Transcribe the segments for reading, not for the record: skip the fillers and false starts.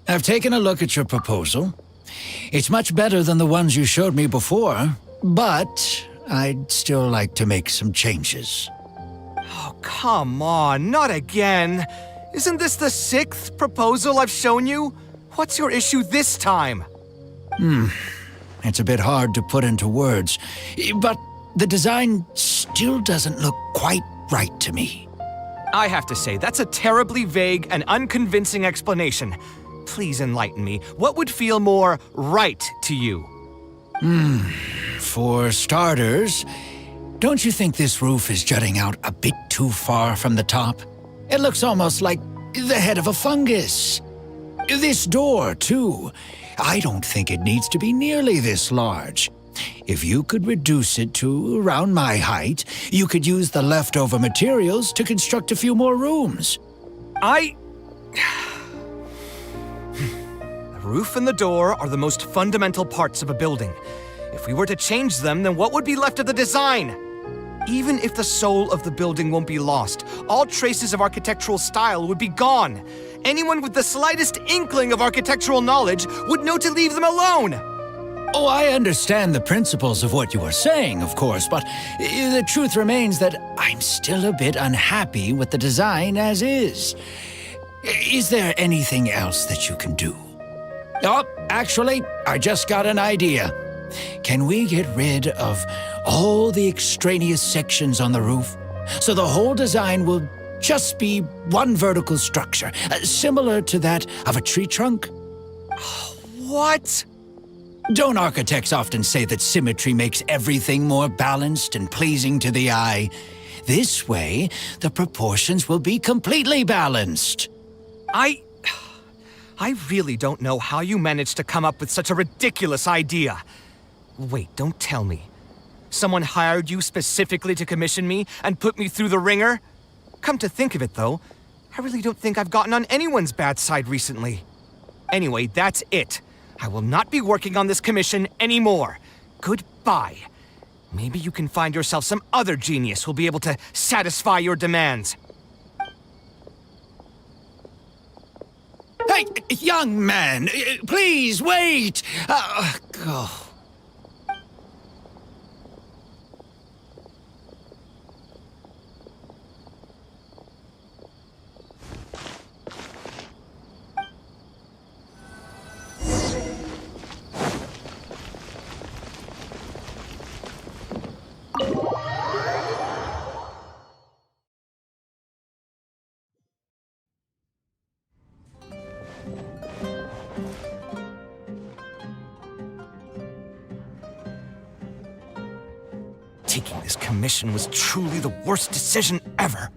I've taken a look at your proposal. It's much better than the ones you showed me before, but I'd still like to make some changes. Oh, come on, not again. Isn't this the 6th proposal I've shown you? What's your issue this time? It's a bit hard to put into words, but the design still doesn't look quite right to me. I have to say, that's a terribly vague and unconvincing explanation. Please enlighten me. What would feel more right to you? For starters, don't you think this roof is jutting out a bit too far from the top? It looks almost like the head of a fungus. This door, too. I don't think it needs to be nearly this large. If you could reduce it to around my height, you could use the leftover materials to construct a few more rooms. The roof and the door are the most fundamental parts of a building. If we were to change them, then what would be left of the design? Even if the soul of the building won't be lost, all traces of architectural style would be gone. Anyone with the slightest inkling of architectural knowledge would know to leave them alone. Oh, I understand the principles of what you are saying, of course, but the truth remains that I'm still a bit unhappy with the design as is. Is there anything else that you can do? Oh, actually, I just got an idea. Can we get rid of all the extraneous sections on the roof, so the whole design will just be one vertical structure, similar to that of a tree trunk? What? Don't architects often say that symmetry makes everything more balanced and pleasing to the eye? This way, the proportions will be completely balanced. I really don't know how you managed to come up with such a ridiculous idea. Wait, don't tell me. Someone hired you specifically to commission me and put me through the ringer? Come to think of it, though, I really don't think I've gotten on anyone's bad side recently. Anyway, that's it. I will not be working on this commission anymore. Goodbye. Maybe you can find yourself some other genius who'll be able to satisfy your demands. Hey, young man, please wait! Oh. Taking this commission was truly the worst decision ever.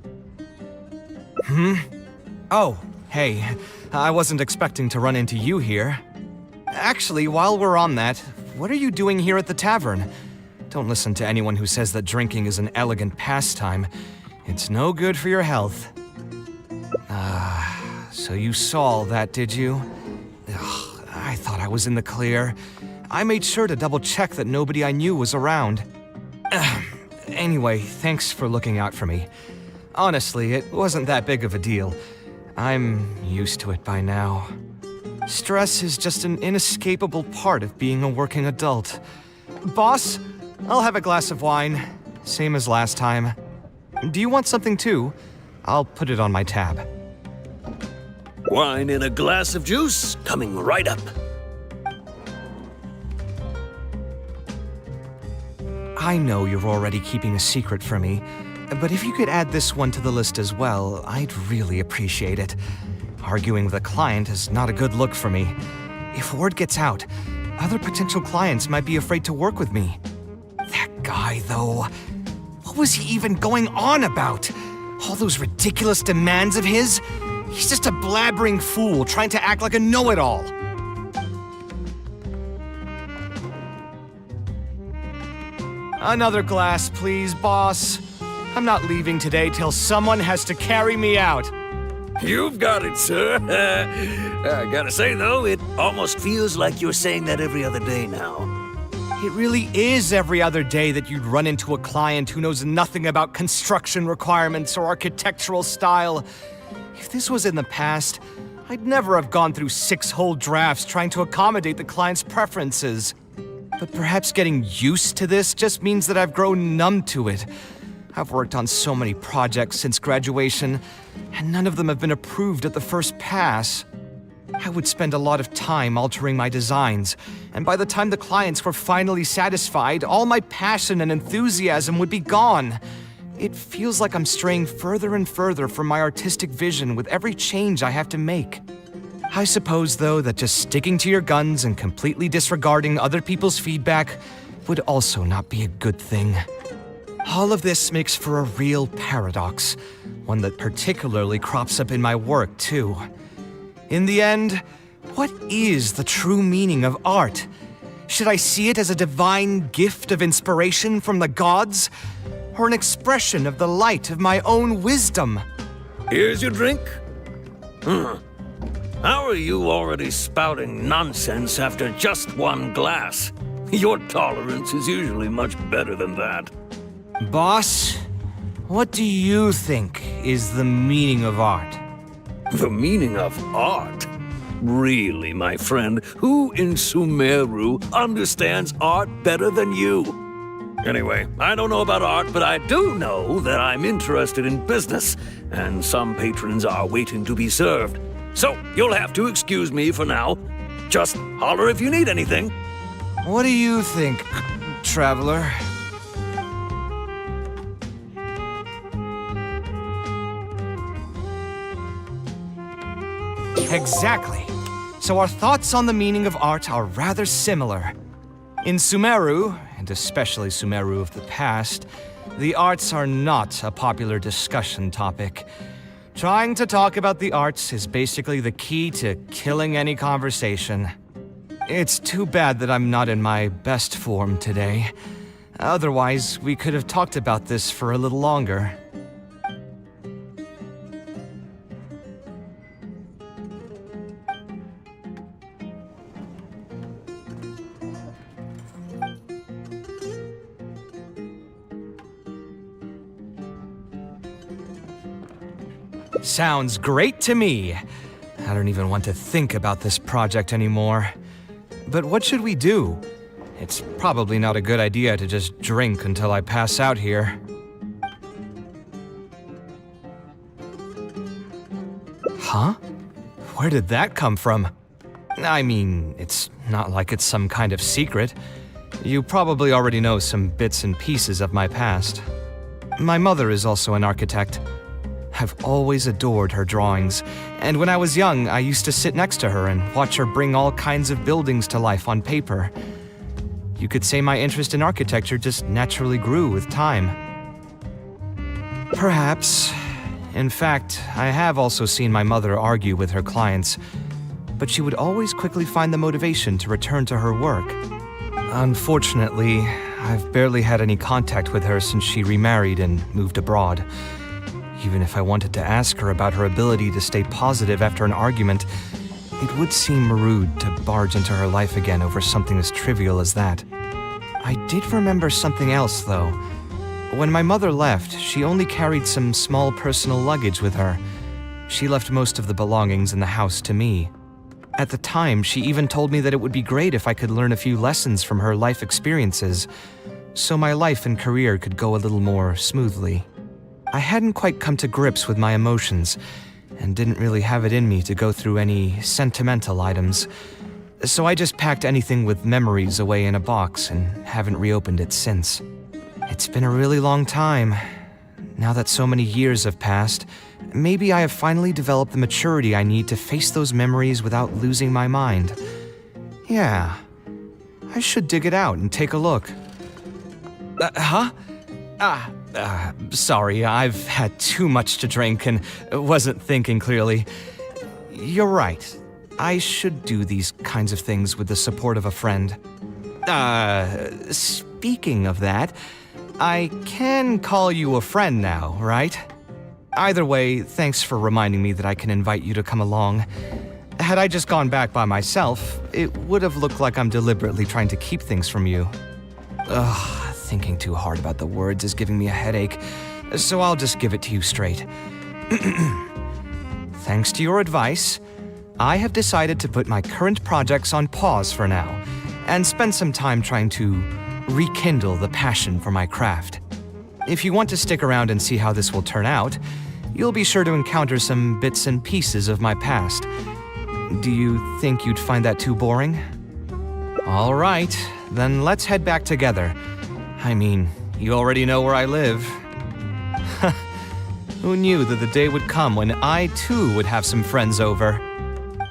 Oh, hey, I wasn't expecting to run into you here. Actually, while we're on that, what are you doing here at the tavern? Don't listen to anyone who says that drinking is an elegant pastime. It's no good for your health. So you saw all that, did you? Ugh, I thought I was in the clear. I made sure to double-check that nobody I knew was around. Anyway, thanks for looking out for me. Honestly, it wasn't that big of a deal. I'm used to it by now. Stress is just an inescapable part of being a working adult. Boss, I'll have a glass of wine, same as last time. Do you want something too? I'll put it on my tab. Wine and a glass of juice coming right up. I know you're already keeping a secret from me, but if you could add this one to the list as well, I'd really appreciate it. Arguing with a client is not a good look for me. If word gets out, other potential clients might be afraid to work with me. That guy, though, what was he even going on about? All those ridiculous demands of his? He's just a blabbering fool trying to act like a know-it-all. Another glass, please, boss. I'm not leaving today till someone has to carry me out. You've got it, sir. I gotta say, though, it almost feels like you're saying that every other day now. It really is every other day that you'd run into a client who knows nothing about construction requirements or architectural style. If this was in the past, I'd never have gone through 6 whole drafts trying to accommodate the client's preferences. But perhaps getting used to this just means that I've grown numb to it. I've worked on so many projects since graduation, and none of them have been approved at the first pass. I would spend a lot of time altering my designs, and by the time the clients were finally satisfied, all my passion and enthusiasm would be gone. It feels like I'm straying further and further from my artistic vision with every change I have to make. I suppose, though, that just sticking to your guns and completely disregarding other people's feedback would also not be a good thing. All of this makes for a real paradox, one that particularly crops up in my work, too. In the end, what is the true meaning of art? Should I see it as a divine gift of inspiration from the gods, or an expression of the light of my own wisdom? Here's your drink. How are you already spouting nonsense after just one glass? Your tolerance is usually much better than that. Boss, what do you think is the meaning of art? The meaning of art? Really, my friend, who in Sumeru understands art better than you? Anyway, I don't know about art, but I do know that I'm interested in business, and some patrons are waiting to be served. So, you'll have to excuse me for now. Just holler if you need anything. What do you think, traveler? Exactly. So our thoughts on the meaning of art are rather similar. In Sumeru, and especially Sumeru of the past, the arts are not a popular discussion topic. Trying to talk about the arts is basically the key to killing any conversation. It's too bad that I'm not in my best form today. Otherwise, we could have talked about this for a little longer. Sounds great to me. I don't even want to think about this project anymore. But what should we do? It's probably not a good idea to just drink until I pass out here. Huh? Where did that come from? I mean, it's not like it's some kind of secret. You probably already know some bits and pieces of my past. My mother is also an architect. I've always adored her drawings, and when I was young, I used to sit next to her and watch her bring all kinds of buildings to life on paper. You could say my interest in architecture just naturally grew with time. Perhaps. In fact, I have also seen my mother argue with her clients, but she would always quickly find the motivation to return to her work. Unfortunately, I've barely had any contact with her since she remarried and moved abroad. Even if I wanted to ask her about her ability to stay positive after an argument, it would seem rude to barge into her life again over something as trivial as that. I did remember something else, though. When my mother left, she only carried some small personal luggage with her. She left most of the belongings in the house to me. At the time, she even told me that it would be great if I could learn a few lessons from her life experiences, so my life and career could go a little more smoothly. I hadn't quite come to grips with my emotions, and didn't really have it in me to go through any sentimental items, so I just packed anything with memories away in a box and haven't reopened it since. It's been a really long time. Now that so many years have passed, maybe I have finally developed the maturity I need to face those memories without losing my mind. Yeah, I should dig it out and take a look. Sorry, I've had too much to drink and wasn't thinking clearly. You're right. I should do these kinds of things with the support of a friend. Speaking of that, I can call you a friend now, right? Either way, thanks for reminding me that I can invite you to come along. Had I just gone back by myself, it would have looked like I'm deliberately trying to keep things from you. Ugh, thinking too hard about the words is giving me a headache, so I'll just give it to you straight. Thanks to your advice, I have decided to put my current projects on pause for now, and spend some time trying to rekindle the passion for my craft. If you want to stick around and see how this will turn out, you'll be sure to encounter some bits and pieces of my past. Do you think you'd find that too boring? All right, then let's head back together. I mean, you already know where I live. Who knew that the day would come when I too would have some friends over?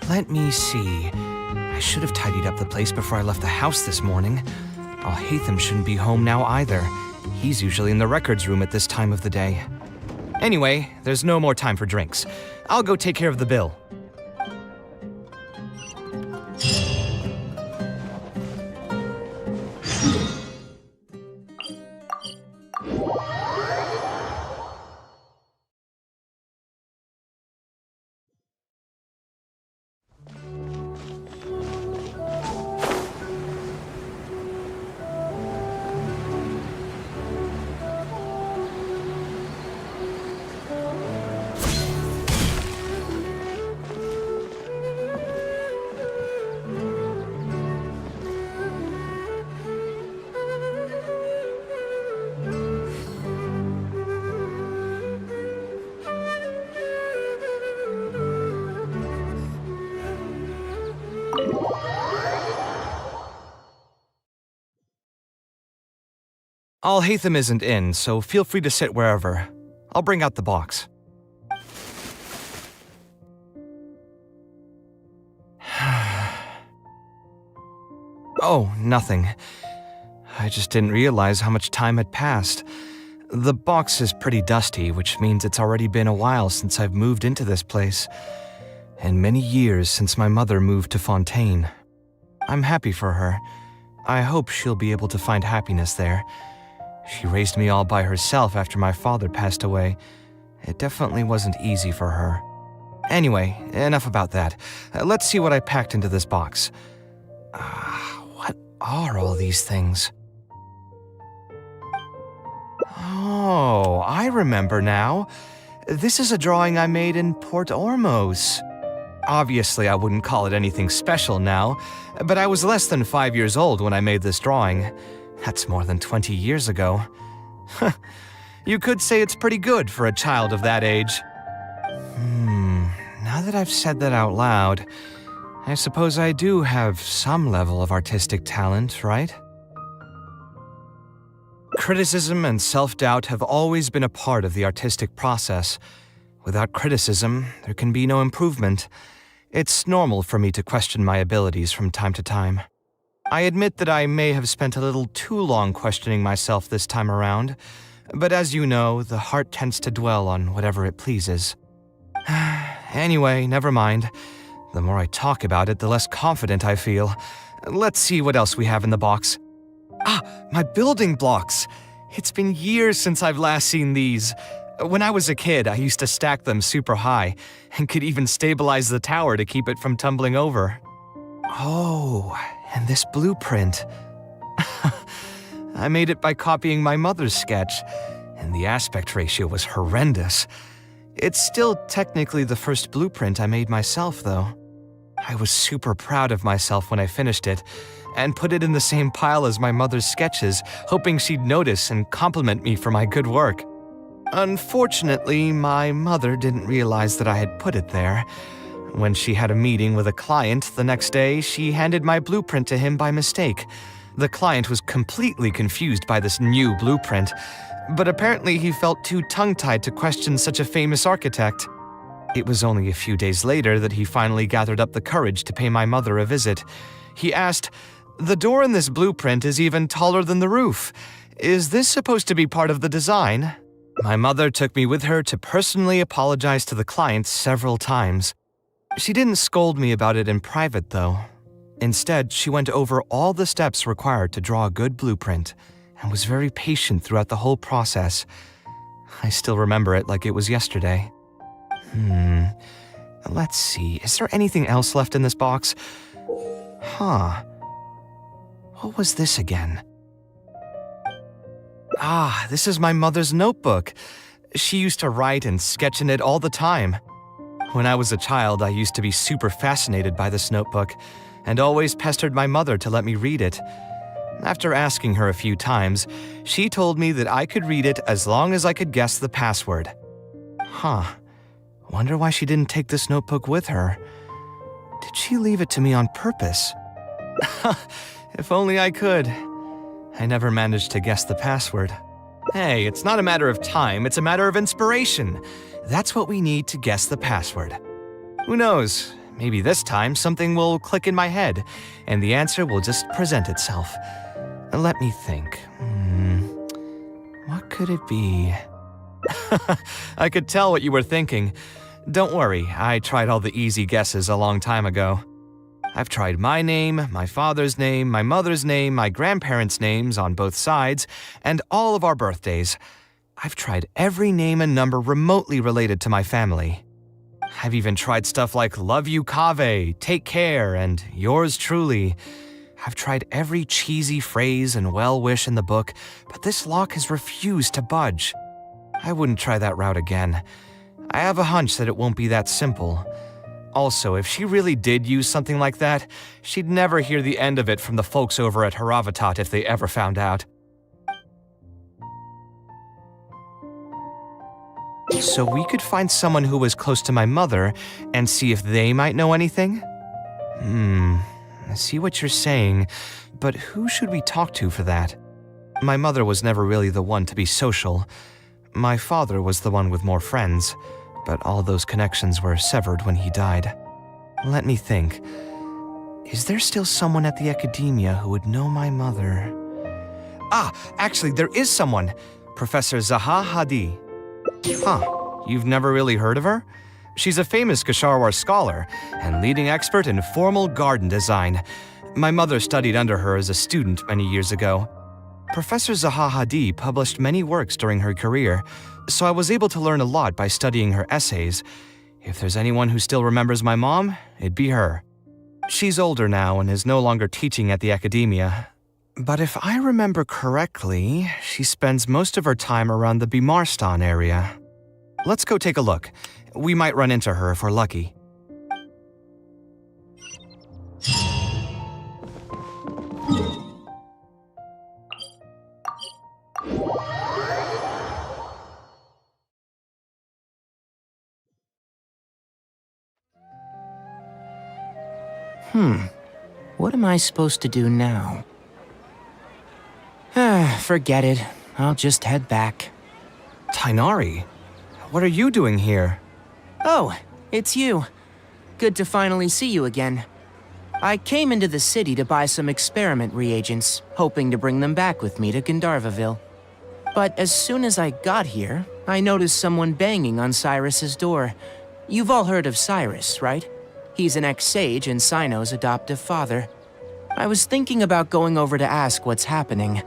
Let me see. I should have tidied up the place before I left the house this morning. Alhaitham shouldn't be home now either. He's usually in the records room at this time of the day. Anyway, there's no more time for drinks. I'll go take care of the bill. Alhaitham isn't in, so feel free to sit wherever. I'll bring out the box. Oh, nothing. I just didn't realize how much time had passed. The box is pretty dusty, which means it's already been a while since I've moved into this place, and many years since my mother moved to Fontaine. I'm happy for her. I hope she'll be able to find happiness there. She raised me all by herself after my father passed away. It definitely wasn't easy for her. Anyway, enough about that. Let's see what I packed into this box. What are all these things? Oh, I remember now. This is a drawing I made in Port Ormos. Obviously, I wouldn't call it anything special now, but I was less than 5 years old when I made this drawing. That's more than 20 years ago. You could say it's pretty good for a child of that age. Now that I've said that out loud, I suppose I do have some level of artistic talent, right? Criticism and self-doubt have always been a part of the artistic process. Without criticism, there can be no improvement. It's normal for me to question my abilities from time to time. I admit that I may have spent a little too long questioning myself this time around, but as you know, the heart tends to dwell on whatever it pleases. Anyway, never mind. The more I talk about it, the less confident I feel. Let's see what else we have in the box. My building blocks! It's been years since I've last seen these. When I was a kid, I used to stack them super high, and could even stabilize the tower to keep it from tumbling over. Oh, and this blueprint. I made it by copying my mother's sketch, and the aspect ratio was horrendous. It's still technically the first blueprint I made myself, though. I was super proud of myself when I finished it, and put it in the same pile as my mother's sketches, hoping she'd notice and compliment me for my good work. Unfortunately, my mother didn't realize that I had put it there. When she had a meeting with a client the next day, she handed my blueprint to him by mistake. The client was completely confused by this new blueprint, but apparently he felt too tongue-tied to question such a famous architect. It was only a few days later that he finally gathered up the courage to pay my mother a visit. He asked, "The door in this blueprint is even taller than the roof. Is this supposed to be part of the design?" My mother took me with her to personally apologize to the client several times. She didn't scold me about it in private, though. Instead, she went over all the steps required to draw a good blueprint, and was very patient throughout the whole process. I still remember it like it was yesterday. Let's see, is there anything else left in this box? Huh. What was this again? Ah, this is my mother's notebook. She used to write and sketch in it all the time. When I was a child, I used to be super fascinated by this notebook, and always pestered my mother to let me read it. After asking her a few times, she told me that I could read it as long as I could guess the password. Huh. Wonder why she didn't take this notebook with her. Did she leave it to me on purpose? If only I could. I never managed to guess the password. Hey, it's not a matter of time, it's a matter of inspiration. That's what we need to guess the password. Who knows? Maybe this time something will click in my head, and the answer will just present itself. Let me think. What could it be? I could tell what you were thinking. Don't worry, I tried all the easy guesses a long time ago. I've tried my name, my father's name, my mother's name, my grandparents' names on both sides, and all of our birthdays. I've tried every name and number remotely related to my family. I've even tried stuff like love you Kaveh, take care, and yours truly. I've tried every cheesy phrase and well-wish in the book, but this lock has refused to budge. I wouldn't try that route again. I have a hunch that it won't be that simple. Also, if she really did use something like that, she'd never hear the end of it from the folks over at Haravatat if they ever found out. So we could find someone who was close to my mother and see if they might know anything? I see what you're saying, but who should we talk to for that? My mother was never really the one to be social. My father was the one with more friends, but all those connections were severed when he died. Let me think. Is there still someone at the academia who would know my mother? Ah, actually, there is someone. Professor Zaha Hadi. Huh, you've never really heard of her? She's a famous Kasharwar scholar and leading expert in formal garden design. My mother studied under her as a student many years ago. Professor Zaha Hadi published many works during her career, so I was able to learn a lot by studying her essays. If there's anyone who still remembers my mom, it'd be her. She's older now and is no longer teaching at the academia. But if I remember correctly, she spends most of her time around the Bimarstan area. Let's go take a look. We might run into her if we're lucky. What am I supposed to do now? Forget it. I'll just head back. Tainari, what are you doing here? Oh, it's you. Good to finally see you again. I came into the city to buy some experiment reagents, hoping to bring them back with me to Gandharvaville. But as soon as I got here, I noticed someone banging on Cyrus's door. You've all heard of Cyrus, right? He's an ex-sage and Sino's adoptive father. I was thinking about going over to ask what's happening.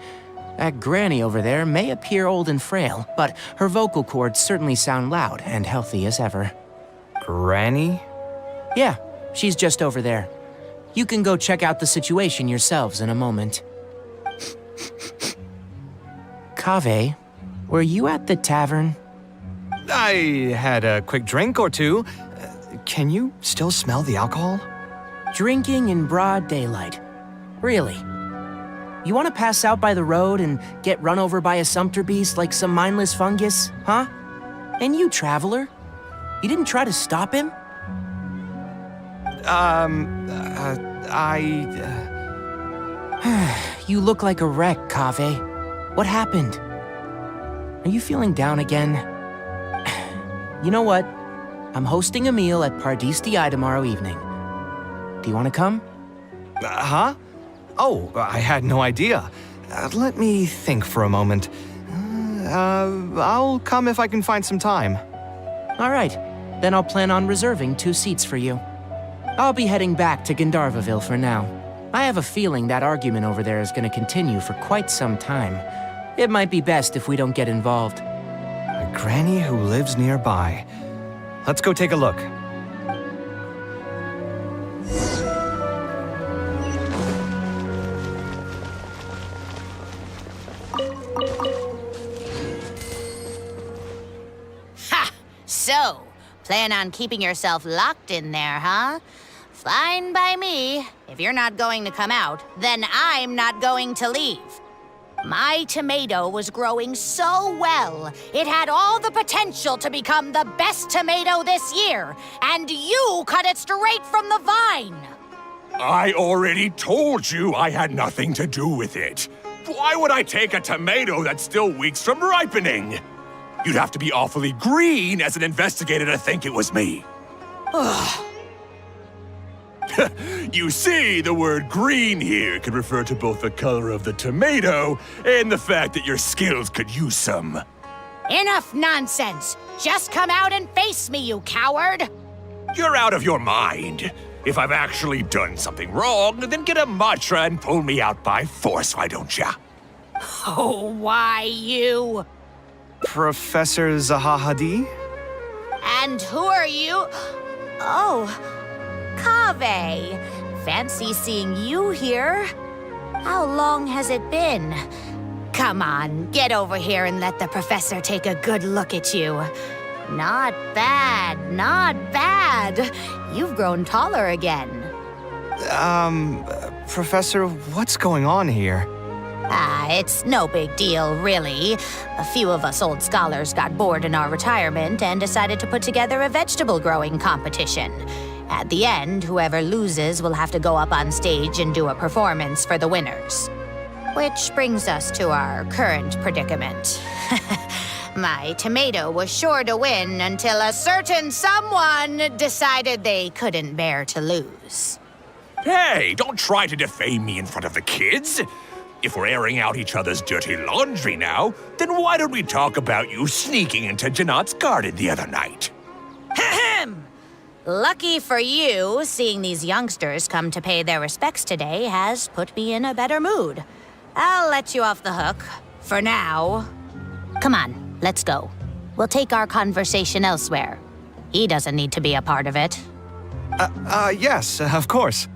That granny over there may appear old and frail, but her vocal cords certainly sound loud and healthy as ever. Granny? Yeah, she's just over there. You can go check out the situation yourselves in a moment. Kaveh, were you at the tavern? I had a quick drink or two. Can you still smell the alcohol? Drinking in broad daylight. Really? You want to pass out by the road and get run over by a sumpter beast like some mindless fungus, huh? And you, traveler? You didn't try to stop him? You look like a wreck, Kaveh. What happened? Are you feeling down again? You know what? I'm hosting a meal at Pardistii tomorrow evening. Do you want to come? Huh? Oh, I had no idea. Let me think for a moment. I'll come if I can find some time. All right, then I'll plan on reserving 2 seats for you. I'll be heading back to Gandharvaville for now. I have a feeling that argument over there is going to continue for quite some time. It might be best if we don't get involved. granny who lives nearby. Let's go take a look. Ha! So, plan on keeping yourself locked in there, huh? Fine by me. If you're not going to come out, then I'm not going to leave. My tomato was growing so well, it had all the potential to become the best tomato this year, and you cut it straight from the vine. I already told you I had nothing to do with it. Why would I take a tomato that's still weeks from ripening? You'd have to be awfully green as an investigator to think it was me. You see, the word green here could refer to both the color of the tomato and the fact that your skills could use some. Enough nonsense! Just come out and face me, you coward! You're out of your mind. If I've actually done something wrong, then get a mantra and pull me out by force, why don't ya? Oh, why you? Professor Zahahadi? And who are you? Oh, Kaveh. Fancy seeing you here. How long has it been? Come on, get over here and let the professor take a good look at you. Not bad, not bad. You've grown taller again. Professor, what's going on here? It's no big deal, really. A few of us old scholars got bored in our retirement and decided to put together a vegetable growing competition. At the end, whoever loses will have to go up on stage and do a performance for the winners. Which brings us to our current predicament. My tomato was sure to win until a certain someone decided they couldn't bear to lose. Hey, don't try to defame me in front of the kids. If we're airing out each other's dirty laundry now, then why don't we talk about you sneaking into Janat's garden the other night? Ahem! Lucky for you, seeing these youngsters come to pay their respects today has put me in a better mood. I'll let you off the hook, for now. Come on, let's go. We'll take our conversation elsewhere. He doesn't need to be a part of it. Yes, of course.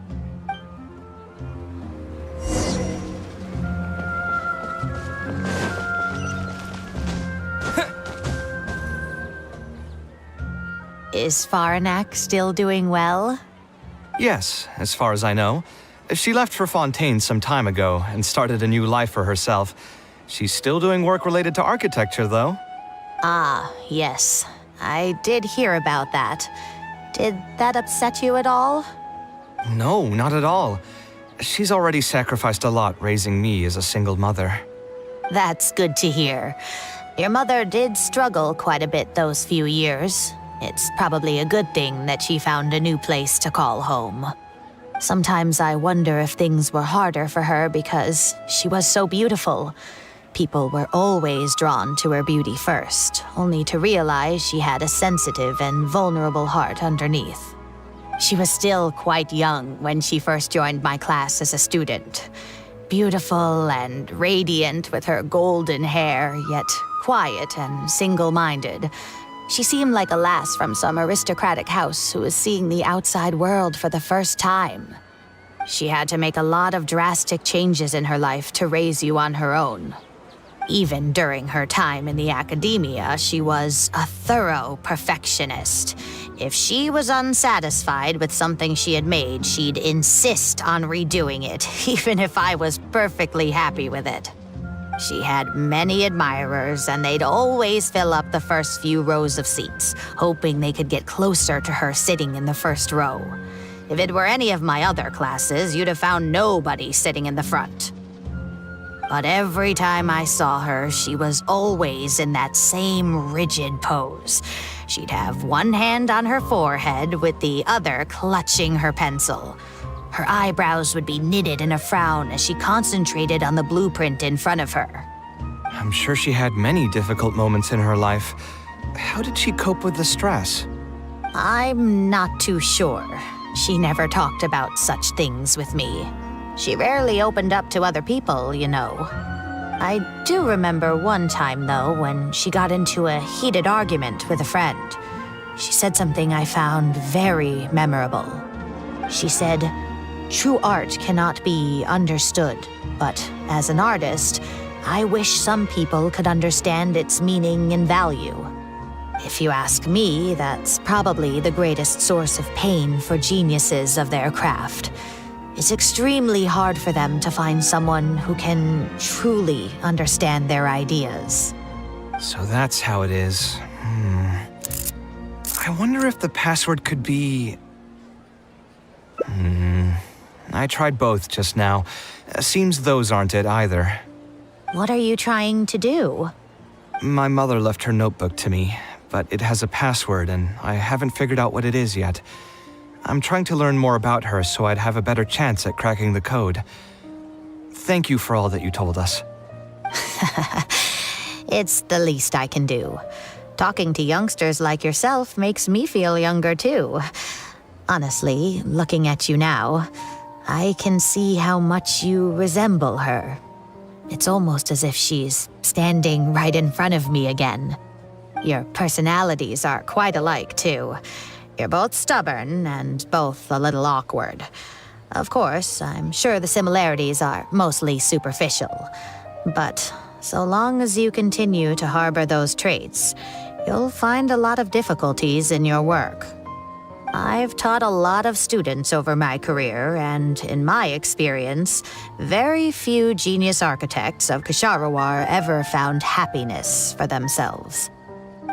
Is Faranak still doing well? Yes, as far as I know. She left for Fontaine some time ago and started a new life for herself. She's still doing work related to architecture, though. Ah, yes. I did hear about that. Did that upset you at all? No, not at all. She's already sacrificed a lot raising me as a single mother. That's good to hear. Your mother did struggle quite a bit those few years. It's probably a good thing that she found a new place to call home. Sometimes I wonder if things were harder for her because she was so beautiful. People were always drawn to her beauty first, only to realize she had a sensitive and vulnerable heart underneath. She was still quite young when she first joined my class as a student. Beautiful and radiant with her golden hair, yet quiet and single-minded. She seemed like a lass from some aristocratic house who was seeing the outside world for the first time. She had to make a lot of drastic changes in her life to raise you on her own. Even during her time in the academia, she was a thorough perfectionist. If she was unsatisfied with something she had made, she'd insist on redoing it, even if I was perfectly happy with it. She had many admirers, and they'd always fill up the first few rows of seats, hoping they could get closer to her sitting in the first row. If it were any of my other classes, you'd have found nobody sitting in the front. But every time I saw her, she was always in that same rigid pose. She'd have one hand on her forehead with the other clutching her pencil. Her eyebrows would be knitted in a frown as she concentrated on the blueprint in front of her. I'm sure she had many difficult moments in her life. How did she cope with the stress? I'm not too sure. She never talked about such things with me. She rarely opened up to other people, you know. I do remember one time, though, when she got into a heated argument with a friend. She said something I found very memorable. She said, "True art cannot be understood, but as an artist, I wish some people could understand its meaning and value." If you ask me, that's probably the greatest source of pain for geniuses of their craft. It's extremely hard for them to find someone who can truly understand their ideas. So that's how it is. I wonder if the password could be... I tried both just now. Seems those aren't it either. What are you trying to do? My mother left her notebook to me, but it has a password and I haven't figured out what it is yet. I'm trying to learn more about her so I'd have a better chance at cracking the code. Thank you for all that you told us. It's the least I can do. Talking to youngsters like yourself makes me feel younger too. Honestly, looking at you now, I can see how much you resemble her. It's almost as if she's standing right in front of me again. Your personalities are quite alike, too. You're both stubborn and both a little awkward. Of course, I'm sure the similarities are mostly superficial. But so long as you continue to harbor those traits, you'll find a lot of difficulties in your work. I've taught a lot of students over my career, and in my experience, very few genius architects of Ksharawar ever found happiness for themselves.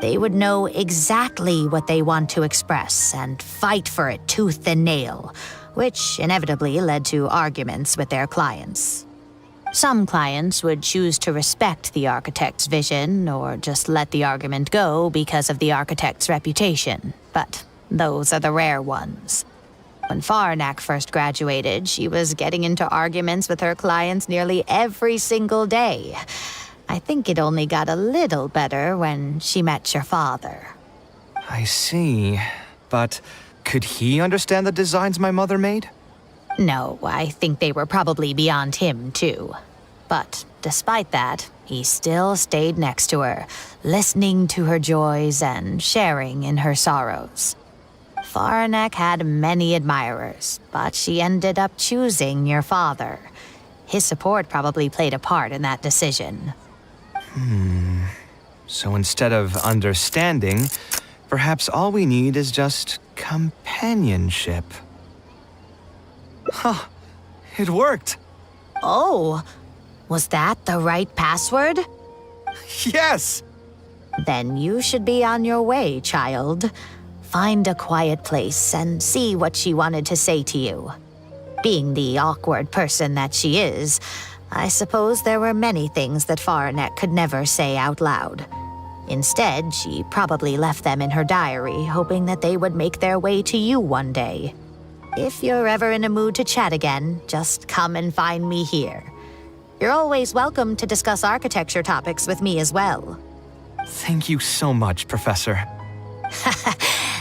They would know exactly what they want to express and fight for it tooth and nail, which inevitably led to arguments with their clients. Some clients would choose to respect the architect's vision or just let the argument go because of the architect's reputation, but those are the rare ones. When Faranak first graduated, she was getting into arguments with her clients nearly every single day. I think it only got a little better when she met your father. I see. But could he understand the designs my mother made? No, I think they were probably beyond him, too. But despite that, he still stayed next to her, listening to her joys and sharing in her sorrows. Faranak had many admirers, but she ended up choosing your father. His support probably played a part in that decision. So instead of understanding, perhaps all we need is just companionship. Huh. It worked! Oh, was that the right password? Yes! Then you should be on your way, child. Find a quiet place and see what she wanted to say to you. Being the awkward person that she is, I suppose there were many things that Faranek could never say out loud. Instead, she probably left them in her diary, hoping that they would make their way to you one day. If you're ever in a mood to chat again, just come and find me here. You're always welcome to discuss architecture topics with me as well. Thank you so much, Professor.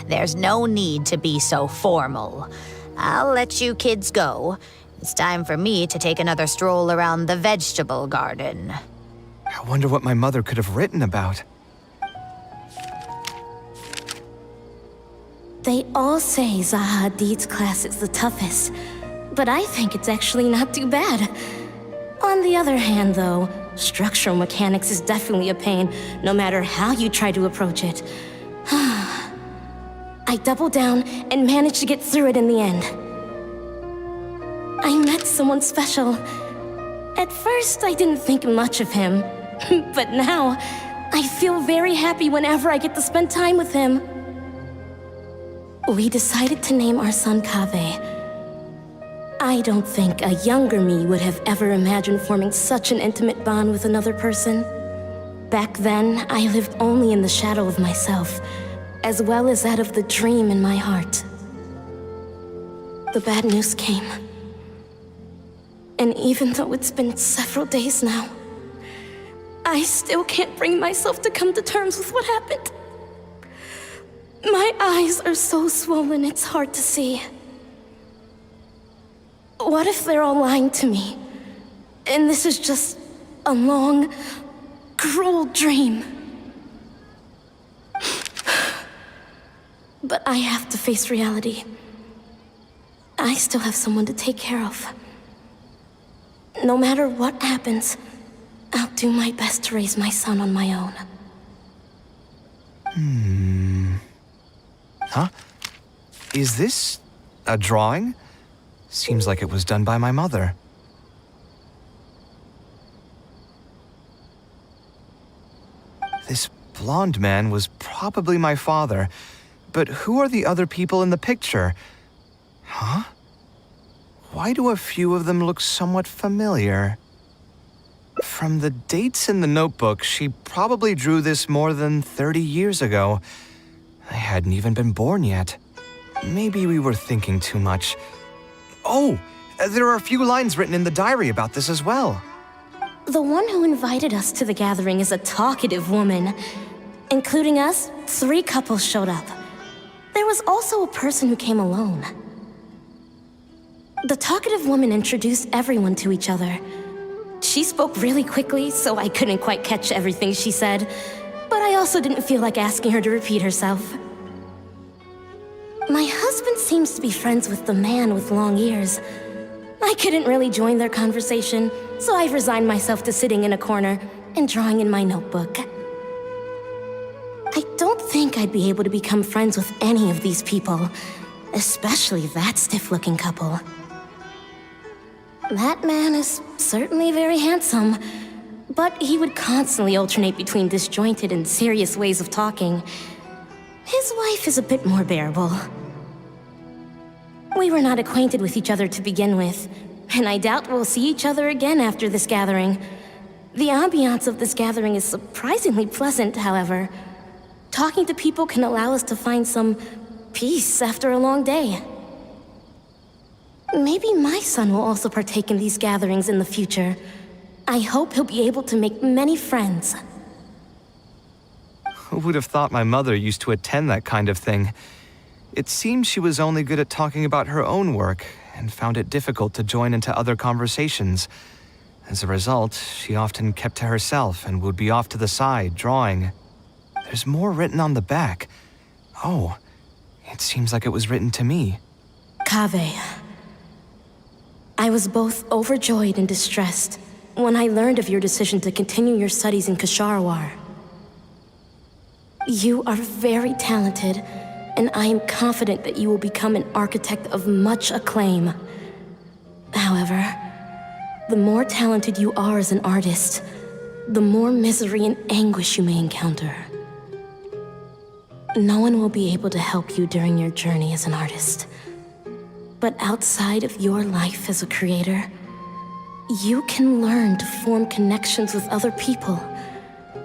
There's no need to be so formal. I'll let you kids go. It's time for me to take another stroll around the vegetable garden. I wonder what my mother could have written about. They all say Zaha Hadid's class is the toughest, but I think it's actually not too bad. On the other hand, though, structural mechanics is definitely a pain, no matter how you try to approach it. I doubled down and managed to get through it in the end. I met someone special. At first, I didn't think much of him, but now, I feel very happy whenever I get to spend time with him. We decided to name our son Kaveh. I don't think a younger me would have ever imagined forming such an intimate bond with another person. Back then, I lived only in the shadow of myself, as well as that of the dream in my heart. The bad news came. And even though it's been several days now, I still can't bring myself to come to terms with what happened. My eyes are so swollen it's hard to see. What if they're all lying to me? And this is just a long, cruel dream. But I have to face reality. I still have someone to take care of. No matter what happens, I'll do my best to raise my son on my own. Huh? Is this a drawing? Seems like it was done by my mother. This blonde man was probably my father, but who are the other people in the picture? Huh? Why do a few of them look somewhat familiar? From the dates in the notebook, she probably drew this more than 30 years ago. I hadn't even been born yet. Maybe we were thinking too much. Oh, there are a few lines written in the diary about this as well. The one who invited us to the gathering is a talkative woman. Including us, 3 couples showed up. There was also a person who came alone. The talkative woman introduced everyone to each other. She spoke really quickly, so I couldn't quite catch everything she said, but I also didn't feel like asking her to repeat herself. My husband seems to be friends with the man with long ears. I couldn't really join their conversation, so I've resigned myself to sitting in a corner and drawing in my notebook. I don't think I'd be able to become friends with any of these people, especially that stiff-looking couple. That man is certainly very handsome, but he would constantly alternate between disjointed and serious ways of talking. His wife is a bit more bearable. We were not acquainted with each other to begin with, and I doubt we'll see each other again after this gathering. The ambiance of this gathering is surprisingly pleasant, however. Talking to people can allow us to find some peace after a long day. Maybe my son will also partake in these gatherings in the future. I hope he'll be able to make many friends. Who would have thought my mother used to attend that kind of thing? It seemed she was only good at talking about her own work and found it difficult to join into other conversations. As a result, she often kept to herself and would be off to the side, drawing. There's more written on the back. Oh, it seems like it was written to me. Kaveh. I was both overjoyed and distressed when I learned of your decision to continue your studies in Kasharwar. You are very talented, and I am confident that you will become an architect of much acclaim. However, the more talented you are as an artist, the more misery and anguish you may encounter. No one will be able to help you during your journey as an artist. But outside of your life as a creator, you can learn to form connections with other people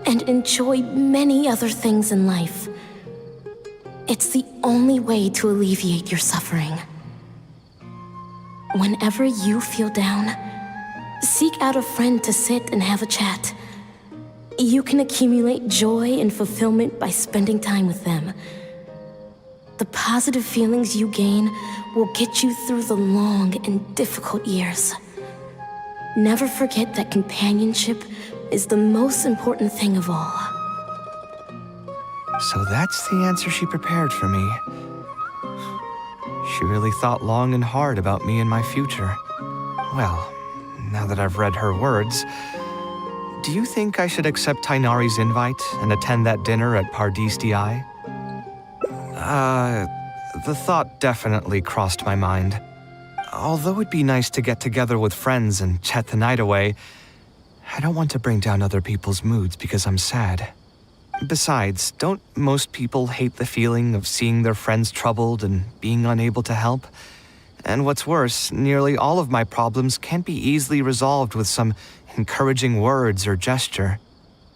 and enjoy many other things in life. It's the only way to alleviate your suffering. Whenever you feel down, seek out a friend to sit and have a chat. You can accumulate joy and fulfillment by spending time with them. The positive feelings you gain will get you through the long and difficult years. Never forget that companionship is the most important thing of all. So that's the answer she prepared for me. She really thought long and hard about me and my future. Well, now that I've read her words, do you think I should accept Tainari's invite and attend that dinner at Pardis Di? The thought definitely crossed my mind. Although it'd be nice to get together with friends and chat the night away, I don't want to bring down other people's moods because I'm sad. Besides, don't most people hate the feeling of seeing their friends troubled and being unable to help? And what's worse, nearly all of my problems can't be easily resolved with some encouraging words or gesture.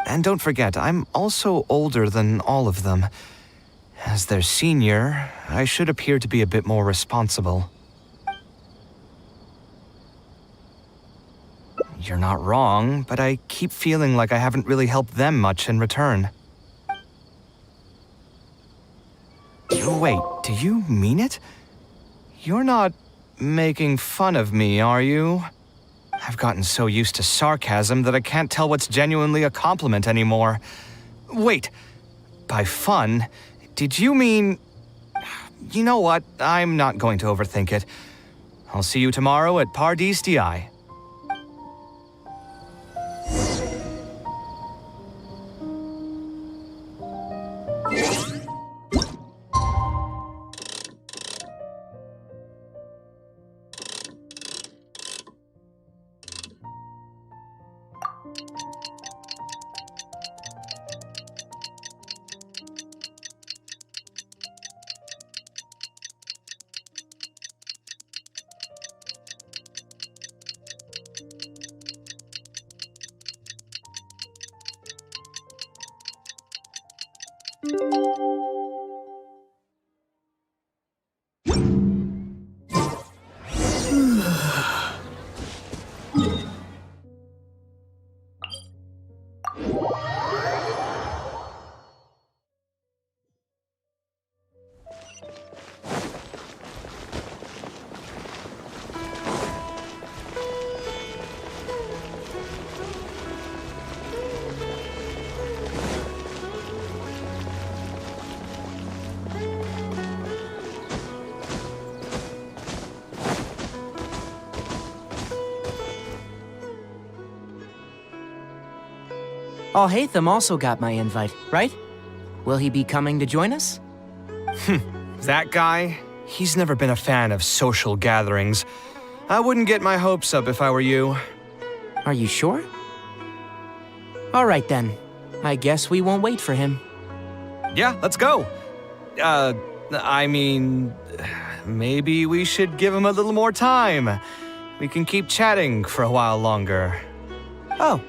And don't forget, I'm also older than all of them. As their senior, I should appear to be a bit more responsible. You're not wrong, but I keep feeling like I haven't really helped them much in return. Wait, do you mean it? You're not making fun of me, are you? I've gotten so used to sarcasm that I can't tell what's genuinely a compliment anymore. Wait, by fun, did you mean... You know what? I'm not going to overthink it. I'll see you tomorrow at Pardis Di. Alhaitham also got my invite, right? Will he be coming to join us? That guy? He's never been a fan of social gatherings. I wouldn't get my hopes up if I were you. Are you sure? All right then. I guess we won't wait for him. Yeah, let's go. I mean, maybe we should give him a little more time. We can keep chatting for a while longer. Oh,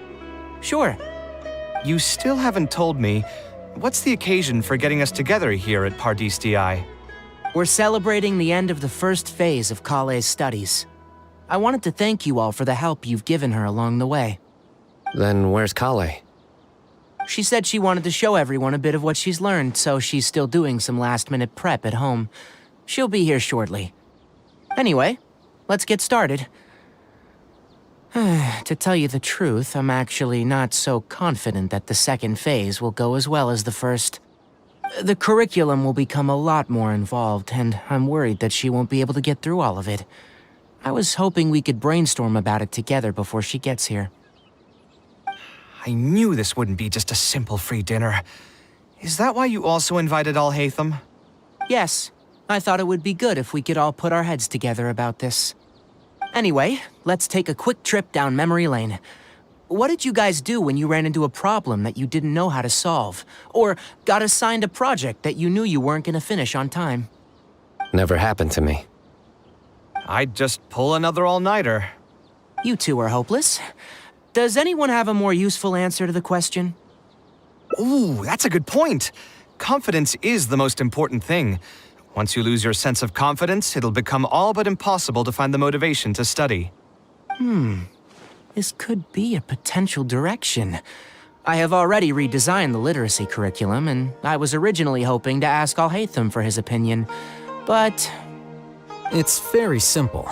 sure. You still haven't told me, what's the occasion for getting us together here at Pardis Di? We're celebrating the end of the first phase of Kaveh's studies. I wanted to thank you all for the help you've given her along the way. Then where's Kaveh? She said she wanted to show everyone a bit of what she's learned, so she's still doing some last-minute prep at home. She'll be here shortly. Anyway, let's get started. To tell you the truth, I'm actually not so confident that the second phase will go as well as the first. The curriculum will become a lot more involved, and I'm worried that she won't be able to get through all of it. I was hoping we could brainstorm about it together before she gets here. I knew this wouldn't be just a simple free dinner. Is that why you also invited Alhaitham? Yes, I thought it would be good if we could all put our heads together about this. Anyway, let's take a quick trip down memory lane. What did you guys do when you ran into a problem that you didn't know how to solve? Or got assigned a project that you knew you weren't gonna finish on time? Never happened to me. I'd just pull another all-nighter. You two are hopeless. Does anyone have a more useful answer to the question? Ooh, that's a good point. Confidence is the most important thing. Once you lose your sense of confidence, it'll become all but impossible to find the motivation to study. This could be a potential direction. I have already redesigned the literacy curriculum, and I was originally hoping to ask Alhaitham for his opinion, but... It's very simple.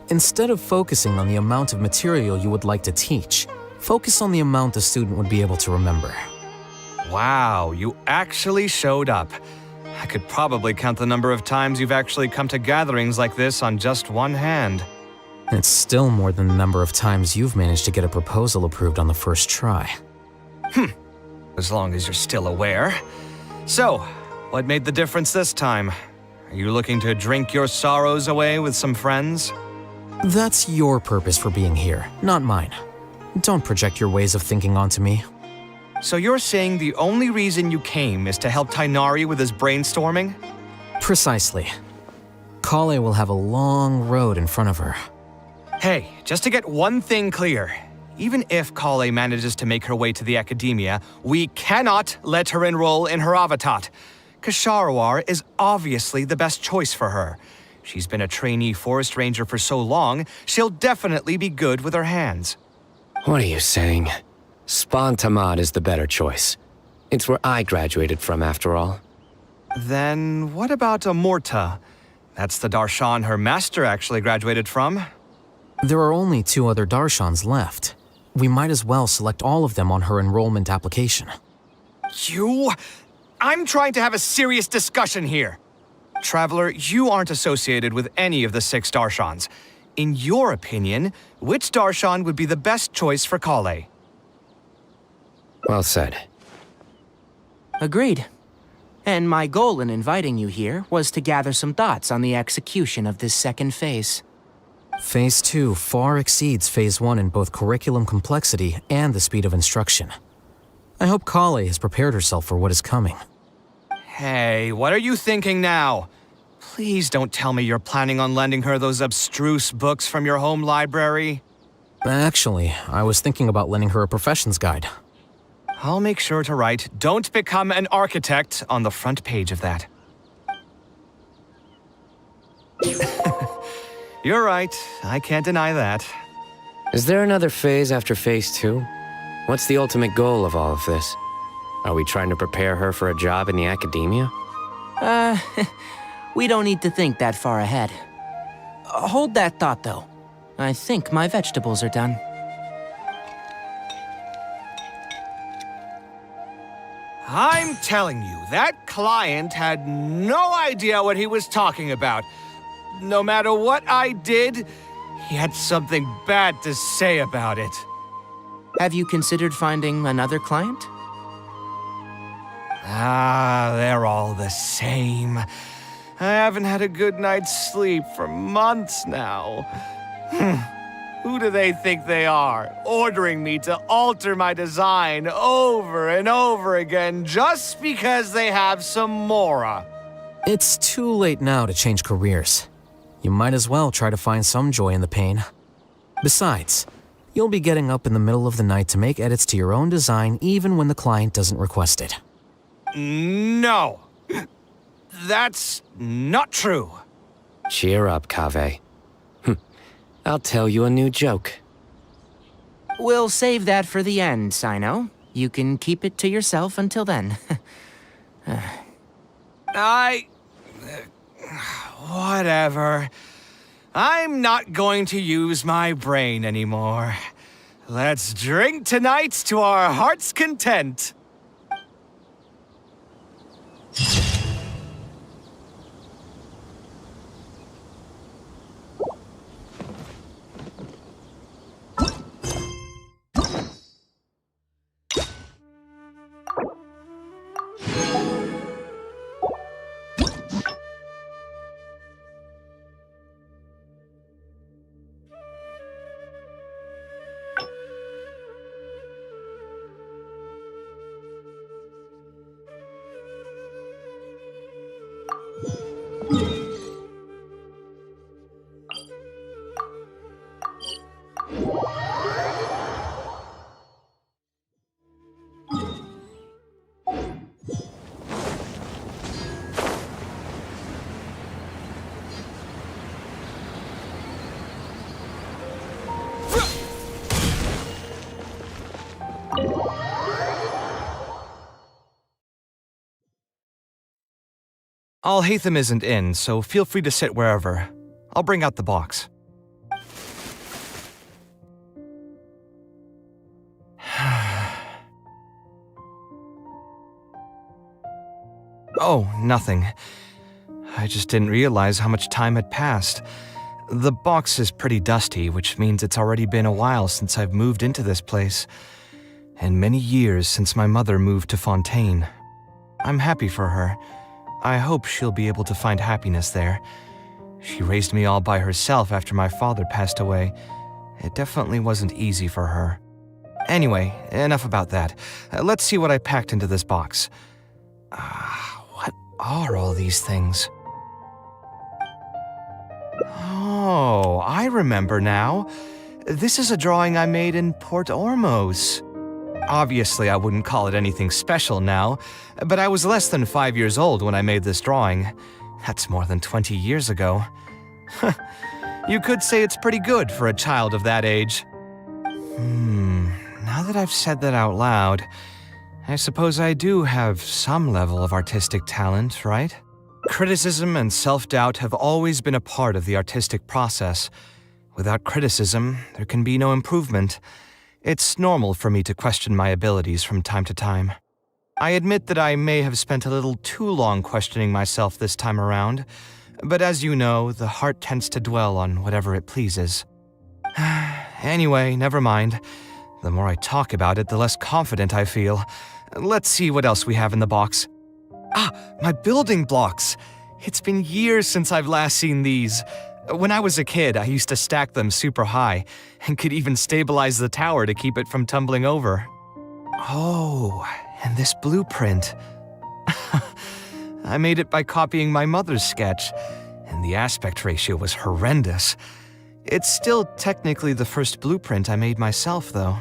Instead of focusing on the amount of material you would like to teach, focus on the amount the student would be able to remember. Wow, you actually showed up. I could probably count the number of times you've actually come to gatherings like this on just one hand. It's still more than the number of times you've managed to get a proposal approved on the first try. As long as you're still aware. So, what made the difference this time? Are you looking to drink your sorrows away with some friends? That's your purpose for being here, not mine. Don't project your ways of thinking onto me. So you're saying the only reason you came is to help Tighnari with his brainstorming? Precisely. Kaveh will have a long road in front of her. Hey, just to get one thing clear. Even if Kaveh manages to make her way to the academia, we cannot let her enroll in her avatat. Ksharawar is obviously the best choice for her. She's been a trainee forest ranger for so long, she'll definitely be good with her hands. What are you saying? Spawn Tamad is the better choice. It's where I graduated from, after all. Then what about Amorta? That's the darshan her master actually graduated from. There are only 2 other Darshans left. We might as well select all of them on her enrollment application. I'm trying to have a serious discussion here. Traveler, you aren't associated with any of the 6 Darshans. In your opinion, which Darshan would be the best choice for Kaveh? Well said. Agreed. And my goal in inviting you here was to gather some thoughts on the execution of this second phase. Phase 2 far exceeds Phase 1 in both curriculum complexity and the speed of instruction. I hope Kaveh has prepared herself for what is coming. Hey, what are you thinking now? Please don't tell me you're planning on lending her those abstruse books from your home library. Actually, I was thinking about lending her a professions guide. I'll make sure to write, "Don't become an architect" on the front page of that. You're right, I can't deny that. Is there another phase after Phase 2? What's the ultimate goal of all of this? Are we trying to prepare her for a job in the academia? We don't need to think that far ahead. Hold that thought, though. I think my vegetables are done. I'm telling you, that client had no idea what he was talking about. No matter what I did, he had something bad to say about it. Have you considered finding another client? They're all the same. I haven't had a good night's sleep for months now. Who do they think they are, ordering me to alter my design over and over again just because they have some mora? It's too late now to change careers. You might as well try to find some joy in the pain. Besides, you'll be getting up in the middle of the night to make edits to your own design even when the client doesn't request it. No. That's not true. Cheer up, Kaveh. I'll tell you a new joke. We'll save that for the end, Sino. You can keep it to yourself until then. Whatever. I'm not going to use my brain anymore. Let's drink tonight to our heart's content. Alhaitham isn't in, so feel free to sit wherever. I'll bring out the box. Oh, nothing. I just didn't realize how much time had passed. The box is pretty dusty, which means it's already been a while since I've moved into this place, and many years since my mother moved to Fontaine. I'm happy for her. I hope she'll be able to find happiness there. She raised me all by herself after my father passed away. It definitely wasn't easy for her. Anyway, enough about that. Let's see what I packed into this box. What are all these things? Oh, I remember now. This is a drawing I made in Port Ormos. Obviously, I wouldn't call it anything special now, but I was less than 5 years old when I made this drawing. That's more than 20 years ago. You could say it's pretty good for a child of that age. Now that I've said that out loud, I suppose I do have some level of artistic talent, right? Criticism and self-doubt have always been a part of the artistic process. Without criticism, there can be no improvement. It's normal for me to question my abilities from time to time. I admit that I may have spent a little too long questioning myself this time around, but as you know, the heart tends to dwell on whatever it pleases. Anyway, never mind. The more I talk about it, the less confident I feel. Let's see what else we have in the box. Ah, my building blocks! It's been years since I've last seen these. When I was a kid, I used to stack them super high, and could even stabilize the tower to keep it from tumbling over. Oh, and this blueprint. I made it by copying my mother's sketch, and the aspect ratio was horrendous. It's still technically the first blueprint I made myself, though.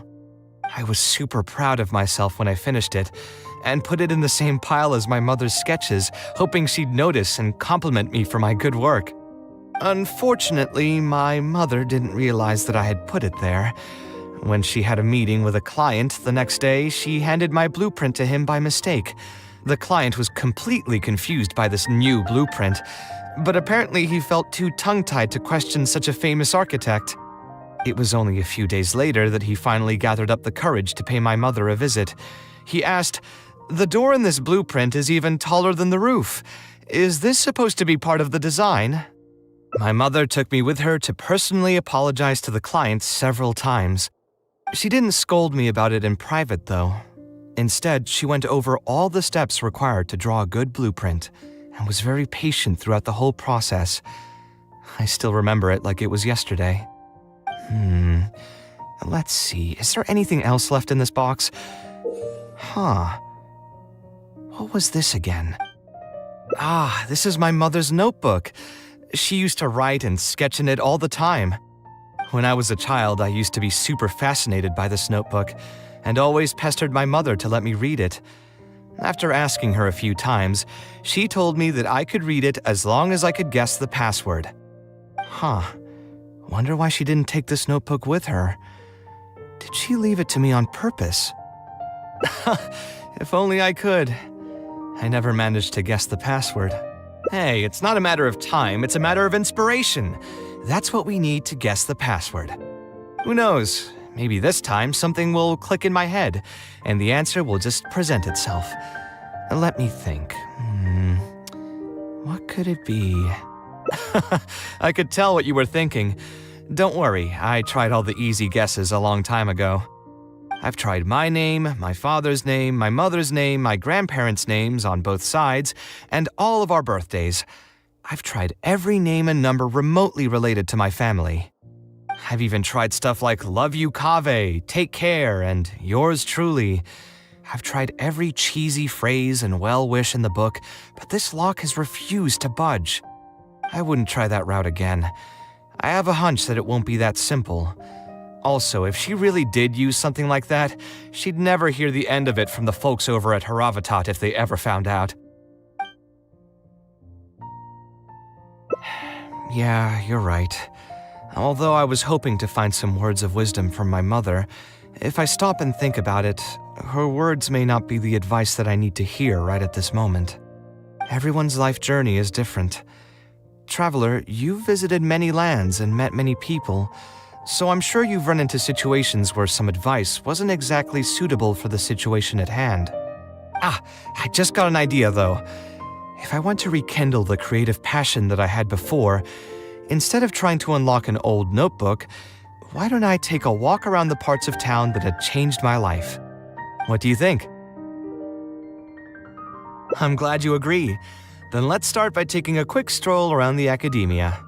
I was super proud of myself when I finished it, and put it in the same pile as my mother's sketches, hoping she'd notice and compliment me for my good work. Unfortunately, my mother didn't realize that I had put it there. When she had a meeting with a client the next day, she handed my blueprint to him by mistake. The client was completely confused by this new blueprint, but apparently he felt too tongue-tied to question such a famous architect. It was only a few days later that he finally gathered up the courage to pay my mother a visit. He asked, "The door in this blueprint is even taller than the roof. Is this supposed to be part of the design?" My mother took me with her to personally apologize to the client several times. She didn't scold me about it in private, though. Instead, she went over all the steps required to draw a good blueprint, and was very patient throughout the whole process. I still remember it like it was yesterday. Let's see, is there anything else left in this box? What was this again? Ah, this is my mother's notebook. She used to write and sketch in it all the time. When I was a child, I used to be super fascinated by this notebook, and always pestered my mother to let me read it. After asking her a few times, she told me that I could read it as long as I could guess the password. Wonder why she didn't take this notebook with her. Did she leave it to me on purpose? If only I could. I never managed to guess the password. Hey, it's not a matter of time, it's a matter of inspiration. That's what we need to guess the password. Who knows? Maybe this time something will click in my head, and the answer will just present itself. Let me think. What could it be? I could tell what you were thinking. Don't worry, I tried all the easy guesses a long time ago. I've tried my name, my father's name, my mother's name, my grandparents' names on both sides, and all of our birthdays. I've tried every name and number remotely related to my family. I've even tried stuff like "Love you, Kaveh," "Take care," and "Yours truly." I've tried every cheesy phrase and well-wish in the book, but this lock has refused to budge. I wouldn't try that route again. I have a hunch that it won't be that simple. Also, if she really did use something like that, she'd never hear the end of it from the folks over at Haravatat if they ever found out. Yeah, you're right. Although I was hoping to find some words of wisdom from my mother, if I stop and think about it, her words may not be the advice that I need to hear right at this moment. Everyone's life journey is different. Traveler, you've visited many lands and met many people, so I'm sure you've run into situations where some advice wasn't exactly suitable for the situation at hand. I just got an idea though. If I want to rekindle the creative passion that I had before, instead of trying to unlock an old notebook, why don't I take a walk around the parts of town that had changed my life? What do you think? I'm glad you agree. Then let's start by taking a quick stroll around the academia.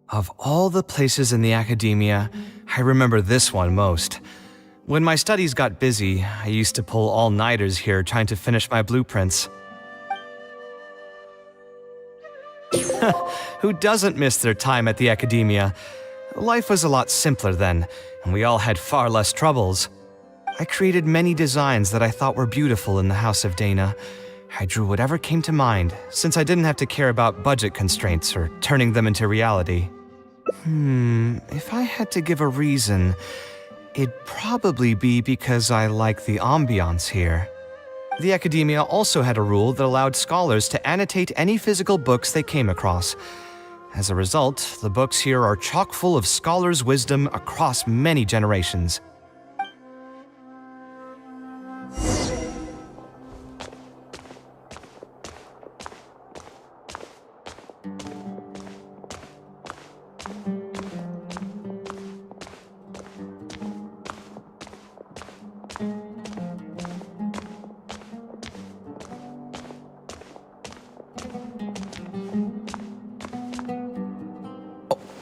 Of all the places in the academia, I remember this one most. When my studies got busy, I used to pull all-nighters here trying to finish my blueprints. Who doesn't miss their time at the academia? Life was a lot simpler then, and we all had far less troubles. I created many designs that I thought were beautiful in the House of Dana. I drew whatever came to mind, since I didn't have to care about budget constraints or turning them into reality. If I had to give a reason, it'd probably be because I like the ambiance here. The academia also had a rule that allowed scholars to annotate any physical books they came across. As a result, the books here are chock full of scholars' wisdom across many generations.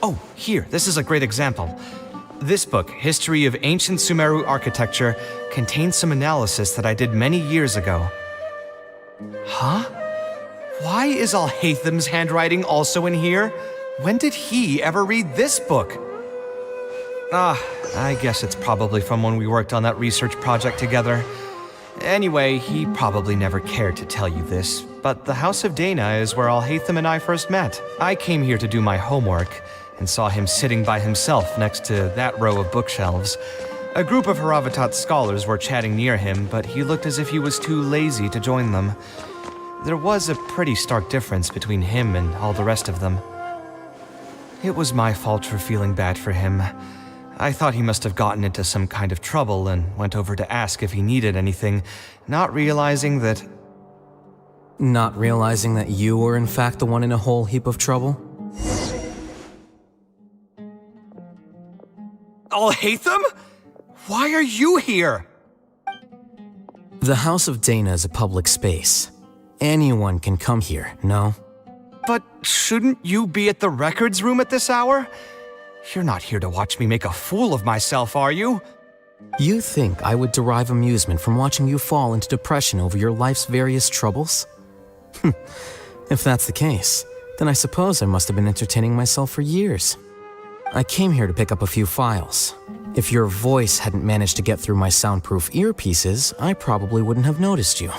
Oh, here, this is a great example. This book, History of Ancient Sumeru Architecture, contains some analysis that I did many years ago. Huh? Why is Alhatham's handwriting also in here? When did he ever read this book? I guess it's probably from when we worked on that research project together. Anyway, he probably never cared to tell you this, but the House of Dana is where Alhatham and I first met. I came here to do my homework, and saw him sitting by himself next to that row of bookshelves. A group of Haravatat scholars were chatting near him, but he looked as if he was too lazy to join them. There was a pretty stark difference between him and all the rest of them. It was my fault for feeling bad for him. I thought he must have gotten into some kind of trouble and went over to ask if he needed anything, not realizing that... Not realizing that you were in fact the one in a whole heap of trouble? Alhatham? Why are you here? The House of Dana is a public space. Anyone can come here, no? But shouldn't you be at the records room at this hour? You're not here to watch me make a fool of myself, are you? You think I would derive amusement from watching you fall into depression over your life's various troubles? If that's the case, then I suppose I must have been entertaining myself for years. I came here to pick up a few files. If your voice hadn't managed to get through my soundproof earpieces, I probably wouldn't have noticed you.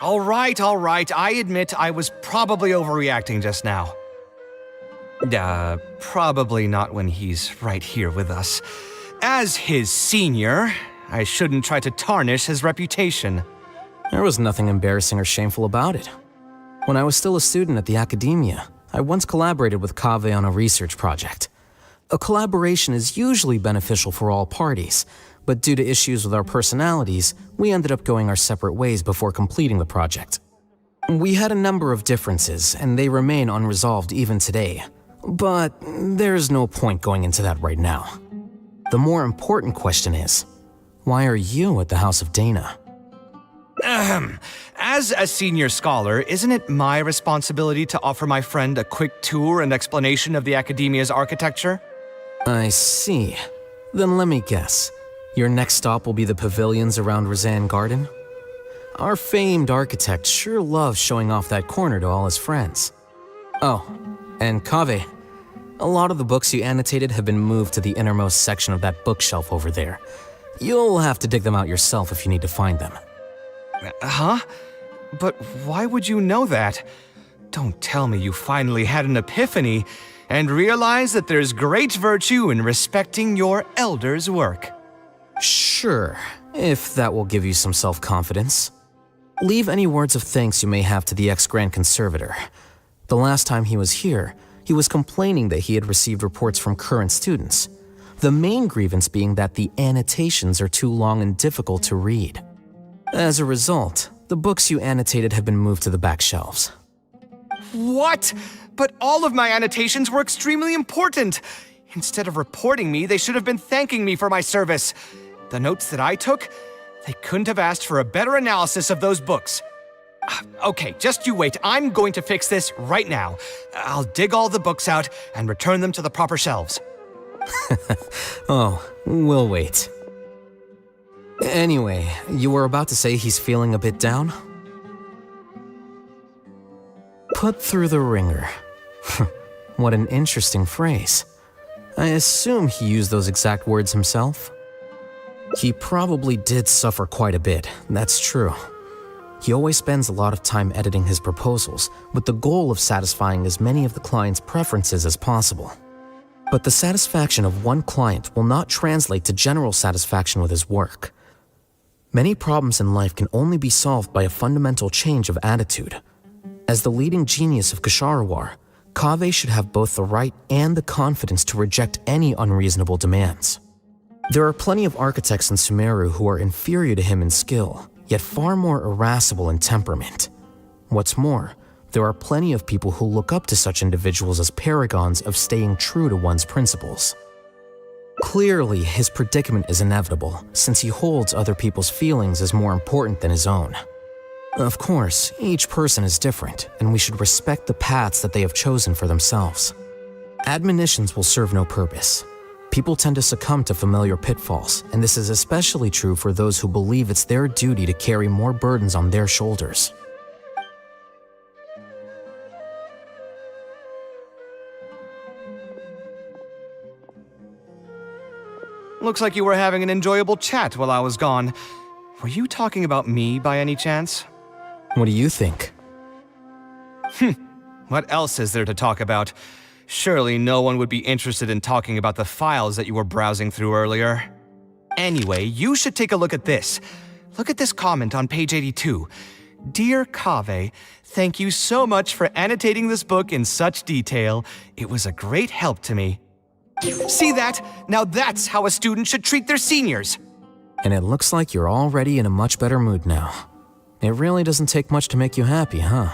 All right, I admit I was probably overreacting just now. Probably not when he's right here with us. As his senior, I shouldn't try to tarnish his reputation. There was nothing embarrassing or shameful about it. When I was still a student at the academia, I once collaborated with Kaveh on a research project. A collaboration is usually beneficial for all parties, but due to issues with our personalities, we ended up going our separate ways before completing the project. We had a number of differences, and they remain unresolved even today. But there's no point going into that right now. The more important question is, why are you at the House of Dana? As a senior scholar, isn't it my responsibility to offer my friend a quick tour and explanation of the academia's architecture? I see. Then let me guess. Your next stop will be the pavilions around Razan Garden? Our famed architect sure loves showing off that corner to all his friends. Oh, and Kaveh, a lot of the books you annotated have been moved to the innermost section of that bookshelf over there. You'll have to dig them out yourself if you need to find them. Huh? But why would you know that? Don't tell me you finally had an epiphany and realized that there's great virtue in respecting your elders' work. Sure, if that will give you some self-confidence. Leave any words of thanks you may have to the ex-Grand Conservator. The last time he was here, he was complaining that he had received reports from current students. The main grievance being that the annotations are too long and difficult to read. As a result, the books you annotated have been moved to the back shelves. What? But all of my annotations were extremely important. Instead of reporting me, they should have been thanking me for my service. The notes that I took, they couldn't have asked for a better analysis of those books. Okay, just you wait. I'm going to fix this right now. I'll dig all the books out and return them to the proper shelves. Oh, we'll wait. Anyway, you were about to say he's feeling a bit down? Put through the ringer. What an interesting phrase. I assume he used those exact words himself. He probably did suffer quite a bit, that's true. He always spends a lot of time editing his proposals, with the goal of satisfying as many of the client's preferences as possible. But the satisfaction of one client will not translate to general satisfaction with his work. Many problems in life can only be solved by a fundamental change of attitude. As the leading genius of Ksharawar, Kaveh should have both the right and the confidence to reject any unreasonable demands. There are plenty of architects in Sumeru who are inferior to him in skill, yet far more irascible in temperament. What's more, there are plenty of people who look up to such individuals as paragons of staying true to one's principles. Clearly, his predicament is inevitable, since he holds other people's feelings as more important than his own. Of course, each person is different, and we should respect the paths that they have chosen for themselves. Admonitions will serve no purpose. People tend to succumb to familiar pitfalls, and this is especially true for those who believe it's their duty to carry more burdens on their shoulders. Looks like you were having an enjoyable chat while I was gone. Were you talking about me by any chance? What do you think? What else is there to talk about? Surely no one would be interested in talking about the files that you were browsing through earlier. Anyway, you should take a look at this. Look at this comment on page 82. Dear Kaveh, thank you so much for annotating this book in such detail. It was a great help to me. See that? Now that's how a student should treat their seniors. And it looks like you're already in a much better mood now. It really doesn't take much to make you happy, huh?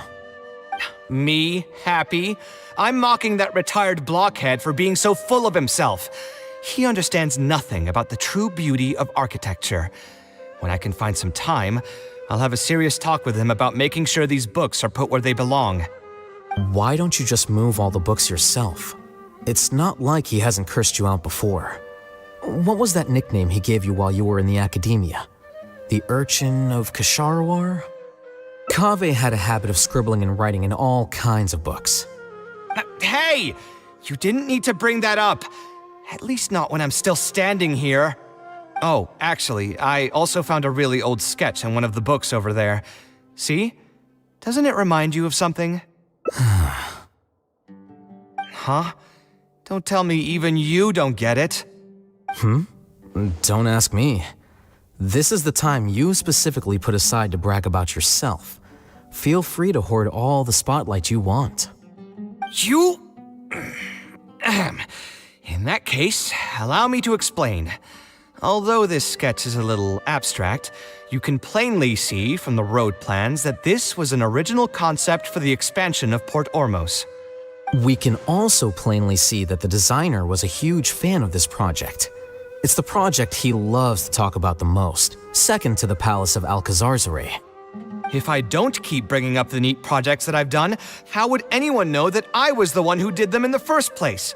Me happy? I'm mocking that retired blockhead for being so full of himself. He understands nothing about the true beauty of architecture. When I can find some time, I'll have a serious talk with him about making sure these books are put where they belong. Why don't you just move all the books yourself? It's not like he hasn't cursed you out before. What was that nickname he gave you while you were in the academia? The Urchin of Ksharawar? Kaveh had a habit of scribbling and writing in all kinds of books. Hey! You didn't need to bring that up. At least not when I'm still standing here. Oh, actually, I also found a really old sketch in one of the books over there. See? Doesn't it remind you of something? Huh? Don't tell me even you don't get it. Don't ask me. This is the time you specifically put aside to brag about yourself. Feel free to hoard all the spotlight you want. You... In that case, allow me to explain. Although this sketch is a little abstract, you can plainly see from the road plans that this was an original concept for the expansion of Port Ormos. We can also plainly see that the designer was a huge fan of this project. It's the project he loves to talk about the most, second to the Palace of Alcazarzaray. If I don't keep bringing up the neat projects that I've done, how would anyone know that I was the one who did them in the first place?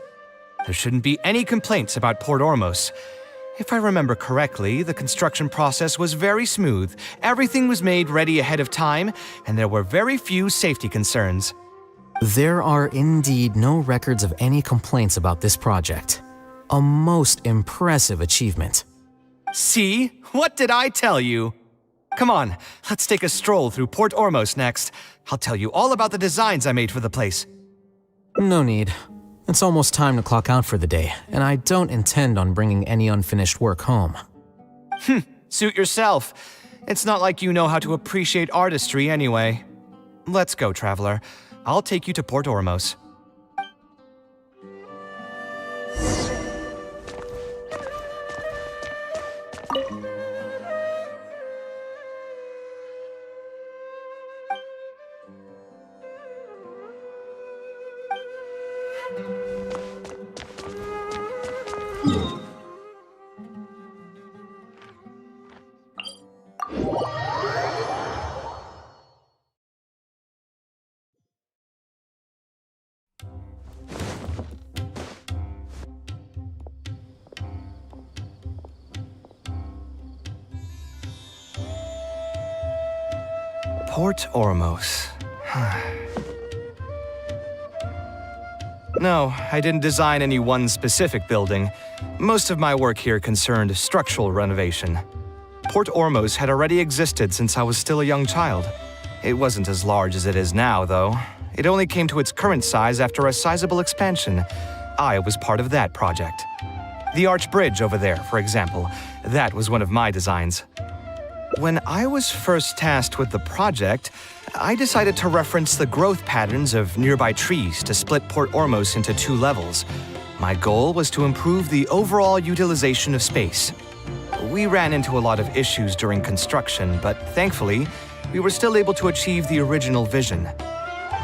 There shouldn't be any complaints about Port Ormos. If I remember correctly, the construction process was very smooth, everything was made ready ahead of time, and there were very few safety concerns. There are indeed no records of any complaints about this project. A most impressive achievement. See? What did I tell you? Come on, let's take a stroll through Port Ormos next. I'll tell you all about the designs I made for the place. No need. It's almost time to clock out for the day, and I don't intend on bringing any unfinished work home. Suit yourself. It's not like you know how to appreciate artistry anyway. Let's go, traveler. I'll take you to Port Ormos. Port Ormos. No, I didn't design any one specific building. Most of my work here concerned structural renovation. Port Ormos had already existed since I was still a young child. It wasn't as large as it is now, though. It only came to its current size after a sizable expansion. I was part of that project. The arch bridge over there, for example, that was one of my designs. When I was first tasked with the project, I decided to reference the growth patterns of nearby trees to split Port Ormos into 2 levels. My goal was to improve the overall utilization of space. We ran into a lot of issues during construction, but thankfully, we were still able to achieve the original vision.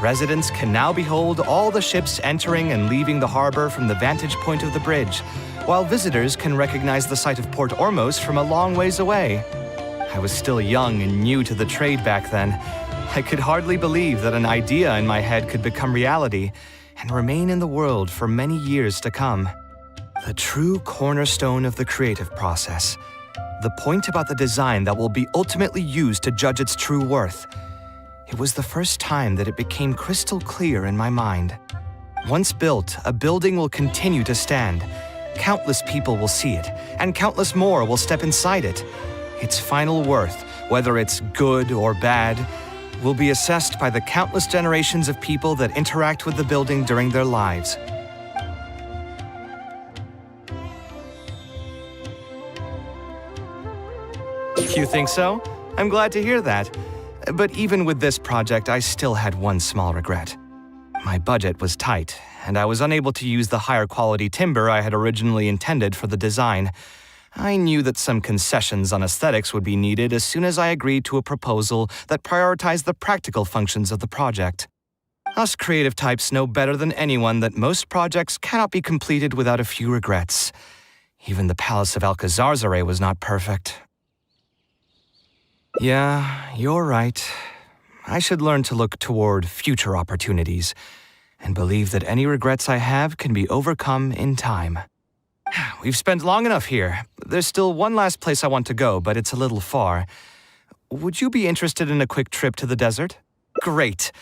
Residents can now behold all the ships entering and leaving the harbor from the vantage point of the bridge, while visitors can recognize the site of Port Ormos from a long ways away. I was still young and new to the trade back then. I could hardly believe that an idea in my head could become reality and remain in the world for many years to come. The true cornerstone of the creative process. The point about the design that will be ultimately used to judge its true worth. It was the first time that it became crystal clear in my mind. Once built, a building will continue to stand. Countless people will see it, and countless more will step inside it. Its final worth, whether it's good or bad, will be assessed by the countless generations of people that interact with the building during their lives. You think so? I'm glad to hear that. But even with this project, I still had one small regret. My budget was tight, and I was unable to use the higher quality timber I had originally intended for the design. I knew that some concessions on aesthetics would be needed as soon as I agreed to a proposal that prioritized the practical functions of the project. Us creative types know better than anyone that most projects cannot be completed without a few regrets. Even the Palace of Alcazarzare was not perfect. Yeah, you're right. I should learn to look toward future opportunities and believe that any regrets I have can be overcome in time. We've spent long enough here. There's still one last place I want to go, but it's a little far. Would you be interested in a quick trip to the desert? Great.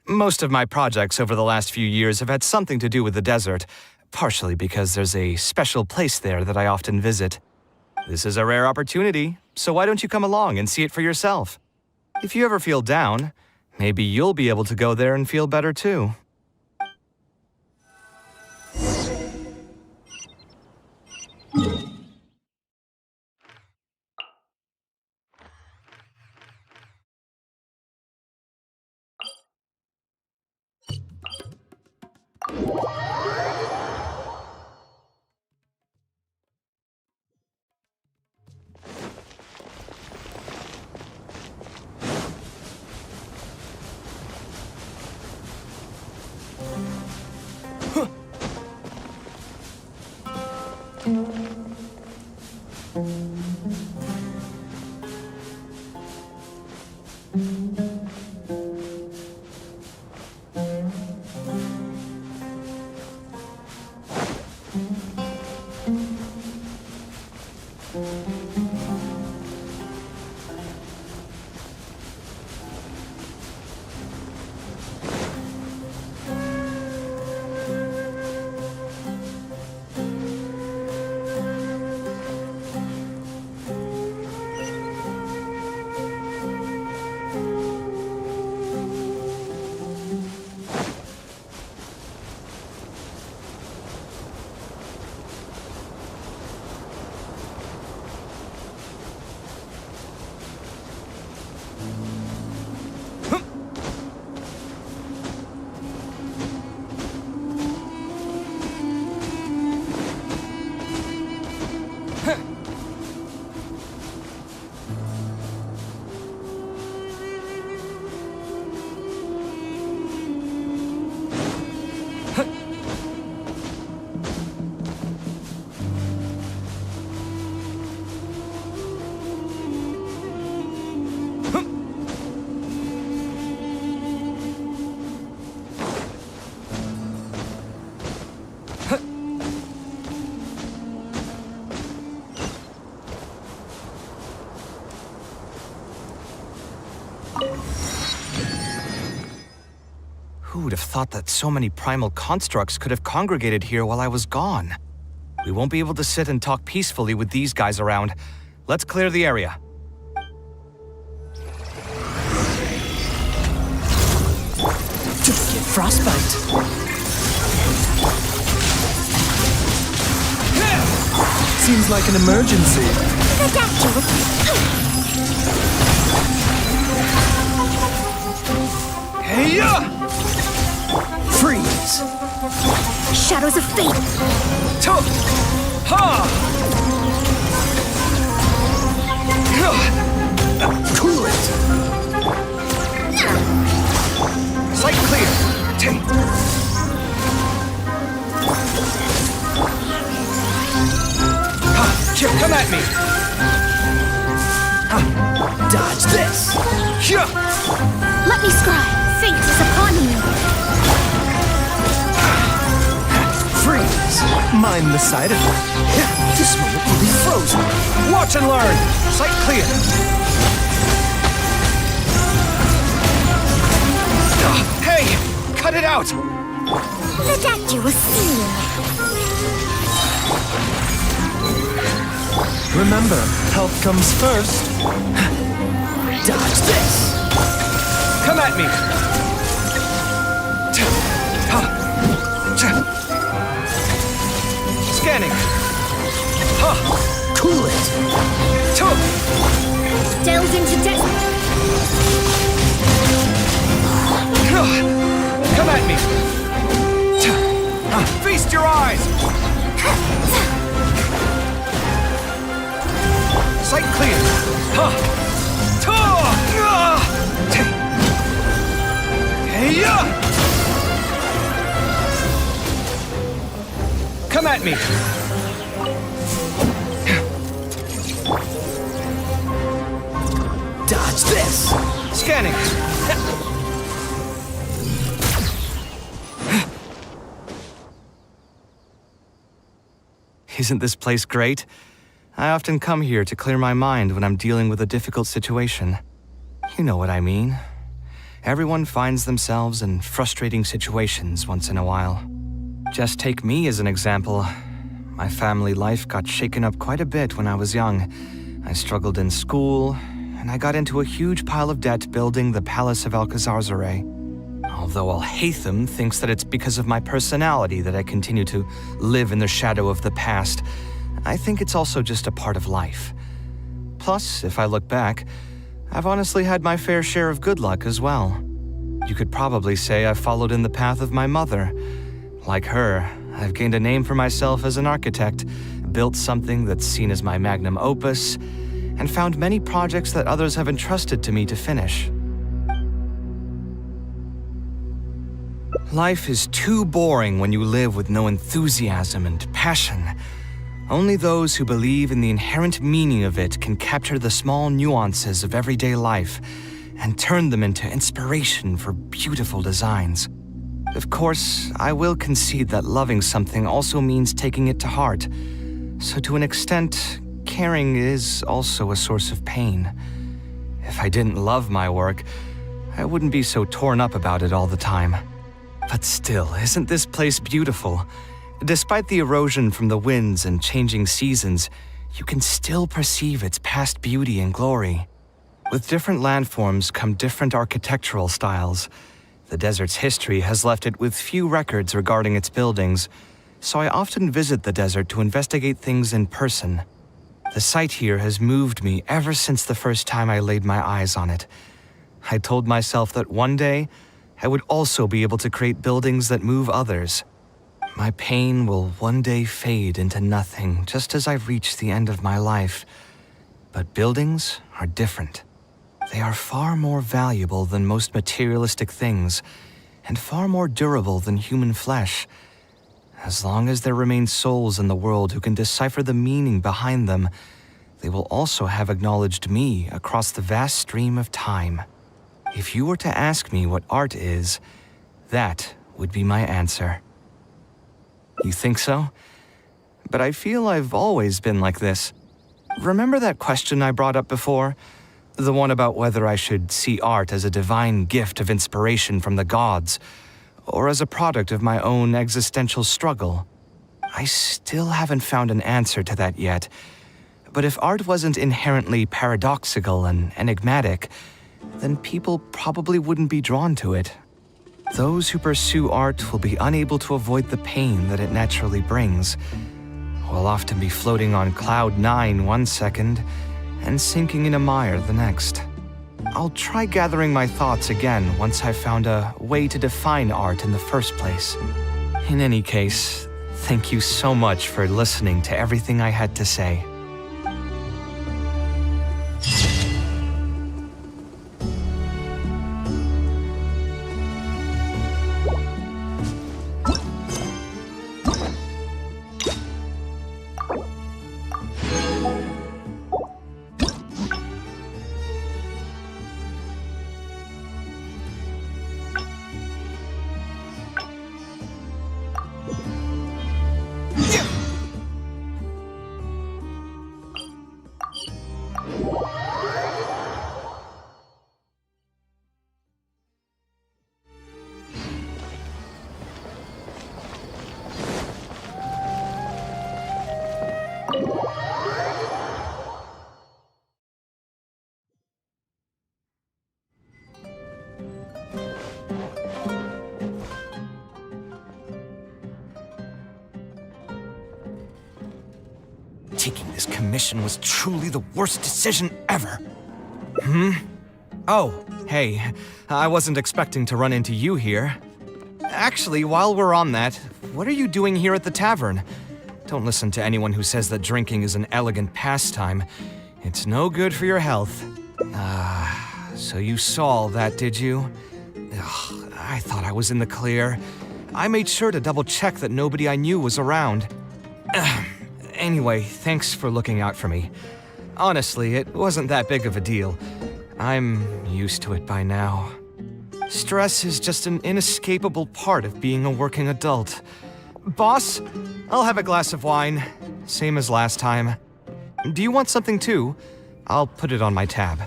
Most of my projects over the last few years have had something to do with the desert, partially because there's a special place there that I often visit. This is a rare opportunity, so why don't you come along and see it for yourself? If you ever feel down, maybe you'll be able to go there and feel better too. would have thought that so many primal constructs could have congregated here while I was gone? We won't be able to sit and talk peacefully with these guys around. Let's clear the area. Don't get frostbite. Seems like an emergency. Hey-ya! Freeze! Shadows of fate! Ha! Cool it! Sight clear! Chip, come at me! Dodge this! Let me scry! Fate is upon you! Freeze! Mind the side effect. This moment will be frozen! Watch and learn! Sight clear! Hey! Cut it out! Look at you, a seal! Remember, health comes first. Dodge this! Come at me! Scanning! Cool it! Delve into desert! Come at me! Feast your eyes! Sight clear! Come at me! Dodge this! Scanning! Isn't this place great? I often come here to clear my mind when I'm dealing with a difficult situation. You know what I mean. Everyone finds themselves in frustrating situations once in a while. Just take me as an example. My family life got shaken up quite a bit when I was young. I struggled in school, and I got into a huge pile of debt building the Palace of Alcazarzaray. Although Alhaitham thinks that it's because of my personality that I continue to live in the shadow of the past, I think it's also just a part of life. Plus, if I look back, I've honestly had my fair share of good luck as well. You could probably say I've followed in the path of my mother. Like her, I've gained a name for myself as an architect, built something that's seen as my magnum opus, and found many projects that others have entrusted to me to finish. Life is too boring when you live with no enthusiasm and passion. Only those who believe in the inherent meaning of it can capture the small nuances of everyday life and turn them into inspiration for beautiful designs. Of course, I will concede that loving something also means taking it to heart. So to an extent, caring is also a source of pain. If I didn't love my work, I wouldn't be so torn up about it all the time. But still, isn't this place beautiful? Despite the erosion from the winds and changing seasons, you can still perceive its past beauty and glory. With different landforms come different architectural styles. The desert's history has left it with few records regarding its buildings, so I often visit the desert to investigate things in person. The sight here has moved me ever since the first time I laid my eyes on it. I told myself that one day, I would also be able to create buildings that move others. My pain will one day fade into nothing just as I reach the end of my life. But buildings are different. They are far more valuable than most materialistic things, and far more durable than human flesh. As long as there remain souls in the world who can decipher the meaning behind them, they will also have acknowledged me across the vast stream of time. If you were to ask me what art is, that would be my answer. You think so? But I feel I've always been like this. Remember that question I brought up before? The one about whether I should see art as a divine gift of inspiration from the gods, or as a product of my own existential struggle? I still haven't found an answer to that yet. But if art wasn't inherently paradoxical and enigmatic, then people probably wouldn't be drawn to it. Those who pursue art will be unable to avoid the pain that it naturally brings. Will often be floating on cloud 9 one second and sinking in a mire the next. I'll try gathering my thoughts again once I've found a way to define art in the first place. In any case, thank you so much for listening to everything I had to say. Taking this commission was truly the worst decision ever. Oh, hey, I wasn't expecting to run into you here. Actually, while we're on that, what are you doing here at the tavern? Don't listen to anyone who says that drinking is an elegant pastime. It's no good for your health. So you saw all that, did you? Ugh, I thought I was in the clear. I made sure to double-check that nobody I knew was around. Anyway, thanks for looking out for me. Honestly, it wasn't that big of a deal. I'm used to it by now. Stress is just an inescapable part of being a working adult. Boss, I'll have a glass of wine, same as last time. Do you want something too? I'll put it on my tab.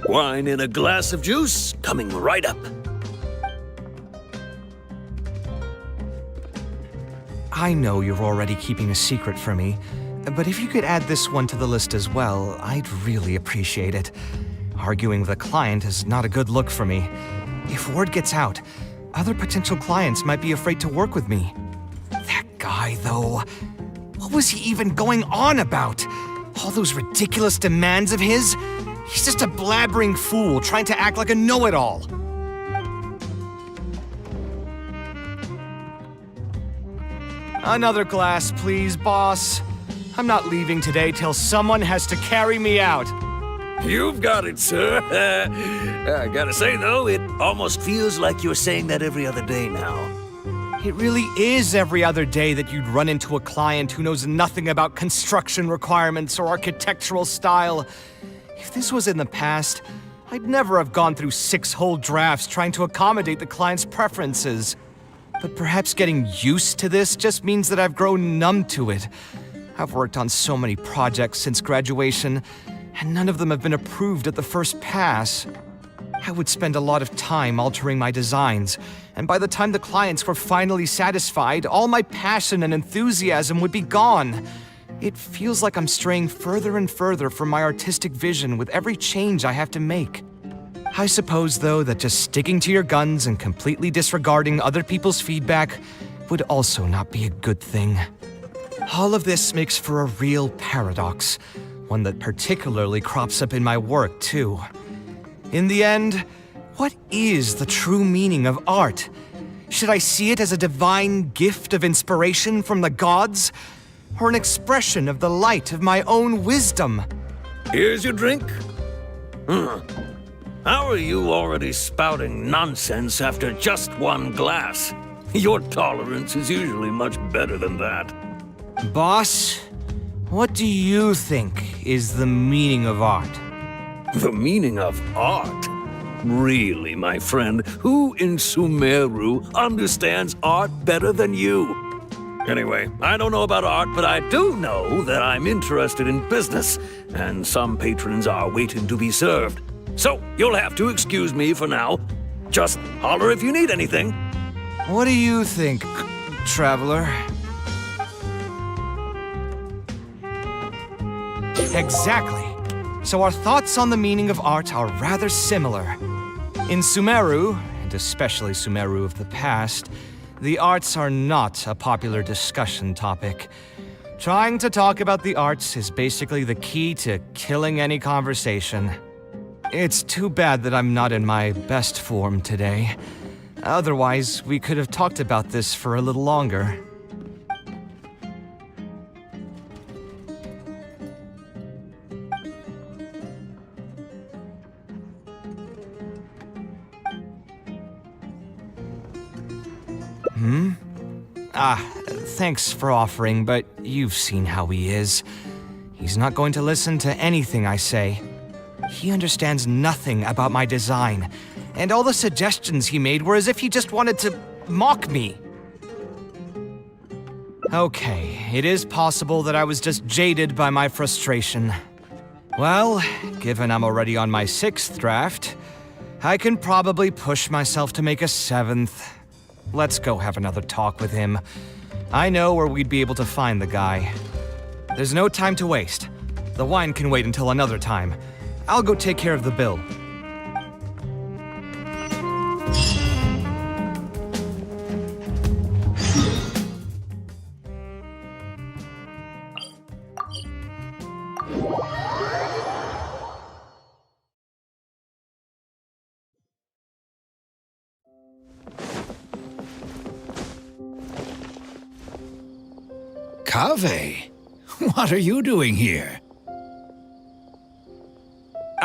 Wine in a glass of juice, coming right up. I know you're already keeping a secret from me, but if you could add this one to the list as well, I'd really appreciate it. Arguing with a client is not a good look for me. If word gets out, other potential clients might be afraid to work with me. That guy, though, what was he even going on about? All those ridiculous demands of his? He's just a blabbering fool trying to act like a know-it-all. Another glass, please, boss. I'm not leaving today till someone has to carry me out. You've got it, sir. I gotta say, though, it almost feels like you're saying that every other day now. It really is every other day that you'd run into a client who knows nothing about construction requirements or architectural style. If this was in the past, I'd never have gone through 6 whole drafts trying to accommodate the client's preferences. But perhaps getting used to this just means that I've grown numb to it. I've worked on so many projects since graduation, and none of them have been approved at the first pass. I would spend a lot of time altering my designs, and by the time the clients were finally satisfied, all my passion and enthusiasm would be gone. It feels like I'm straying further and further from my artistic vision with every change I have to make. I suppose, though, that just sticking to your guns and completely disregarding other people's feedback would also not be a good thing. All of this makes for a real paradox, one that particularly crops up in my work, too. In the end, what is the true meaning of art? Should I see it as a divine gift of inspiration from the gods, or an expression of the light of my own wisdom? Here's your drink. How are you already spouting nonsense after just one glass? Your tolerance is usually much better than that. Boss, what do you think is the meaning of art? The meaning of art? Really, my friend, who in Sumeru understands art better than you? Anyway, I don't know about art, but I do know that I'm interested in business, and some patrons are waiting to be served. So, you'll have to excuse me for now. Just holler if you need anything. What do you think, traveler? Exactly. So our thoughts on the meaning of art are rather similar. In Sumeru, and especially Sumeru of the past, the arts are not a popular discussion topic. Trying to talk about the arts is basically the key to killing any conversation. It's too bad that I'm not in my best form today. Otherwise, we could have talked about this for a little longer. Thanks for offering, but you've seen how he is. He's not going to listen to anything I say. He understands nothing about my design, and all the suggestions he made were as if he just wanted to mock me. Okay, it is possible that I was just jaded by my frustration. Well, given I'm already on my 6th draft, I can probably push myself to make a 7th. Let's go have another talk with him. I know where we'd be able to find the guy. There's no time to waste. The wine can wait until another time. I'll go take care of the bill. Kaveh, what are you doing here?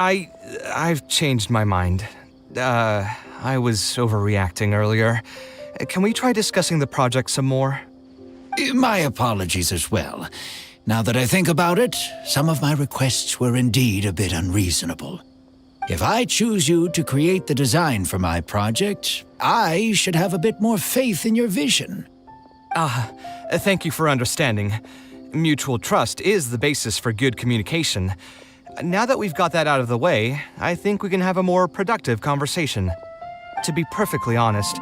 I've changed my mind. I was overreacting earlier. Can we try discussing the project some more? My apologies as well. Now that I think about it, some of my requests were indeed a bit unreasonable. If I choose you to create the design for my project, I should have a bit more faith in your vision. Thank you for understanding. Mutual trust is the basis for good communication. Now that we've got that out of the way, I think we can have a more productive conversation. To be perfectly honest,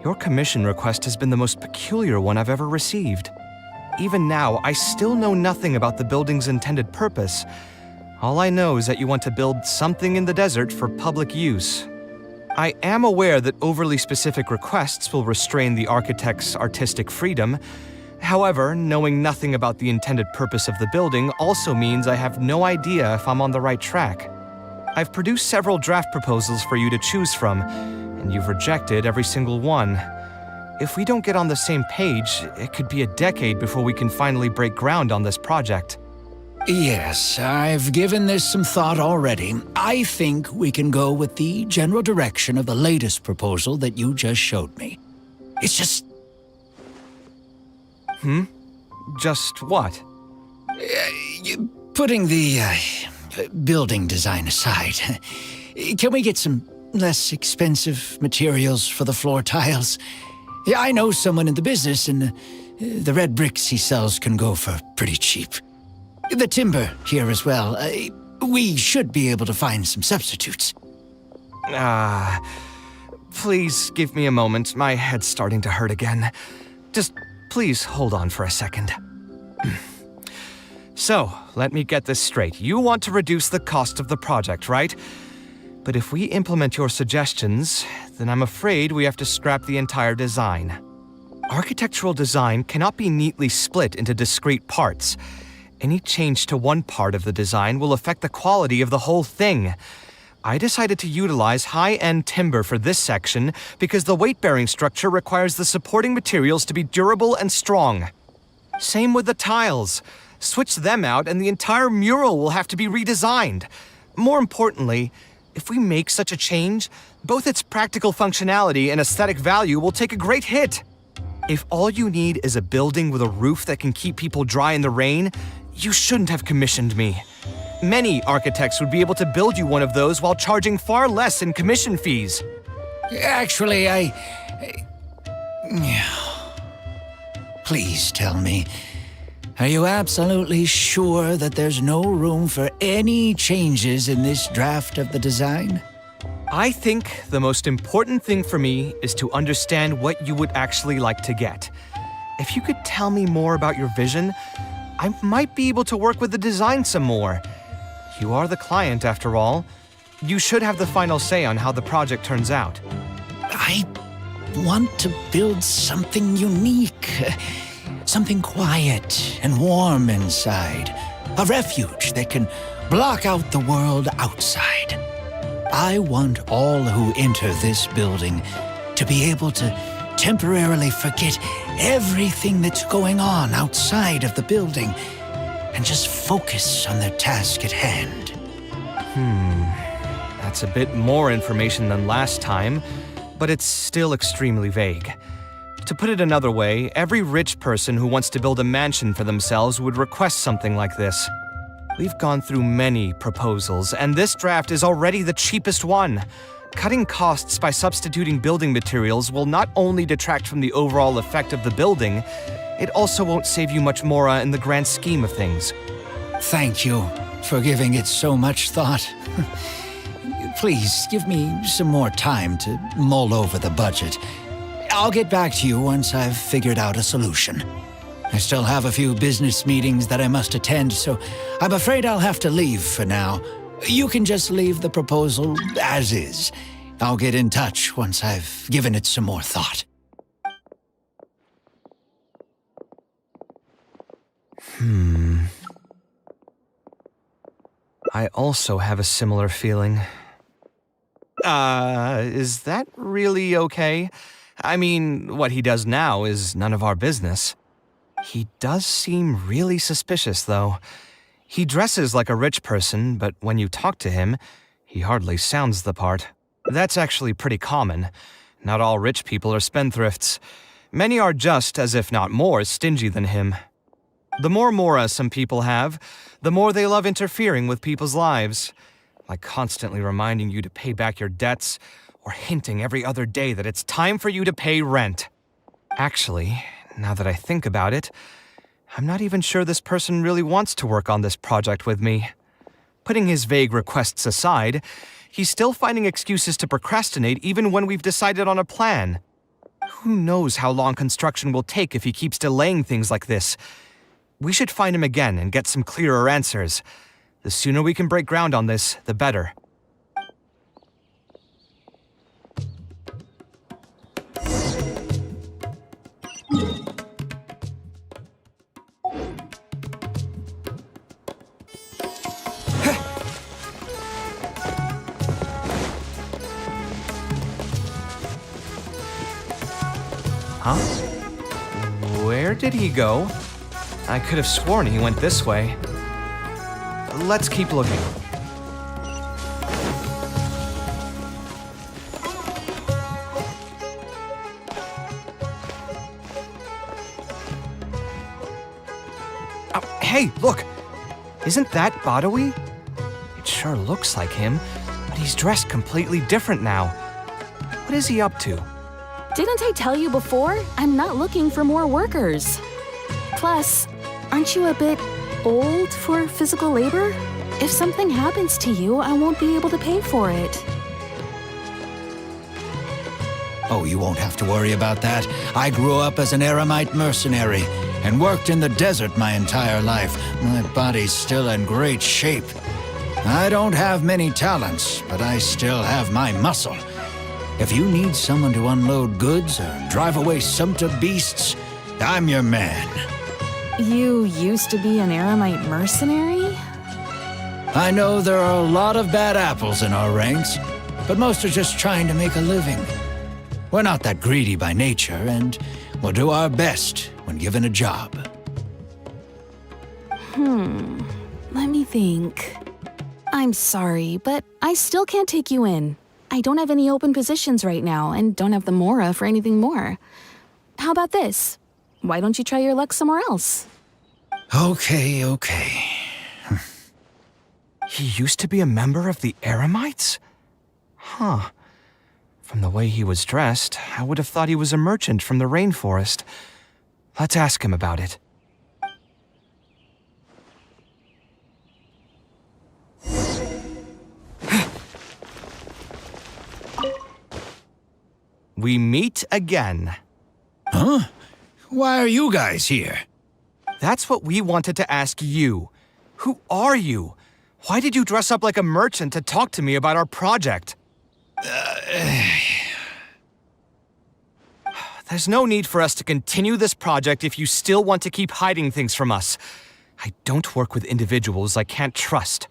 your commission request has been the most peculiar one I've ever received. Even now, I still know nothing about the building's intended purpose. All I know is that you want to build something in the desert for public use. I am aware that overly specific requests will restrain the architect's artistic freedom. However, knowing nothing about the intended purpose of the building also means I have no idea if I'm on the right track. I've produced several draft proposals for you to choose from, and you've rejected every single one. If we don't get on the same page, it could be a decade before we can finally break ground on this project. Yes, I've given this some thought already. I think we can go with the general direction of the latest proposal that you just showed me. It's just... Just what? Putting the building design aside, can we get some less expensive materials for the floor tiles? Yeah, I know someone in the business, and the red bricks he sells can go for pretty cheap. The timber here as well. We should be able to find some substitutes. Please give me a moment. My head's starting to hurt again. Just please hold on for a second. So, let me get this straight. You want to reduce the cost of the project, right? But if we implement your suggestions, then I'm afraid we have to scrap the entire design. Architectural design cannot be neatly split into discrete parts. Any change to one part of the design will affect the quality of the whole thing. I decided to utilize high-end timber for this section because the weight-bearing structure requires the supporting materials to be durable and strong. Same with the tiles. Switch them out and the entire mural will have to be redesigned. More importantly, if we make such a change, both its practical functionality and aesthetic value will take a great hit. If all you need is a building with a roof that can keep people dry in the rain, you shouldn't have commissioned me. Many architects would be able to build you one of those while charging far less in commission fees. Actually, Please tell me, are you absolutely sure that there's no room for any changes in this draft of the design? I think the most important thing for me is to understand what you would actually like to get. If you could tell me more about your vision, I might be able to work with the design some more. You are the client, after all. You should have the final say on how the project turns out. I want to build something unique. Something quiet and warm inside. A refuge that can block out the world outside. I want all who enter this building to be able to temporarily forget everything that's going on outside of the building and just focus on their task at hand. That's a bit more information than last time, but it's still extremely vague. To put it another way, every rich person who wants to build a mansion for themselves would request something like this. We've gone through many proposals, and this draft is already the cheapest one. Cutting costs by substituting building materials will not only detract from the overall effect of the building, it also won't save you much more in the grand scheme of things. Thank you for giving it so much thought. Please give me some more time to mull over the budget. I'll get back to you once I've figured out a solution. I still have a few business meetings that I must attend, so I'm afraid I'll have to leave for now. You can just leave the proposal as is. I'll get in touch once I've given it some more thought. I also have a similar feeling. Is that really okay? I mean, what he does now is none of our business. He does seem really suspicious, though. He dresses like a rich person, but when you talk to him, he hardly sounds the part. That's actually pretty common. Not all rich people are spendthrifts. Many are just, as if not more, stingy than him. The more mora some people have, the more they love interfering with people's lives. Like constantly reminding you to pay back your debts, or hinting every other day that it's time for you to pay rent. Actually, now that I think about it, I'm not even sure this person really wants to work on this project with me. Putting his vague requests aside, he's still finding excuses to procrastinate even when we've decided on a plan. Who knows how long construction will take if he keeps delaying things like this? We should find him again and get some clearer answers. The sooner we can break ground on this, the better. Huh? Where did he go? I could have sworn he went this way. Let's keep looking. Oh, hey, look! Isn't that Badawi? It sure looks like him, but he's dressed completely different now. What is he up to? Didn't I tell you before? I'm not looking for more workers. Plus, aren't you a bit old for physical labor? If something happens to you, I won't be able to pay for it. Oh, you won't have to worry about that. I grew up as an Aramite mercenary and worked in the desert my entire life. My body's still in great shape. I don't have many talents, but I still have my muscle. If you need someone to unload goods or drive away sumpter beasts, I'm your man. You used to be an Aramite mercenary? I know there are a lot of bad apples in our ranks, but most are just trying to make a living. We're not that greedy by nature, and we'll do our best when given a job. Let me think. I'm sorry, but I still can't take you in. I don't have any open positions right now, and don't have the mora for anything more. How about this? Why don't you try your luck somewhere else? Okay. He used to be a member of the Aramites? Huh. From the way he was dressed, I would have thought he was a merchant from the rainforest. Let's ask him about it. We meet again. Huh? Why are you guys here? That's what we wanted to ask you. Who are you? Why did you dress up like a merchant to talk to me about our project? There's no need for us to continue this project if you still want to keep hiding things from us. I don't work with individuals I can't trust.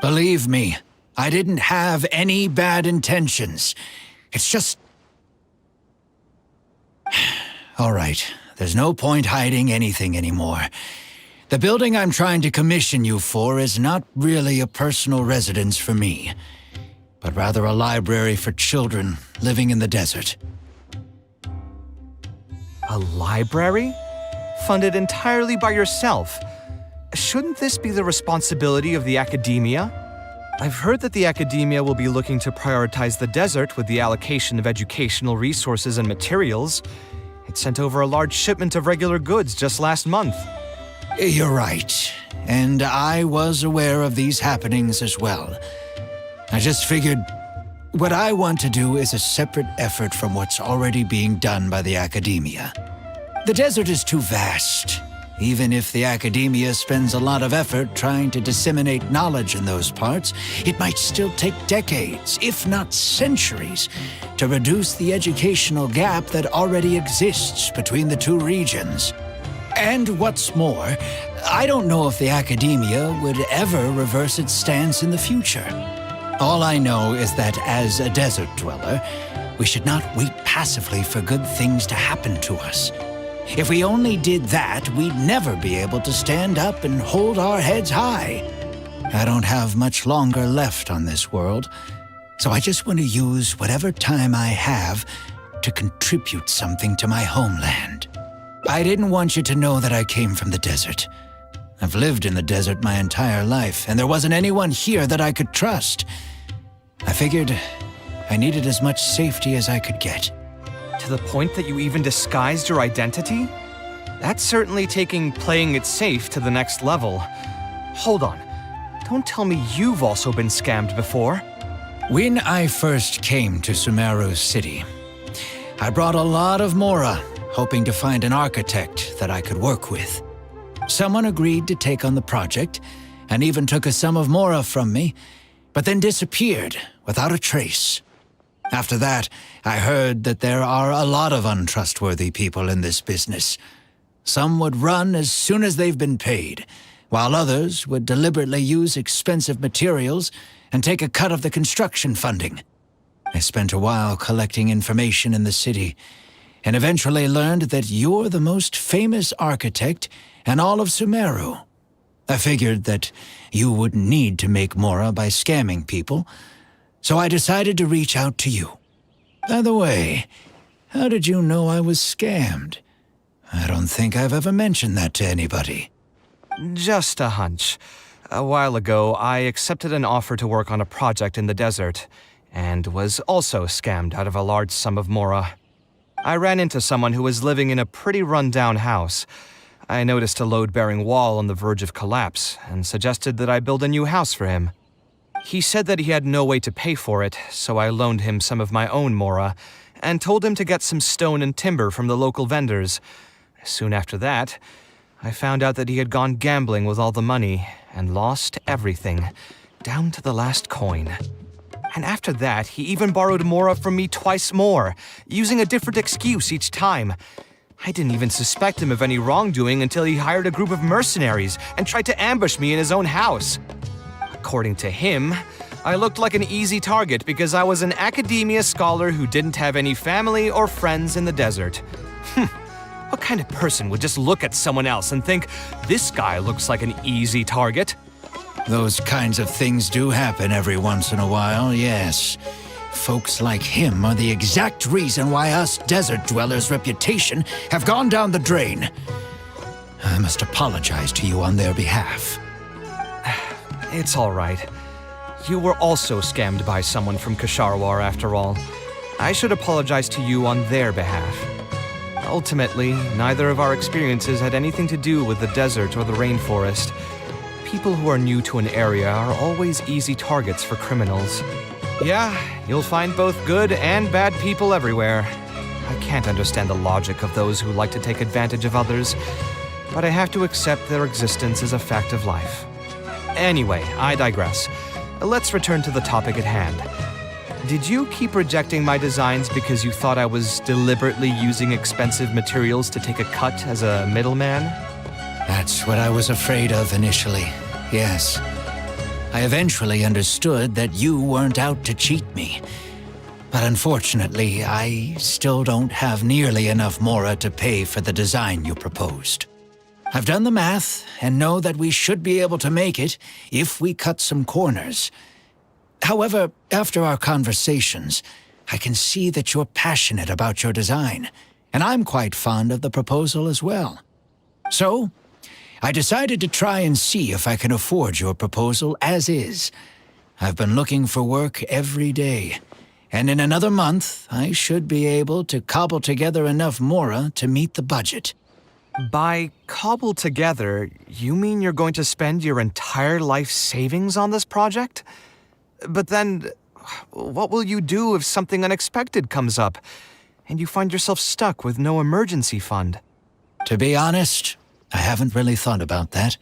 Believe me, I didn't have any bad intentions. It's just... All right, there's no point hiding anything anymore. The building I'm trying to commission you for is not really a personal residence for me, but rather a library for children living in the desert. A library? Funded entirely by yourself? Shouldn't this be the responsibility of the academia? I've heard that the academia will be looking to prioritize the desert with the allocation of educational resources and materials. It sent over a large shipment of regular goods just last month. You're right, and I was aware of these happenings as well. I just figured what I want to do is a separate effort from what's already being done by the academia. The desert is too vast. Even if the academia spends a lot of effort trying to disseminate knowledge in those parts, it might still take decades, if not centuries, to reduce the educational gap that already exists between the two regions. And what's more, I don't know if the academia would ever reverse its stance in the future. All I know is that as a desert dweller, we should not wait passively for good things to happen to us. If we only did that, we'd never be able to stand up and hold our heads high. I don't have much longer left on this world, so I just want to use whatever time I have to contribute something to my homeland. I didn't want you to know that I came from the desert. I've lived in the desert my entire life, and there wasn't anyone here that I could trust. I figured I needed as much safety as I could get. To the point that you even disguised your identity? That's certainly taking playing it safe to the next level. Hold on. Don't tell me you've also been scammed before. When I first came to Sumeru City, I brought a lot of Mora, hoping to find an architect that I could work with. Someone agreed to take on the project, and even took a sum of Mora from me, but then disappeared without a trace. After that, I heard that there are a lot of untrustworthy people in this business. Some would run as soon as they've been paid, while others would deliberately use expensive materials and take a cut of the construction funding. I spent a while collecting information in the city, and eventually learned that you're the most famous architect in all of Sumeru. I figured that you wouldn't need to make Mora by scamming people, so I decided to reach out to you. By the way, how did you know I was scammed? I don't think I've ever mentioned that to anybody. Just a hunch. A while ago, I accepted an offer to work on a project in the desert, and was also scammed out of a large sum of Mora. I ran into someone who was living in a pretty run-down house. I noticed a load-bearing wall on the verge of collapse, and suggested that I build a new house for him. He said that he had no way to pay for it, so I loaned him some of my own Mora, and told him to get some stone and timber from the local vendors. Soon after that, I found out that he had gone gambling with all the money, and lost everything, down to the last coin. And after that, he even borrowed Mora from me twice more, using a different excuse each time. I didn't even suspect him of any wrongdoing until he hired a group of mercenaries and tried to ambush me in his own house. According to him, I looked like an easy target because I was an academia scholar who didn't have any family or friends in the desert. What kind of person would just look at someone else and think, this guy looks like an easy target? Those kinds of things do happen every once in a while, yes. Folks like him are the exact reason why us desert dwellers' reputation have gone down the drain. I must apologize to you on their behalf. It's all right. You were also scammed by someone from Kasharwar after all. I should apologize to you on their behalf. Ultimately, neither of our experiences had anything to do with the desert or the rainforest. People who are new to an area are always easy targets for criminals. Yeah, you'll find both good and bad people everywhere. I can't understand the logic of those who like to take advantage of others, but I have to accept their existence as a fact of life. Anyway, I digress. Let's return to the topic at hand. Did you keep rejecting my designs because you thought I was deliberately using expensive materials to take a cut as a middleman? That's what I was afraid of initially, yes. I eventually understood that you weren't out to cheat me. But unfortunately, I still don't have nearly enough mora to pay for the design you proposed. I've done the math and know that we should be able to make it if we cut some corners. However, after our conversations, I can see that you're passionate about your design, and I'm quite fond of the proposal as well. So, I decided to try and see if I can afford your proposal as is. I've been looking for work every day, and in another month, I should be able to cobble together enough mora to meet the budget. By cobble together, you mean you're going to spend your entire life savings on this project? But then, what will you do if something unexpected comes up, and you find yourself stuck with no emergency fund? To be honest, I haven't really thought about that.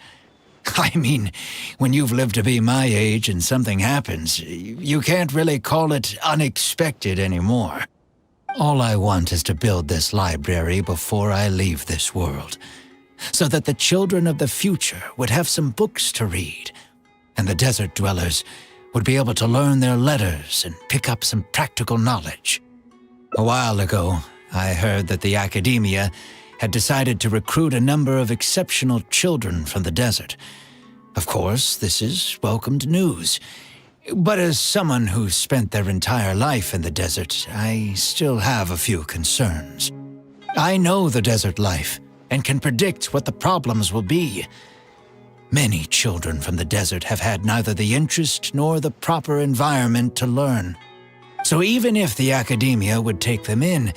I mean, when you've lived to be my age and something happens, you can't really call it unexpected anymore. All I want is to build this library before I leave this world, so that the children of the future would have some books to read, and the desert dwellers would be able to learn their letters and pick up some practical knowledge. A while ago, I heard that the academia had decided to recruit a number of exceptional children from the desert. Of course, this is welcomed news. But as someone who spent their entire life in the desert, I still have a few concerns. I know the desert life and can predict what the problems will be. Many children from the desert have had neither the interest nor the proper environment to learn. So even if the academia would take them in,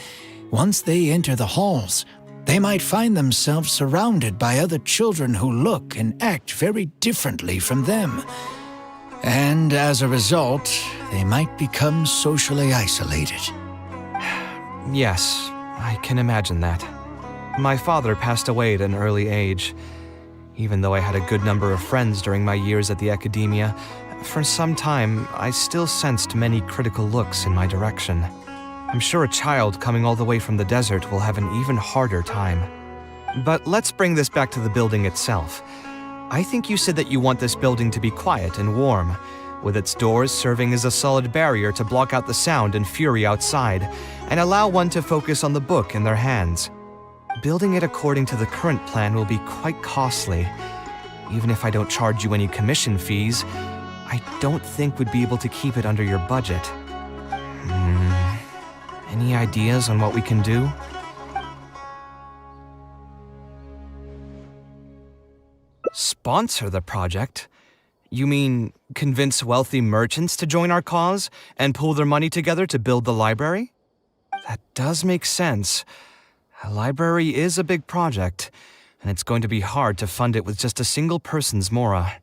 once they enter the halls, they might find themselves surrounded by other children who look and act very differently from them. And as a result, they might become socially isolated. Yes, I can imagine that. My father passed away at an early age. Even though I had a good number of friends during my years at the academia, for some time, I still sensed many critical looks in my direction. I'm sure a child coming all the way from the desert will have an even harder time. But let's bring this back to the building itself. I think you said that you want this building to be quiet and warm, with its doors serving as a solid barrier to block out the sound and fury outside, and allow one to focus on the book in their hands. Building it according to the current plan will be quite costly. Even if I don't charge you any commission fees, I don't think we'd be able to keep it under your budget. Any ideas on what we can do? Sponsor the project? You mean convince wealthy merchants to join our cause and pool their money together to build the library? That does make sense. A library is a big project, and it's going to be hard to fund it with just a single person's mora.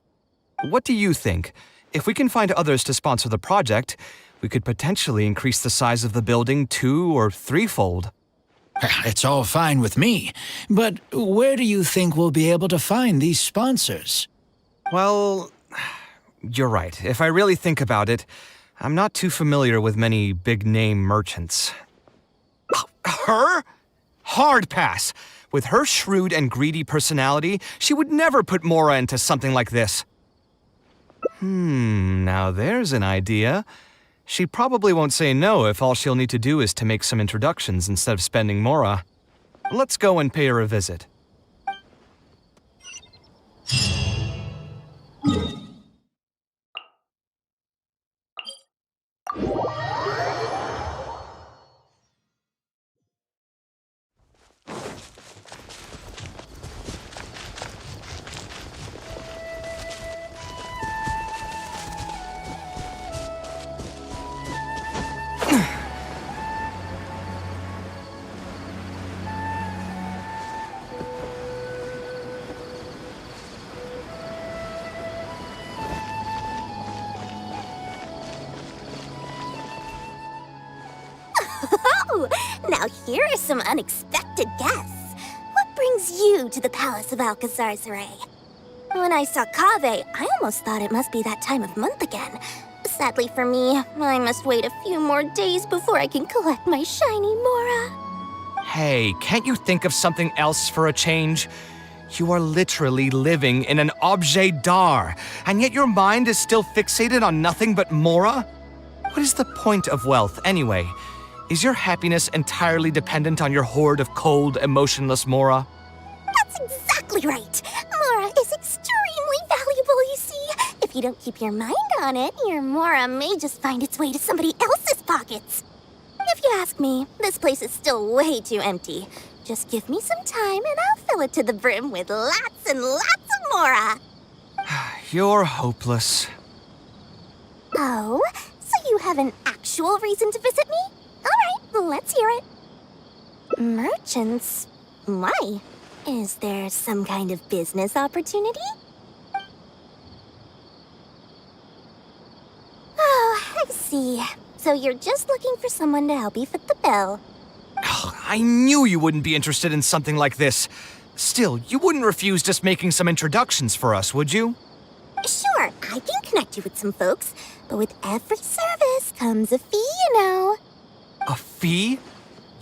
What do you think? If we can find others to sponsor the project, we could potentially increase the size of the building 2- or 3-fold. It's all fine with me, but where do you think we'll be able to find these sponsors? Well, you're right. If I really think about it, I'm not too familiar with many big-name merchants. Her? Hard pass. With her shrewd and greedy personality, she would never put mora into something like this. Now there's an idea. She probably won't say no if all she'll need to do is to make some introductions instead of spending mora. Let's go and pay her a visit. Oh, now here are some unexpected guests. What brings you to the Palace of Alcazar's-Ray? When I saw Kaveh, I almost thought it must be that time of month again. Sadly for me, I must wait a few more days before I can collect my shiny Mora. Hey, can't you think of something else for a change? You are literally living in an objet d'art, and yet your mind is still fixated on nothing but Mora? What is the point of wealth, anyway? Is your happiness entirely dependent on your hoard of cold, emotionless Mora? That's exactly right. Mora is extremely valuable, you see. If you don't keep your mind on it, your Mora may just find its way to somebody else's pockets. If you ask me, this place is still way too empty. Just give me some time and I'll fill it to the brim with lots and lots of Mora. You're hopeless. Oh, so you have an actual reason to visit me? All right, let's hear it. Merchants? Why? Is there some kind of business opportunity? Oh, I see. So you're just looking for someone to help you fit the bill. I knew you wouldn't be interested in something like this. Still, you wouldn't refuse just making some introductions for us, would you? Sure, I can connect you with some folks, but with every service comes a fee, you know. A fee?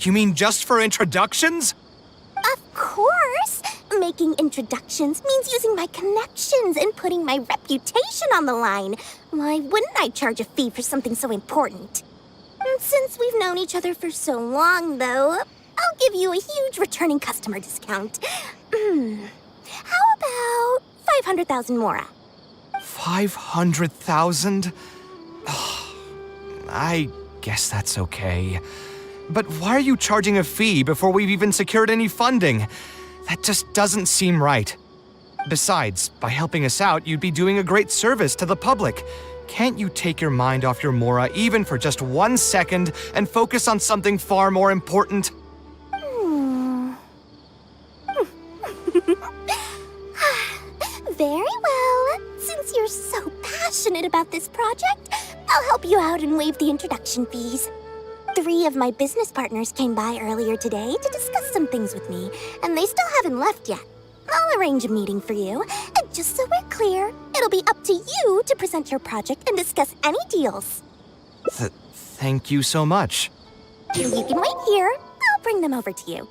You mean just for introductions? Of course! Making introductions means using my connections and putting my reputation on the line. Why wouldn't I charge a fee for something so important? And since we've known each other for so long, though, I'll give you a huge returning customer discount. How about 500,000 Mora? 500,000? I guess that's okay. But why are you charging a fee before we've even secured any funding? That just doesn't seem right. Besides, by helping us out, you'd be doing a great service to the public. Can't you take your mind off your Mora even for just 1 second and focus on something far more important? Very well. Since you're so passionate about this project, I'll help you out and waive the introduction fees. 3 of my business partners came by earlier today to discuss some things with me, and they still haven't left yet. I'll arrange a meeting for you, and just so we're clear, it'll be up to you to present your project and discuss any deals. Thank you so much. You can wait here. I'll bring them over to you.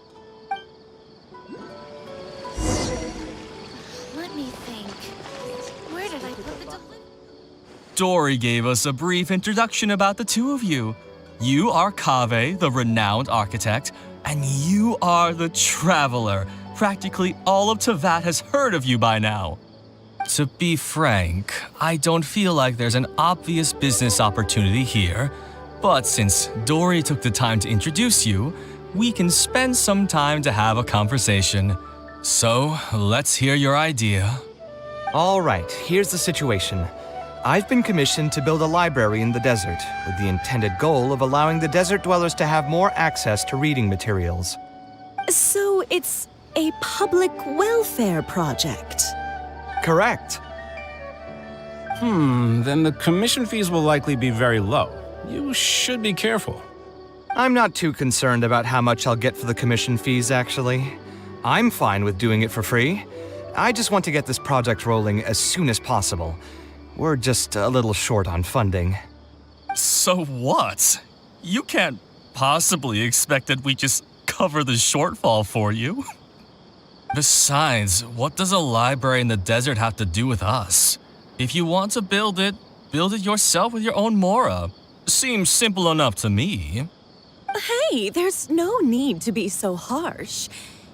Let me think. Where did I put the Dory gave us a brief introduction about the two of you. You are Kaveh, the renowned architect, and you are the traveler. Practically all of Teyvat has heard of you by now. To be frank, I don't feel like there's an obvious business opportunity here, but since Dory took the time to introduce you, we can spend some time to have a conversation. So, let's hear your idea. All right, here's the situation. I've been commissioned to build a library in the desert, with the intended goal of allowing the desert dwellers to have more access to reading materials. So it's a public welfare project? Correct. Then the commission fees will likely be very low. You should be careful. I'm not too concerned about how much I'll get for the commission fees, actually. I'm fine with doing it for free. I just want to get this project rolling as soon as possible. We're just a little short on funding. So what? You can't possibly expect that we just cover the shortfall for you. Besides, what does a library in the desert have to do with us? If you want to build it yourself with your own Mora. Seems simple enough to me. Hey, there's no need to be so harsh.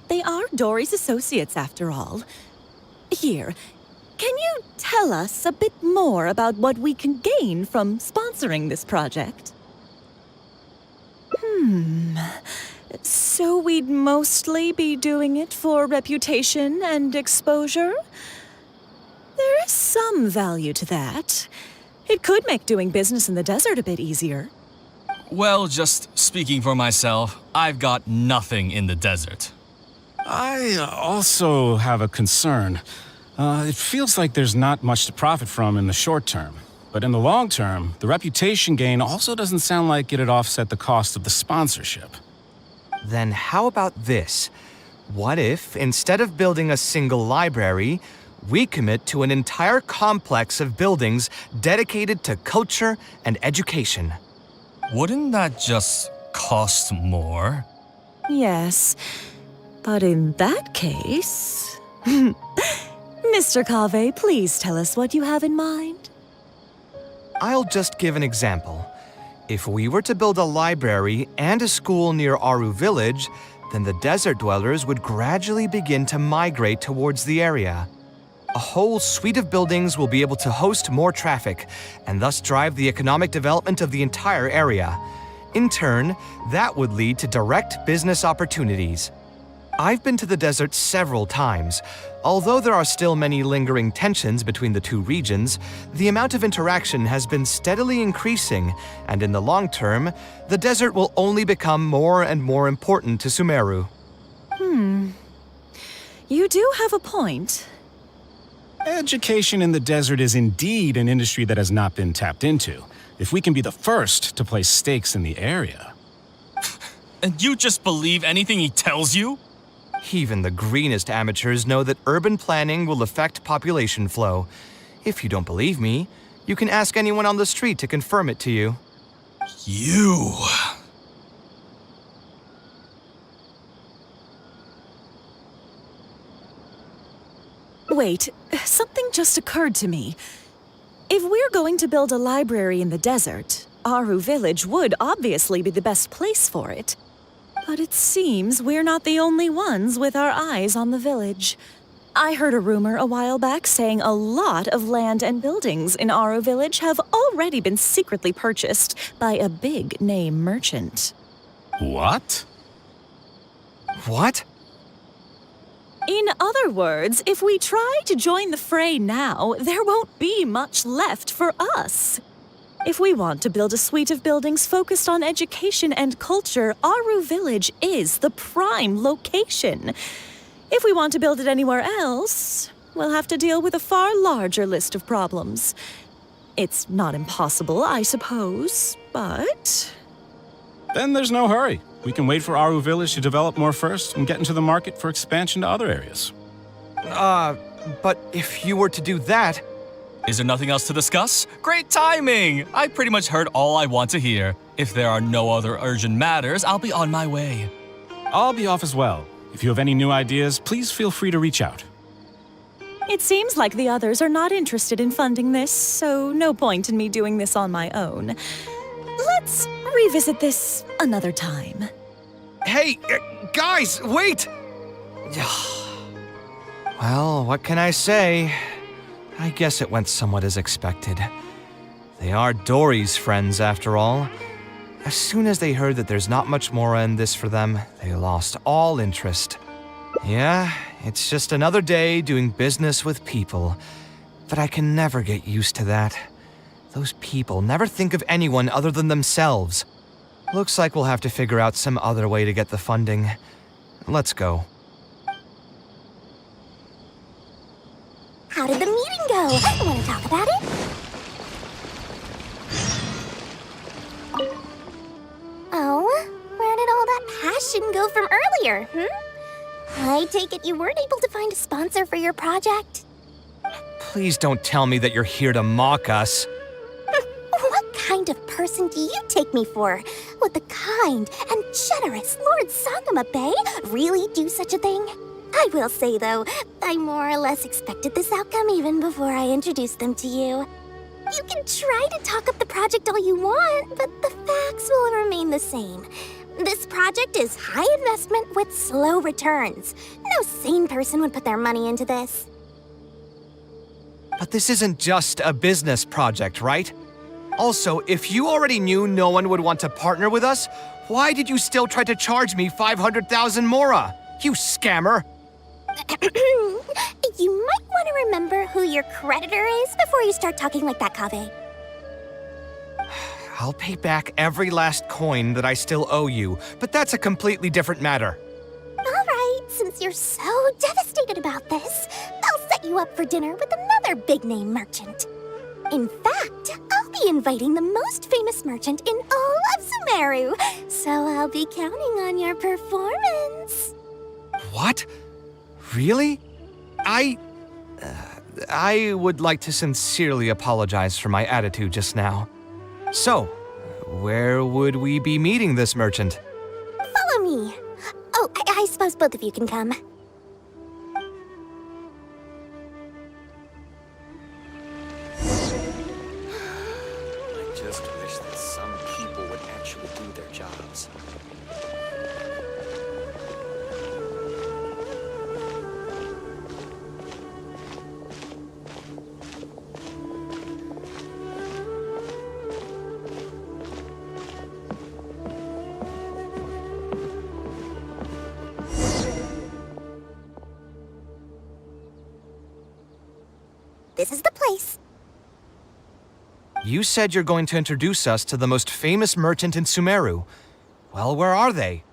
They are Dory's associates after all. Here, can you tell us a bit more about what we can gain from sponsoring this project? So we'd mostly be doing it for reputation and exposure? There is some value to that. It could make doing business in the desert a bit easier. Well, just speaking for myself, I've got nothing in the desert. I also have a concern. It feels like there's not much to profit from in the short term. But in the long term, the reputation gain also doesn't sound like it'd offset the cost of the sponsorship. Then how about this? What if, instead of building a single library, we commit to an entire complex of buildings dedicated to culture and education? Wouldn't that just cost more? Yes, but in that case... Mr. Kaveh, please tell us what you have in mind. I'll just give an example. If we were to build a library and a school near Aru Village, then the desert dwellers would gradually begin to migrate towards the area. A whole suite of buildings will be able to host more traffic, and thus drive the economic development of the entire area. In turn, that would lead to direct business opportunities. I've been to the desert several times. Although there are still many lingering tensions between the two regions, the amount of interaction has been steadily increasing, and in the long term, the desert will only become more and more important to Sumeru. You do have a point. Education in the desert is indeed an industry that has not been tapped into. If we can be the first to place stakes in the area. And you just believe anything he tells you? Even the greenest amateurs know that urban planning will affect population flow. If you don't believe me, you can ask anyone on the street to confirm it to you. You... Wait, something just occurred to me. If we're going to build a library in the desert, Aru Village would obviously be the best place for it. But it seems we're not the only ones with our eyes on the village. I heard a rumor a while back saying a lot of land and buildings in Aru Village have already been secretly purchased by a big-name merchant. What? What? In other words, if we try to join the fray now, there won't be much left for us. If we want to build a suite of buildings focused on education and culture, Aru Village is the prime location. If we want to build it anywhere else, we'll have to deal with a far larger list of problems. It's not impossible, I suppose, but... Then there's no hurry. We can wait for Aru Village to develop more first and get into the market for expansion to other areas. But if you were to do that... Is there nothing else to discuss? Great timing! I pretty much heard all I want to hear. If there are no other urgent matters, I'll be on my way. I'll be off as well. If you have any new ideas, please feel free to reach out. It seems like the others are not interested in funding this, so no point in me doing this on my own. Let's revisit this another time. Hey, guys, wait! Well, what can I say? I guess it went somewhat as expected. They are Dory's friends, after all. As soon as they heard that there's not much more in this for them, they lost all interest. Yeah, it's just another day doing business with people. But I can never get used to that. Those people never think of anyone other than themselves. Looks like we'll have to figure out some other way to get the funding. Let's go. How did the meeting go? Want to talk about it? Oh, where did all that passion go from earlier, I take it you weren't able to find a sponsor for your project? Please don't tell me that you're here to mock us. What kind of person do you take me for? Would the kind and generous Lord Sangama Bay really do such a thing? I will say, though, I more or less expected this outcome even before I introduced them to you. You can try to talk up the project all you want, but the facts will remain the same. This project is high investment with slow returns. No sane person would put their money into this. But this isn't just a business project, right? Also, if you already knew no one would want to partner with us, why did you still try to charge me 500,000 mora? You scammer! You might want to remember who your creditor is before you start talking like that, Kaveh. I'll pay back every last coin that I still owe you, but that's a completely different matter. All right, since you're so devastated about this, I'll set you up for dinner with another big-name merchant. In fact, I'll be inviting the most famous merchant in all of Sumeru, so I'll be counting on your performance. What? Really? I would like to sincerely apologize for my attitude just now. So, where would we be meeting this merchant? Follow me. Oh, I suppose both of you can come. I just wish that some people would actually do their jobs. This is the place. You said you're going to introduce us to the most famous merchant in Sumeru. Well, where are they?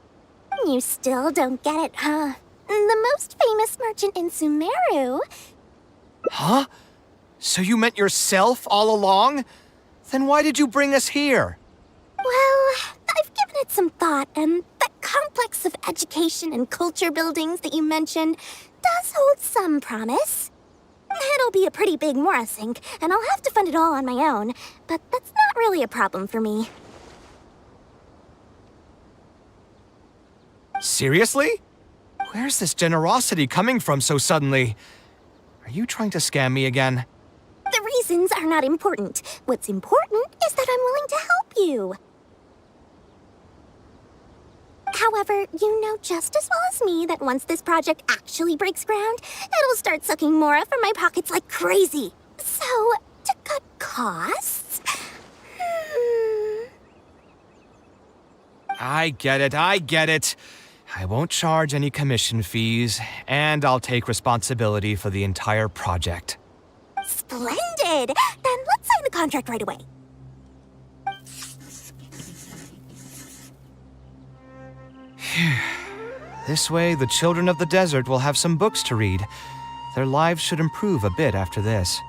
You still don't get it, huh? The most famous merchant in Sumeru. Huh? So you meant yourself all along? Then why did you bring us here? Well, I've given it some thought, and the complex of education and culture buildings that you mentioned does hold some promise. It'll be a pretty big Mora sink, and I'll have to fund it all on my own, but that's not really a problem for me. Seriously? Where's this generosity coming from so suddenly? Are you trying to scam me again? The reasons are not important. What's important is that I'm willing to help you. However, you know just as well as me that once this project actually breaks ground, it'll start sucking Mora from my pockets like crazy. So, to cut costs... I get it. I won't charge any commission fees, and I'll take responsibility for the entire project. Splendid! Then let's sign the contract right away. This way, the children of the desert will have some books to read. Their lives should improve a bit after this.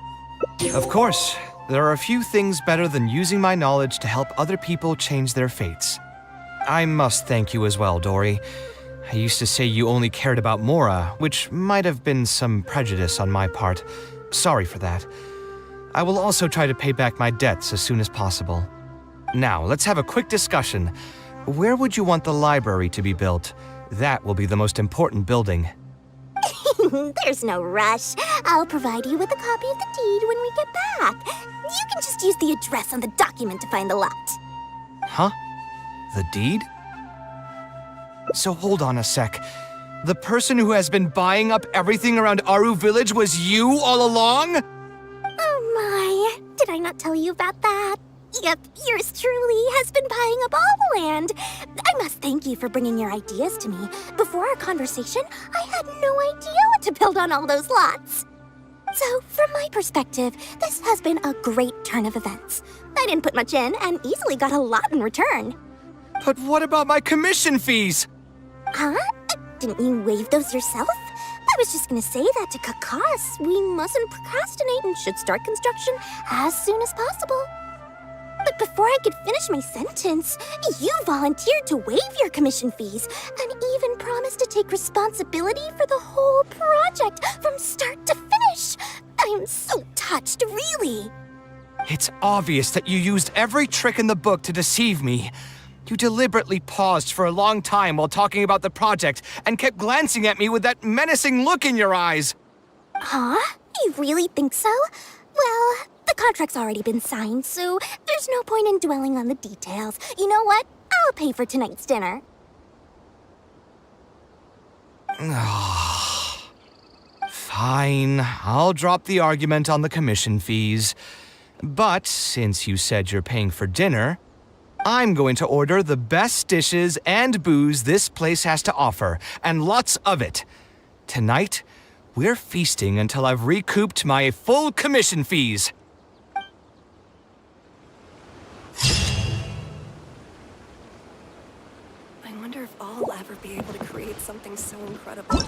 Of course, there are a few things better than using my knowledge to help other people change their fates. I must thank you as well, Dory. I used to say you only cared about Mora, which might have been some prejudice on my part. Sorry for that. I will also try to pay back my debts as soon as possible. Now, let's have a quick discussion. Where would you want the library to be built? That will be the most important building. There's no rush. I'll provide you with a copy of the deed when we get back. You can just use the address on the document to find the lot. Huh? The deed? So hold on a sec. The person who has been buying up everything around Aru Village was you all along? Oh my, did I not tell you about that? Yep, yours truly has been buying up all the land. I must thank you for bringing your ideas to me. Before our conversation, I had no idea what to build on all those lots. So, from my perspective, this has been a great turn of events. I didn't put much in and easily got a lot in return. But what about my commission fees? Huh? Didn't you waive those yourself? I was just gonna say that to cut costs. We mustn't procrastinate and should start construction as soon as possible. But before I could finish my sentence, you volunteered to waive your commission fees and even promised to take responsibility for the whole project from start to finish. I am so touched, really. It's obvious that you used every trick in the book to deceive me. You deliberately paused for a long time while talking about the project and kept glancing at me with that menacing look in your eyes. Huh? You really think so? Well, the contract's already been signed, so there's no point in dwelling on the details. You know what? I'll pay for tonight's dinner. Fine, I'll drop the argument on the commission fees. But since you said you're paying for dinner, I'm going to order the best dishes and booze this place has to offer, and lots of it. Tonight, we're feasting until I've recouped my full commission fees. I wonder if I'll ever be able to create something so incredible.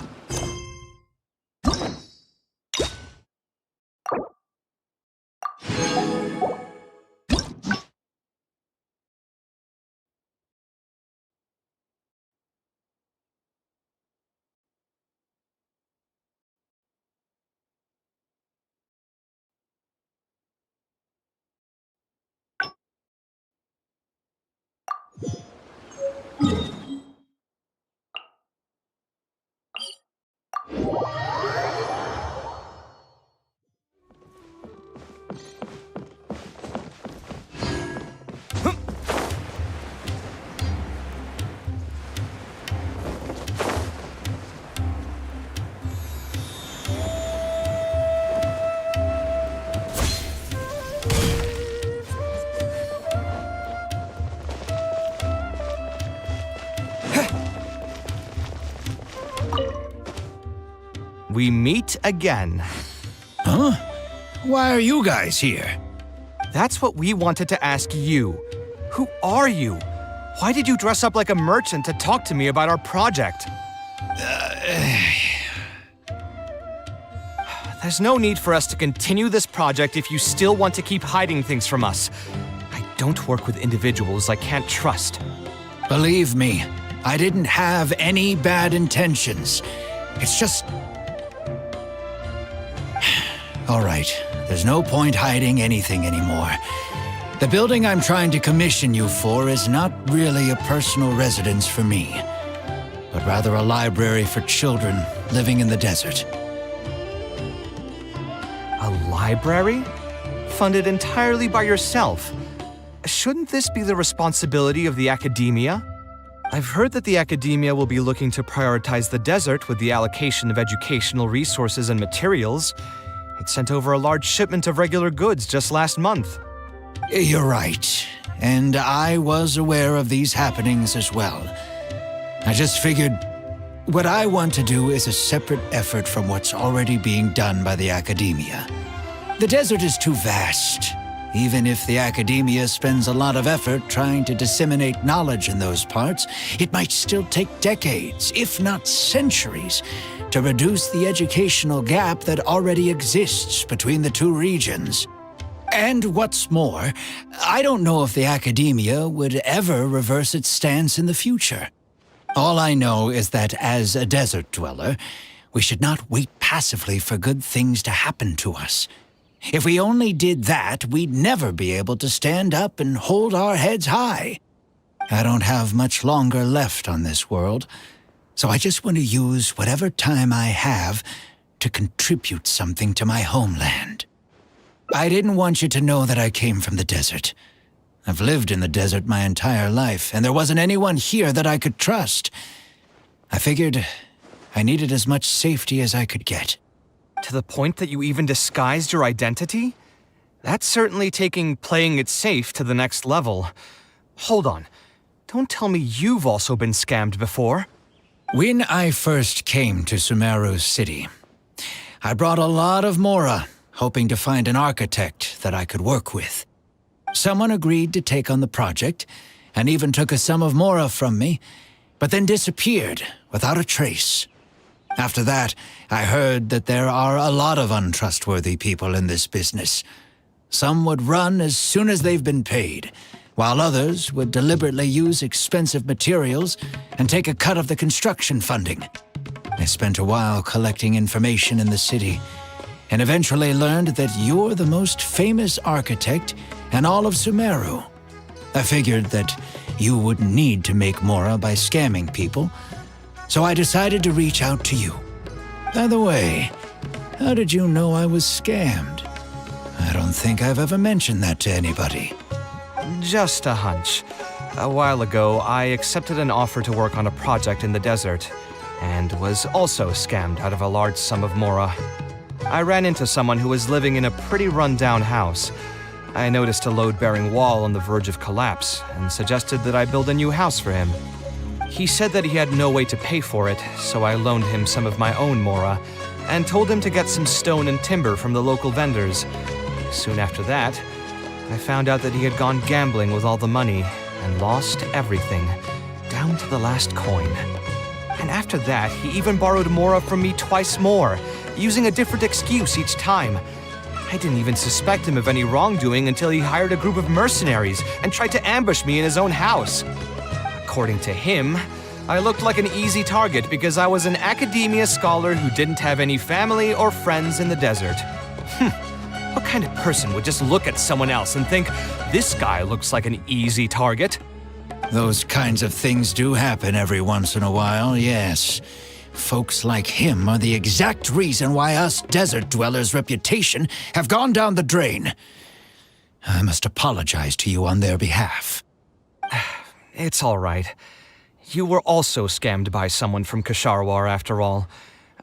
we meet again. Huh? Why are you guys here? That's what we wanted to ask you. Who are you? Why did you dress up like a merchant to talk to me about our project? There's no need for us to continue this project if you still want to keep hiding things from us. I don't work with individuals I can't trust. Believe me, I didn't have any bad intentions. It's just... All right, there's no point hiding anything anymore. The building I'm trying to commission you for is not really a personal residence for me, but rather a library for children living in the desert. A library? Funded entirely by yourself? Shouldn't this be the responsibility of the academia? I've heard that the academia will be looking to prioritize the desert with the allocation of educational resources and materials. It sent over a large shipment of regular goods just last month. You're right, and I was aware of these happenings as well. I just figured what I want to do is a separate effort from what's already being done by the academia. The desert is too vast. Even if the academia spends a lot of effort trying to disseminate knowledge in those parts, it might still take decades, if not centuries, to reduce the educational gap that already exists between the two regions. And what's more, I don't know if the academia would ever reverse its stance in the future. All I know is that as a desert dweller, we should not wait passively for good things to happen to us. If we only did that, we'd never be able to stand up and hold our heads high. I don't have much longer left on this world, so I just want to use whatever time I have to contribute something to my homeland. I didn't want you to know that I came from the desert. I've lived in the desert my entire life, and there wasn't anyone here that I could trust. I figured I needed as much safety as I could get. To the point that you even disguised your identity? That's certainly taking playing it safe to the next level. Hold on. Don't tell me you've also been scammed before. When I first came to Sumeru City, I brought a lot of Mora, hoping to find an architect that I could work with. Someone agreed to take on the project, and even took a sum of Mora from me, but then disappeared without a trace. After that, I heard that there are a lot of untrustworthy people in this business. Some would run as soon as they've been paid, while others would deliberately use expensive materials and take a cut of the construction funding. I spent a while collecting information in the city, and eventually learned that you're the most famous architect in all of Sumeru. I figured that you wouldn't need to make Mora by scamming people, so I decided to reach out to you. By the way, how did you know I was scammed? I don't think I've ever mentioned that to anybody. Just a hunch. A while ago, I accepted an offer to work on a project in the desert, and was also scammed out of a large sum of Mora. I ran into someone who was living in a pretty run-down house. I noticed a load-bearing wall on the verge of collapse, and suggested that I build a new house for him. He said that he had no way to pay for it, so I loaned him some of my own Mora, and told him to get some stone and timber from the local vendors. Soon after that, I found out that he had gone gambling with all the money, and lost everything, down to the last coin. And after that, he even borrowed Mora from me twice more, using a different excuse each time. I didn't even suspect him of any wrongdoing until he hired a group of mercenaries and tried to ambush me in his own house. According to him, I looked like an easy target because I was an academia scholar who didn't have any family or friends in the desert. What kind of person would just look at someone else and think, this guy looks like an easy target? Those kinds of things do happen every once in a while, yes. Folks like him are the exact reason why us desert dwellers' reputation have gone down the drain. I must apologize to you on their behalf. It's all right. You were also scammed by someone from Kasharwar after all.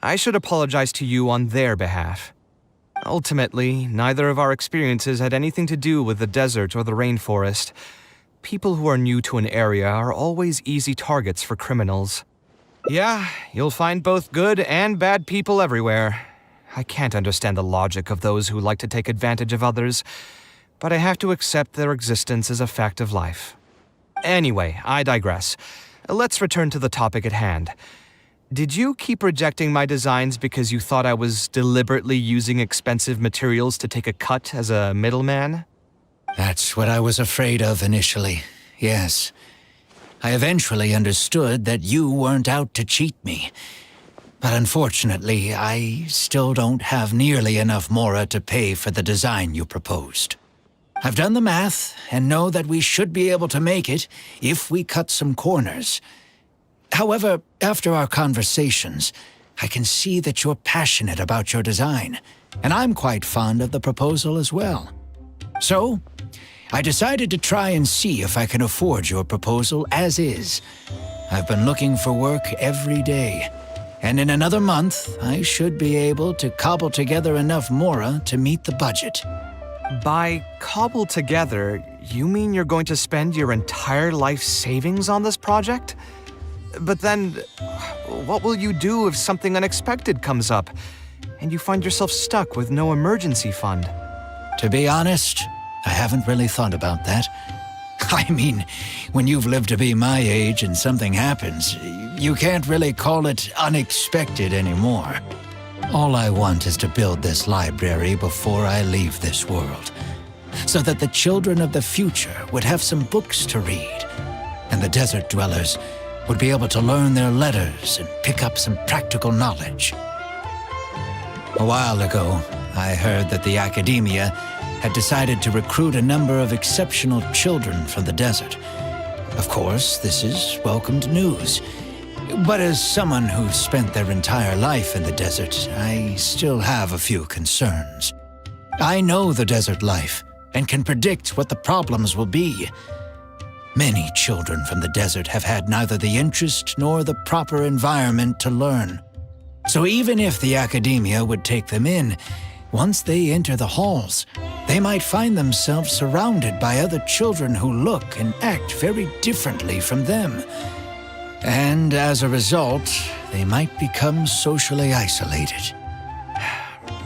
I should apologize to you on their behalf. Ultimately, neither of our experiences had anything to do with the desert or the rainforest. People who are new to an area are always easy targets for criminals. Yeah, you'll find both good and bad people everywhere. I can't understand the logic of those who like to take advantage of others, but I have to accept their existence as a fact of life. Anyway, I digress. Let's return to the topic at hand. Did you keep rejecting my designs because you thought I was deliberately using expensive materials to take a cut as a middleman? That's what I was afraid of initially, yes. I eventually understood that you weren't out to cheat me. But unfortunately, I still don't have nearly enough mora to pay for the design you proposed. I've done the math and know that we should be able to make it if we cut some corners. However, after our conversations, I can see that you're passionate about your design, and I'm quite fond of the proposal as well. So, I decided to try and see if I can afford your proposal as is. I've been looking for work every day, and in another month, I should be able to cobble together enough mora to meet the budget. By cobble together, you mean you're going to spend your entire life savings on this project? But then, what will you do if something unexpected comes up, and you find yourself stuck with no emergency fund? To be honest, I haven't really thought about that. I mean, when you've lived to be my age and something happens, you can't really call it unexpected anymore. All I want is to build this library before I leave this world, so that the children of the future would have some books to read, and the desert dwellers would be able to learn their letters and pick up some practical knowledge. A while ago, I heard that the academia had decided to recruit a number of exceptional children from the desert. Of course, this is welcomed news. But as someone who's spent their entire life in the desert, I still have a few concerns. I know the desert life and can predict what the problems will be. Many children from the desert have had neither the interest nor the proper environment to learn. So even if the academia would take them in, once they enter the halls, they might find themselves surrounded by other children who look and act very differently from them. And as a result, they might become socially isolated.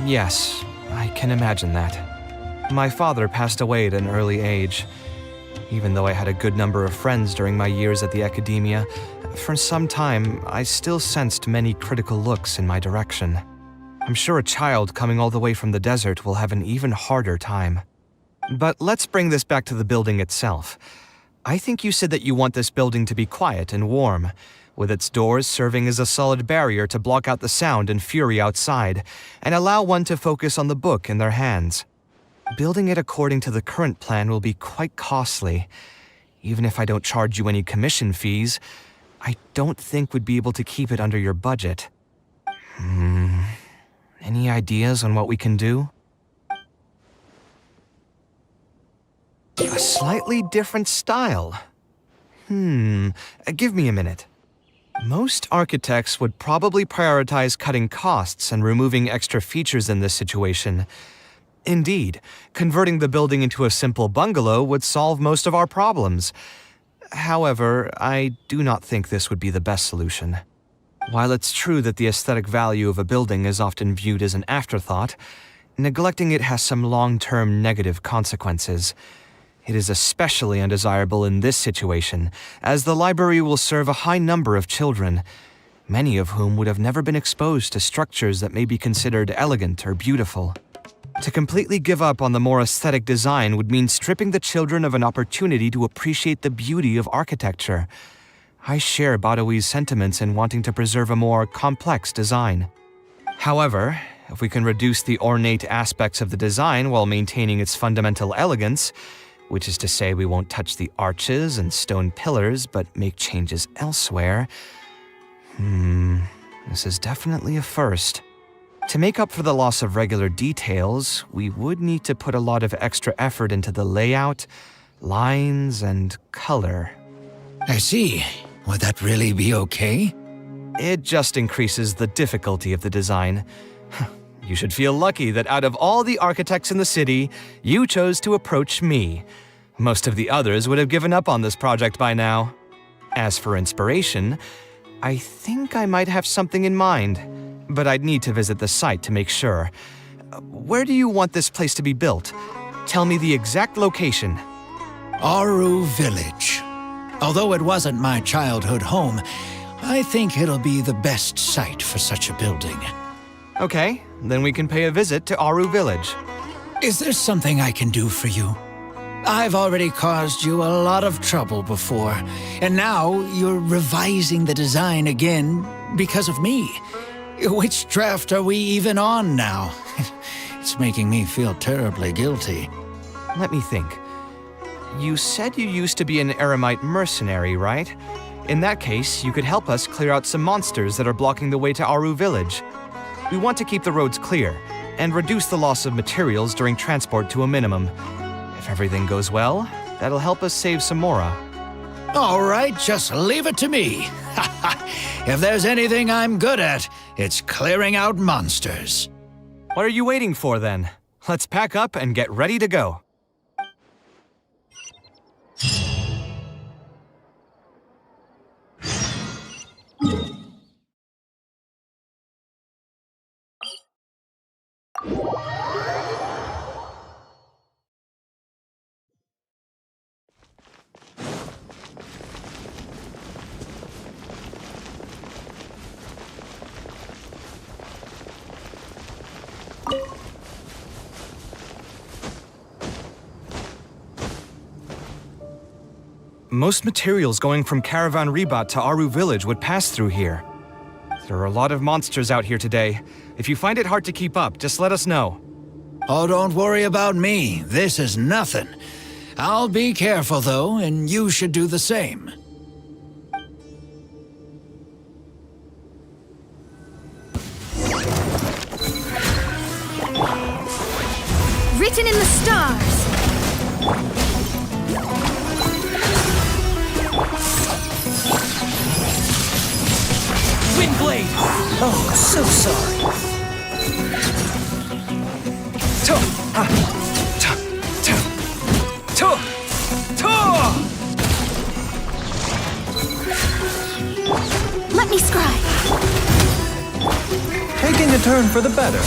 Yes, I can imagine that. My father passed away at an early age. Even though I had a good number of friends during my years at the academia, for some time I still sensed many critical looks in my direction. I'm sure a child coming all the way from the desert will have an even harder time. But let's bring this back to the building itself. I think you said that you want this building to be quiet and warm, with its doors serving as a solid barrier to block out the sound and fury outside, and allow one to focus on the book in their hands. Building it according to the current plan will be quite costly. Even if I don't charge you any commission fees, I don't think we'd be able to keep it under your budget. Any ideas on what we can do? A slightly different style. Give me a minute. Most architects would probably prioritize cutting costs and removing extra features in this situation. Indeed, converting the building into a simple bungalow would solve most of our problems. However, I do not think this would be the best solution. While it's true that the aesthetic value of a building is often viewed as an afterthought, neglecting it has some long-term negative consequences. It is especially undesirable in this situation, as the library will serve a high number of children, many of whom would have never been exposed to structures that may be considered elegant or beautiful. To completely give up on the more aesthetic design would mean stripping the children of an opportunity to appreciate the beauty of architecture. I share Badawi's sentiments in wanting to preserve a more complex design. However, if we can reduce the ornate aspects of the design while maintaining its fundamental elegance, which is to say we won't touch the arches and stone pillars but make changes elsewhere, this is definitely a first. To make up for the loss of regular details, we would need to put a lot of extra effort into the layout, lines, and color. I see. Would that really be okay? It just increases the difficulty of the design. You should feel lucky that out of all the architects in the city, you chose to approach me. Most of the others would have given up on this project by now. As for inspiration, I think I might have something in mind, but I'd need to visit the site to make sure. Where do you want this place to be built? Tell me the exact location. Aru Village. Although it wasn't my childhood home, I think it'll be the best site for such a building. Okay, then we can pay a visit to Aru Village. Is there something I can do for you? I've already caused you a lot of trouble before, and now you're revising the design again because of me. Which draft are we even on now? It's making me feel terribly guilty. Let me think. You said you used to be an Eremite mercenary, right? In that case, you could help us clear out some monsters that are blocking the way to Aru Village. We want to keep the roads clear, and reduce the loss of materials during transport to a minimum. If everything goes well, that'll help us save some Mora. All right, just leave it to me. If there's anything I'm good at, it's clearing out monsters. What are you waiting for, then? Let's pack up and get ready to go. Most materials going from Caravan Ribat to Aru Village would pass through here. There are a lot of monsters out here today. If you find it hard to keep up, just let us know. Oh, don't worry about me. This is nothing. I'll be careful, though, and you should do the same. Written in the stars. Windblade! Oh, so sorry. Let me scribe. Taking a turn for the better.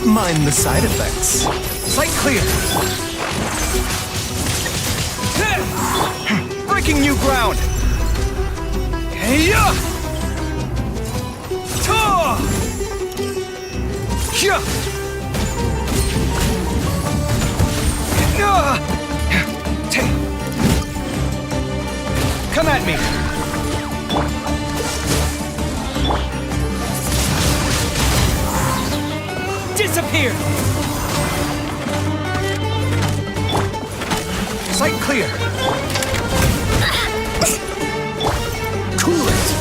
Mind the side effects. Sight clear! Breaking new ground! Come at me! Disappear! Sight clear! Cool it!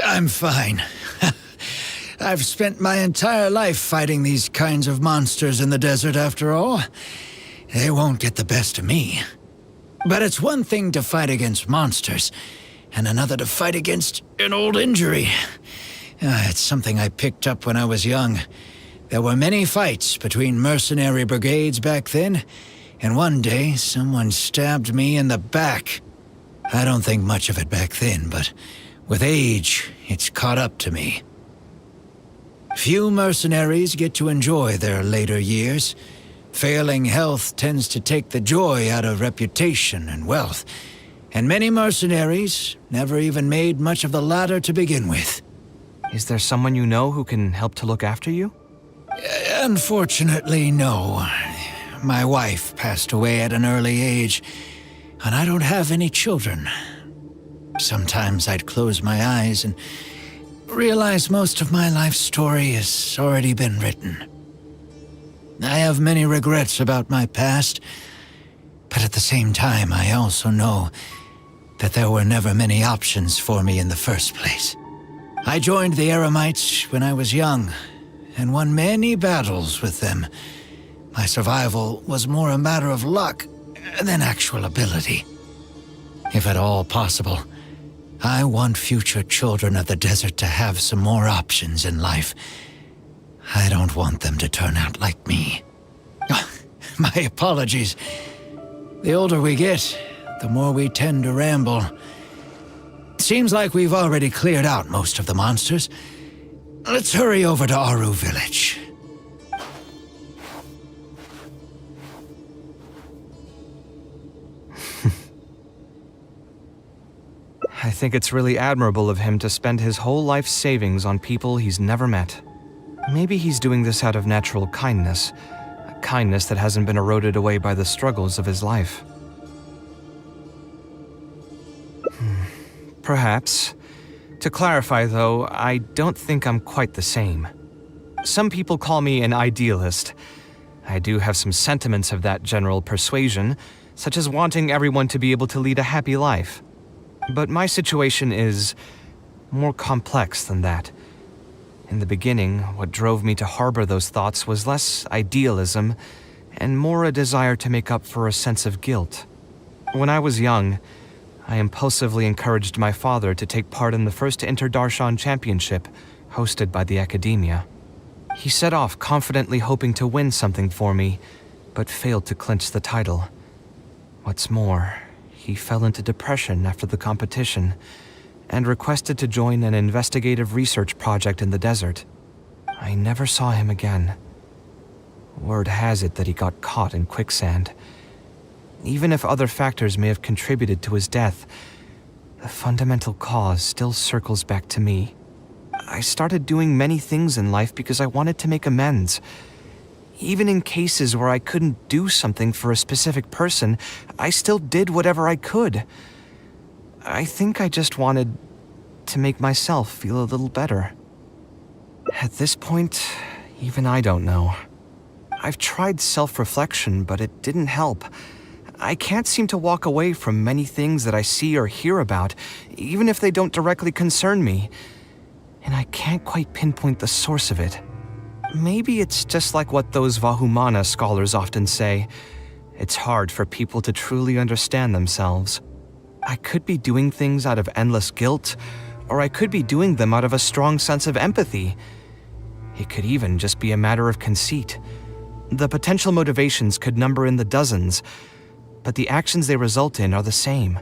I'm fine. I've spent my entire life fighting these kinds of monsters in the desert, after all. They won't get the best of me. But it's one thing to fight against monsters, and another to fight against an old injury. It's something I picked up when I was young. There were many fights between mercenary brigades back then, and one day someone stabbed me in the back. I don't think much of it back then, but with age, it's caught up to me. Few mercenaries get to enjoy their later years. Failing health tends to take the joy out of reputation and wealth, and many mercenaries never even made much of the latter to begin with. Is there someone you know who can help to look after you? Unfortunately, no. My wife passed away at an early age, and I don't have any children. Sometimes I'd close my eyes and realize most of my life story has already been written. I have many regrets about my past, but at the same time, I also know that there were never many options for me in the first place. I joined the Eremites when I was young, and won many battles with them. My survival was more a matter of luck than actual ability. If at all possible, I want future children of the desert to have some more options in life. I don't want them to turn out like me. My apologies. The older we get, the more we tend to ramble. Seems like we've already cleared out most of the monsters. Let's hurry over to Aru Village. I think it's really admirable of him to spend his whole life savings on people he's never met. Maybe he's doing this out of natural kindness, a kindness that hasn't been eroded away by the struggles of his life. Perhaps. To clarify, though, I don't think I'm quite the same. Some people call me an idealist. I do have some sentiments of that general persuasion, such as wanting everyone to be able to lead a happy life. But my situation is more complex than that. In the beginning, what drove me to harbor those thoughts was less idealism and more a desire to make up for a sense of guilt. When I was young, I impulsively encouraged my father to take part in the first Inter-Darshan Championship hosted by the Academia. He set off confidently hoping to win something for me, but failed to clinch the title. What's more, he fell into depression after the competition and requested to join an investigative research project in the desert. I never saw him again. Word has it that he got caught in quicksand. Even if other factors may have contributed to his death, the fundamental cause still circles back to me. I started doing many things in life because I wanted to make amends. Even in cases where I couldn't do something for a specific person, I still did whatever I could. I think I just wanted to make myself feel a little better. At this point, even I don't know. I've tried self-reflection, but it didn't help. I can't seem to walk away from many things that I see or hear about, even if they don't directly concern me. And I can't quite pinpoint the source of it. Maybe it's just like what those Vahumana scholars often say. It's hard for people to truly understand themselves. I could be doing things out of endless guilt, or I could be doing them out of a strong sense of empathy. It could even just be a matter of conceit. The potential motivations could number in the dozens, but the actions they result in are the same.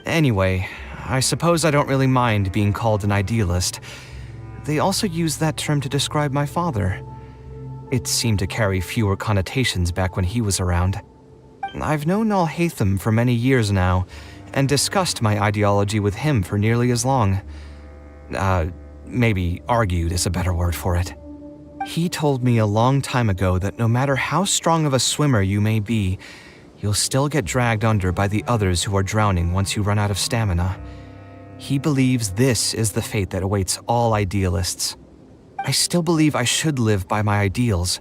Anyway, I suppose I don't really mind being called an idealist. They also use that term to describe my father. It seemed to carry fewer connotations back when he was around. I've known Al-Haytham for many years now, and discussed my ideology with him for nearly as long. Maybe argued is a better word for it. He told me a long time ago that no matter how strong of a swimmer you may be, you'll still get dragged under by the others who are drowning once you run out of stamina. He believes this is the fate that awaits all idealists. I still believe I should live by my ideals,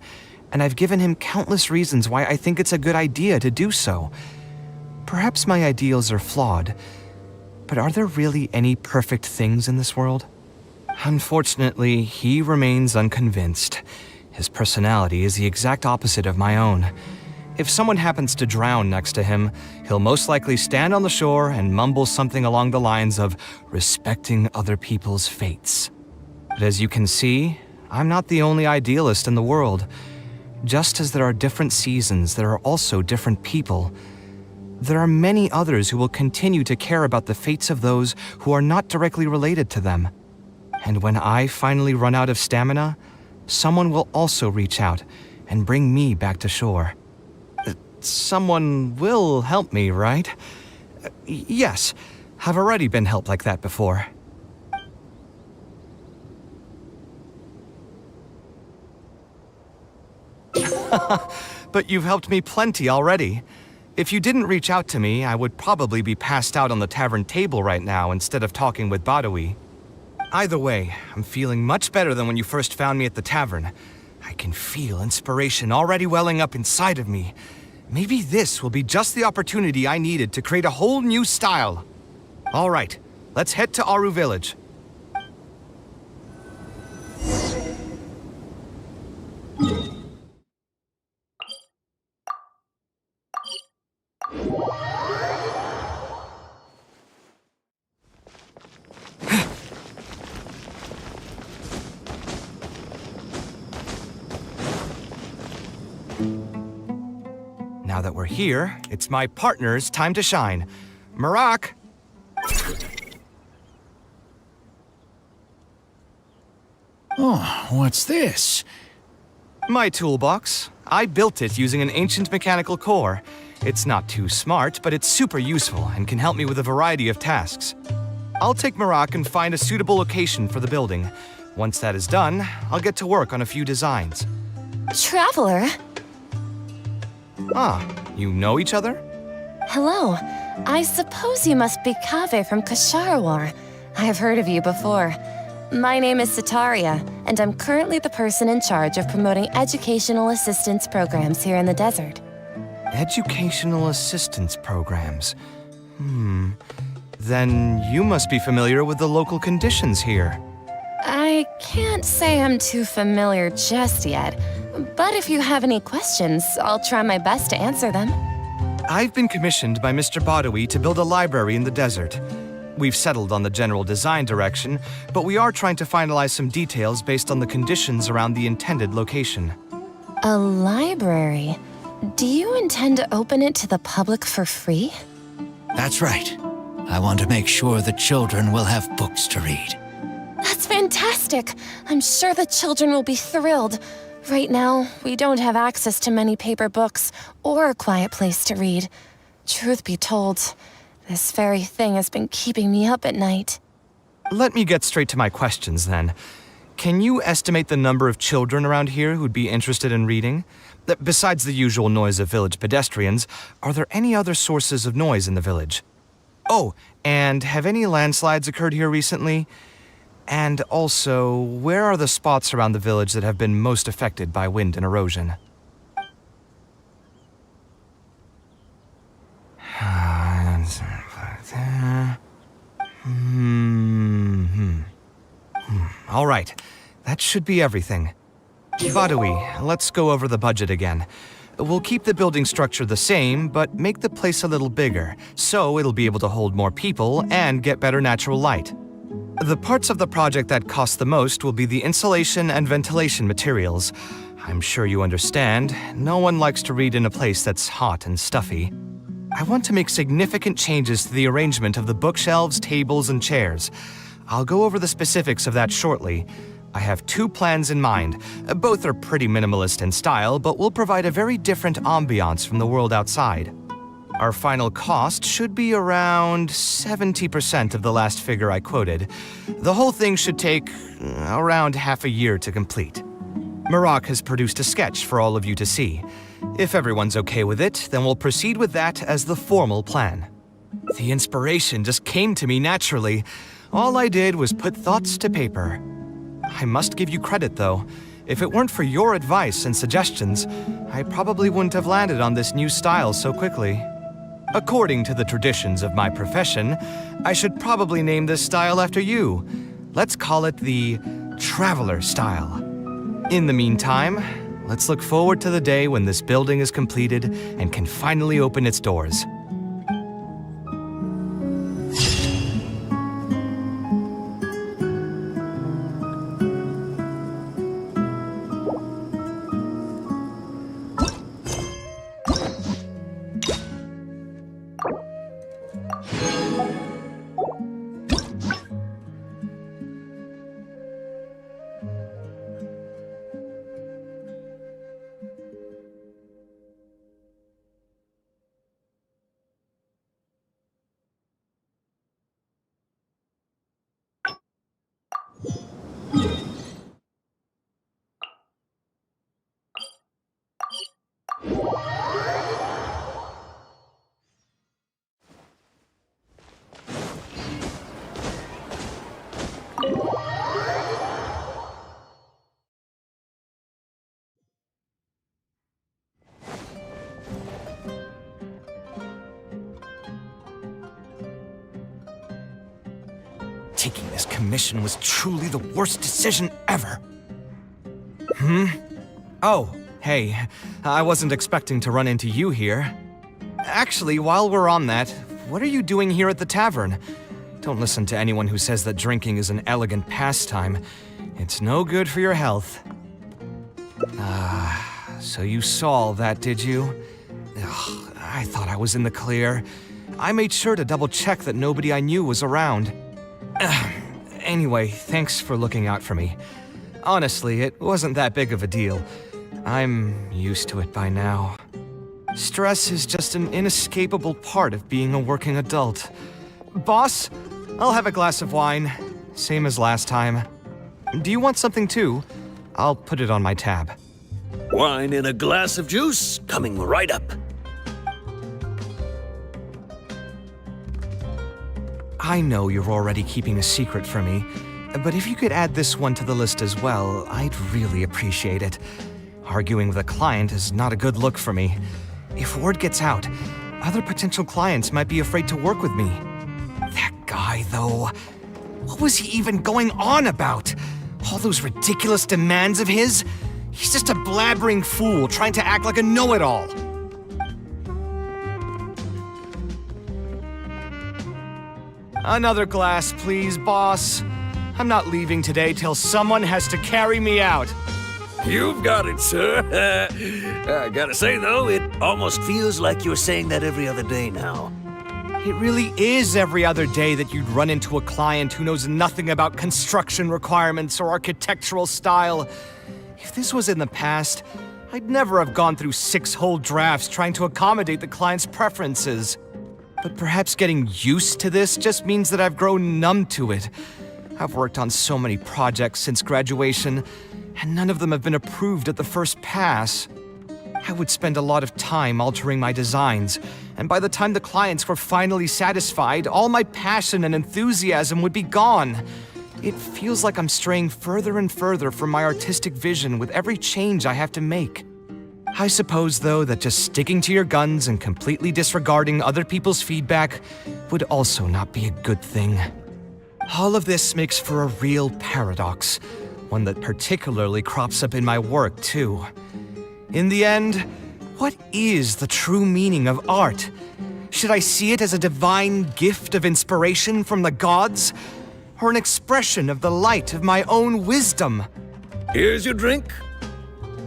and I've given him countless reasons why I think it's a good idea to do so. Perhaps my ideals are flawed, but are there really any perfect things in this world? Unfortunately, he remains unconvinced. His personality is the exact opposite of my own. If someone happens to drown next to him, he'll most likely stand on the shore and mumble something along the lines of respecting other people's fates. But as you can see, I'm not the only idealist in the world. Just as there are different seasons, there are also different people. There are many others who will continue to care about the fates of those who are not directly related to them. And when I finally run out of stamina, someone will also reach out and bring me back to shore. Someone will help me, right? Yes, I've already been helped like that before. But you've helped me plenty already. If you didn't reach out to me, I would probably be passed out on the tavern table right now instead of talking with Badawi. Either way, I'm feeling much better than when you first found me at the tavern. I can feel inspiration already welling up inside of me. Maybe this will be just the opportunity I needed to create a whole new style. All right, let's head to Aru Village. Now that we're here, it's my partner's time to shine. Marak! Oh, what's this? My toolbox. I built it using an ancient mechanical core. It's not too smart, but it's super useful and can help me with a variety of tasks. I'll take Marak and find a suitable location for the building. Once that is done, I'll get to work on a few designs. Traveler? Ah, you know each other? Hello. I suppose you must be Kaveh from Kasharwar. I've heard of you before. My name is Sitaria, and I'm currently the person in charge of promoting educational assistance programs here in the desert. Educational assistance programs. Then you must be familiar with the local conditions here. I can't say I'm too familiar just yet, but if you have any questions, I'll try my best to answer them. I've been commissioned by Mr. Badawi to build a library in the desert. We've settled on the general design direction, but we are trying to finalize some details based on the conditions around the intended location. A library? Do you intend to open it to the public for free? That's right. I want to make sure the children will have books to read. That's fantastic! I'm sure the children will be thrilled. Right now, we don't have access to many paper books or a quiet place to read. Truth be told, this very thing has been keeping me up at night. Let me get straight to my questions then. Can you estimate the number of children around here who'd be interested in reading? Besides the usual noise of village pedestrians, are there any other sources of noise in the village? Oh, and have any landslides occurred here recently? And also, where are the spots around the village that have been most affected by wind and erosion? All right, that should be everything. Badawi, let's go over the budget again. We'll keep the building structure the same, but make the place a little bigger, so it'll be able to hold more people and get better natural light. The parts of the project that cost the most will be the insulation and ventilation materials. I'm sure you understand, no one likes to read in a place that's hot and stuffy. I want to make significant changes to the arrangement of the bookshelves, tables, and chairs. I'll go over the specifics of that shortly. I have two plans in mind. Both are pretty minimalist in style, but will provide a very different ambiance from the world outside. Our final cost should be around 70% of the last figure I quoted. The whole thing should take around half a year to complete. Marak has produced a sketch for all of you to see. If everyone's okay with it, then we'll proceed with that as the formal plan. The inspiration just came to me naturally. All I did was put thoughts to paper. I must give you credit, though. If it weren't for your advice and suggestions, I probably wouldn't have landed on this new style so quickly. According to the traditions of my profession, I should probably name this style after you. Let's call it the Traveler style. In the meantime, let's look forward to the day when this building is completed and can finally open its doors. Taking this commission was truly the worst decision ever. Oh, hey, I wasn't expecting to run into you here. Actually, while we're on that, what are you doing here at the tavern? Don't listen to anyone who says that drinking is an elegant pastime. It's no good for your health. So you saw all that, did you? Ugh, I thought I was in the clear. I made sure to double check that nobody I knew was around. Anyway, thanks for looking out for me. Honestly, it wasn't that big of a deal. I'm used to it by now. Stress is just an inescapable part of being a working adult. Boss, I'll have a glass of wine. Same as last time. Do you want something too? I'll put it on my tab. Wine in a glass of juice, coming right up. I know you're already keeping a secret from me, but if you could add this one to the list as well, I'd really appreciate it. Arguing with a client is not a good look for me. If word gets out, other potential clients might be afraid to work with me. That guy, though, what was he even going on about? All those ridiculous demands of his? He's just a blabbering fool trying to act like a know-it-all. Another glass, please, boss. I'm not leaving today till someone has to carry me out. You've got it, sir. I gotta say, though, it almost feels like you're saying that every other day now. It really is every other day that you'd run into a client who knows nothing about construction requirements or architectural style. If this was in the past, I'd never have gone through 6 whole drafts trying to accommodate the client's preferences. But perhaps getting used to this just means that I've grown numb to it. I've worked on so many projects since graduation, and none of them have been approved at the first pass. I would spend a lot of time altering my designs, and by the time the clients were finally satisfied, all my passion and enthusiasm would be gone. It feels like I'm straying further and further from my artistic vision with every change I have to make. I suppose, though, that just sticking to your guns and completely disregarding other people's feedback would also not be a good thing. All of this makes for a real paradox, one that particularly crops up in my work, too. In the end, what is the true meaning of art? Should I see it as a divine gift of inspiration from the gods, or an expression of the light of my own wisdom? Here's your drink.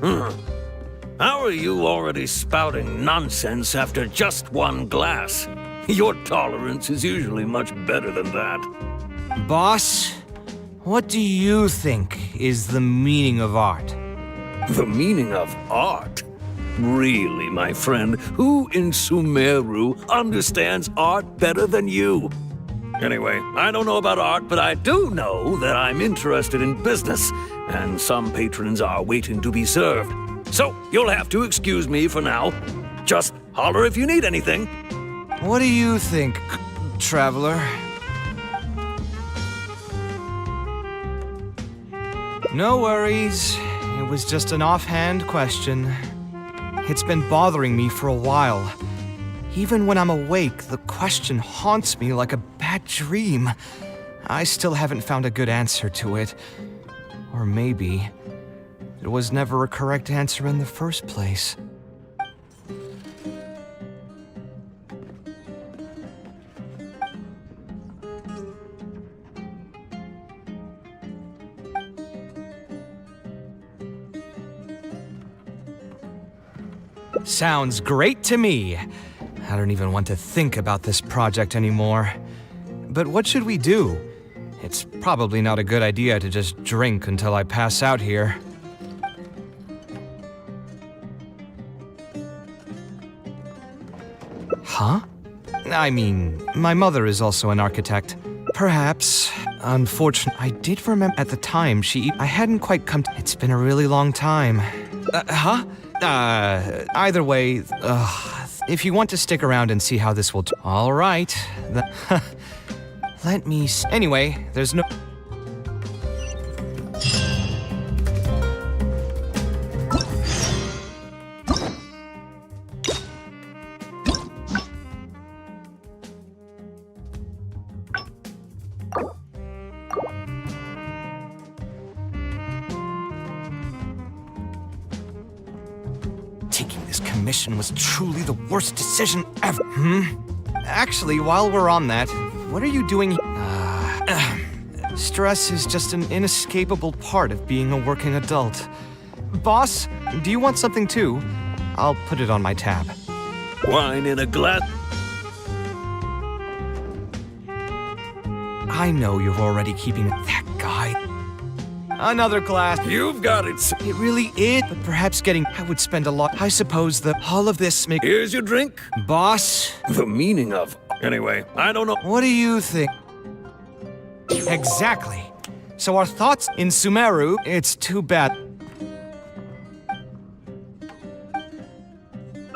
How are you already spouting nonsense after just one glass? Your tolerance is usually much better than that. Boss, what do you think is the meaning of art? The meaning of art? Really, my friend, who in Sumeru understands art better than you? Anyway, I don't know about art, but I do know that I'm interested in business, and some patrons are waiting to be served. So, you'll have to excuse me for now. Just holler if you need anything. What do you think, traveler? No worries. It was just an offhand question. It's been bothering me for a while. Even when I'm awake, the question haunts me like a bad dream. I still haven't found a good answer to it. Or maybe it was never a correct answer in the first place. Sounds great to me. I don't even want to think about this project anymore. But what should we do? It's probably not a good idea to just drink until I pass out here. Huh? I mean, my mother is also an architect. Perhaps. Unfortunately, I did remember at the time I hadn't quite come to— It's been a really long time. Either way, if you want to stick around and see how this will— All right. Let me— Anyway, there's no— Taking this commission was truly the worst decision ever. Actually, while we're on that, what are you doing? Stress is just an inescapable part of being a working adult. Boss, do you want something too? I'll put it on my tab. Wine in a glass. I know you're already keeping that guy. Another glass. You've got it. It really is, but perhaps I would spend a lot. I suppose all of this make. Here's your drink. Boss? The meaning of. Anyway, I don't know. What do you think? Exactly. So our thoughts in Sumeru, it's too bad.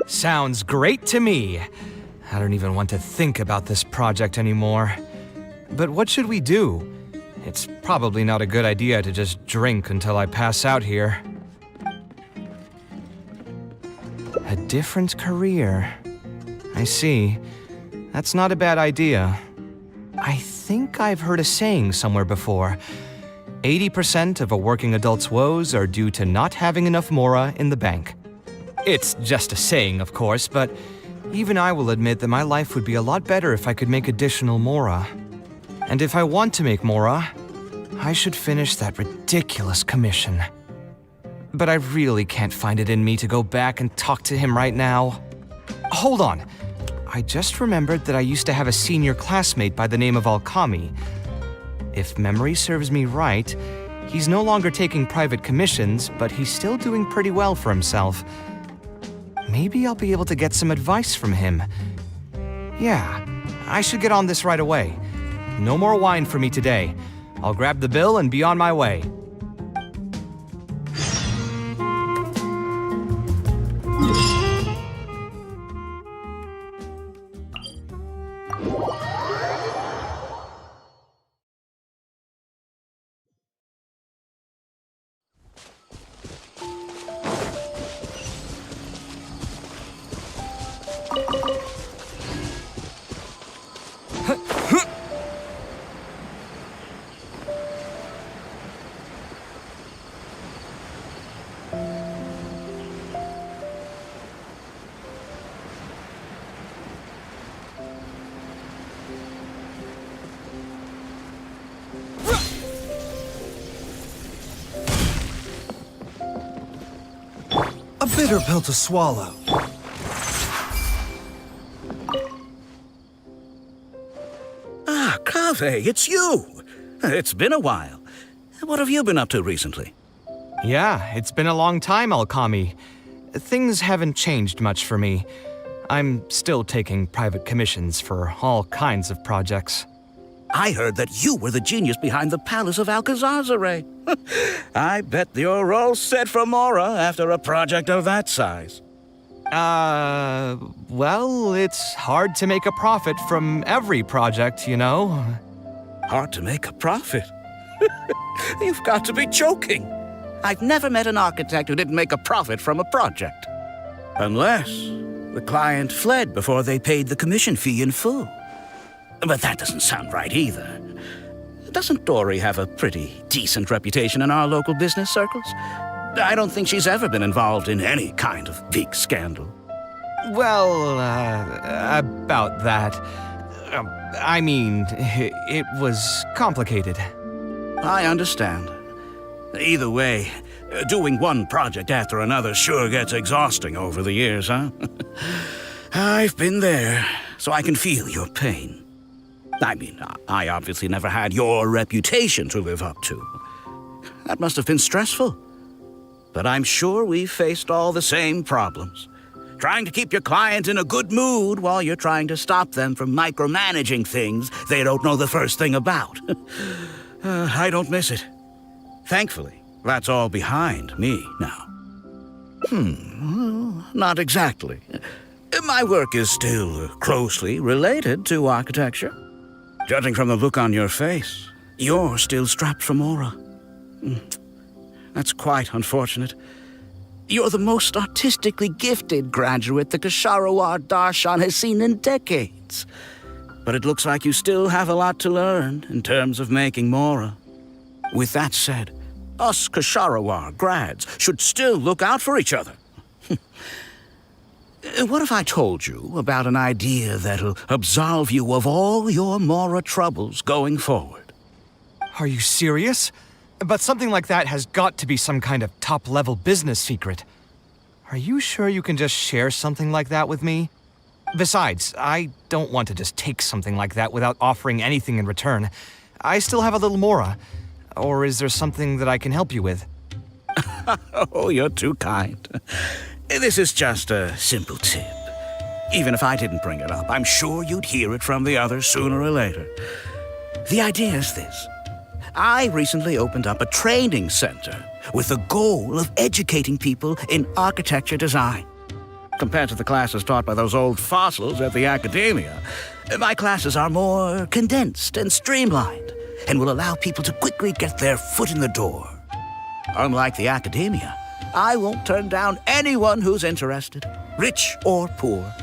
Sounds great to me. I don't even want to think about this project anymore. But what should we do? It's probably not a good idea to just drink until I pass out here. A different career. I see. That's not a bad idea. I think I've heard a saying somewhere before. 80% of a working adult's woes are due to not having enough mora in the bank. It's just a saying, of course, but even I will admit that my life would be a lot better if I could make additional mora. And if I want to make mora, I should finish that ridiculous commission. But I really can't find it in me to go back and talk to him right now. Hold on. I just remembered that I used to have a senior classmate by the name of Alkami. If memory serves me right, he's no longer taking private commissions, but he's still doing pretty well for himself. Maybe I'll be able to get some advice from him. Yeah, I should get on this right away. No more wine for me today. I'll grab the bill and be on my way. A bitter pill to swallow. Ah, Kaveh, it's you! It's been a while. What have you been up to recently? Yeah, it's been a long time, Alkami. Things haven't changed much for me. I'm still taking private commissions for all kinds of projects. I heard that you were the genius behind the Palace of Alcazazare. I bet you're all set for Mora after a project of that size. Well, it's hard to make a profit from every project, you know? Hard to make a profit? You've got to be joking. I've never met an architect who didn't make a profit from a project. Unless the client fled before they paid the commission fee in full. But that doesn't sound right either. Doesn't Dory have a pretty decent reputation in our local business circles? I don't think she's ever been involved in any kind of big scandal. Well, about that. I mean, it was complicated. I understand. Either way, doing one project after another sure gets exhausting over the years, huh? I've been there, so I can feel your pain. I mean, I obviously never had your reputation to live up to. That must have been stressful. But I'm sure we've faced all the same problems. Trying to keep your client in a good mood while you're trying to stop them from micromanaging things they don't know the first thing about. I don't miss it. Thankfully, that's all behind me now. Not exactly. My work is still closely related to architecture. Judging from the look on your face, you're still strapped for Mora. That's quite unfortunate. You're the most artistically gifted graduate the Kasharawar Darshan has seen in decades. But it looks like you still have a lot to learn in terms of making Mora. With that said, us Kasharawar grads should still look out for each other. What if I told you about an idea that'll absolve you of all your Mora troubles going forward? Are you serious? But something like that has got to be some kind of top-level business secret. Are you sure you can just share something like that with me? Besides, I don't want to just take something like that without offering anything in return. I still have a little mora. Or is there something that I can help you with? Oh, you're too kind. This is just a simple tip. Even if I didn't bring it up, I'm sure you'd hear it from the others sooner or later. The idea is this. I recently opened up a training center with the goal of educating people in architecture design. Compared to the classes taught by those old fossils at the academia, my classes are more condensed and streamlined and will allow people to quickly get their foot in the door. Unlike the academia, I won't turn down anyone who's interested, rich or poor.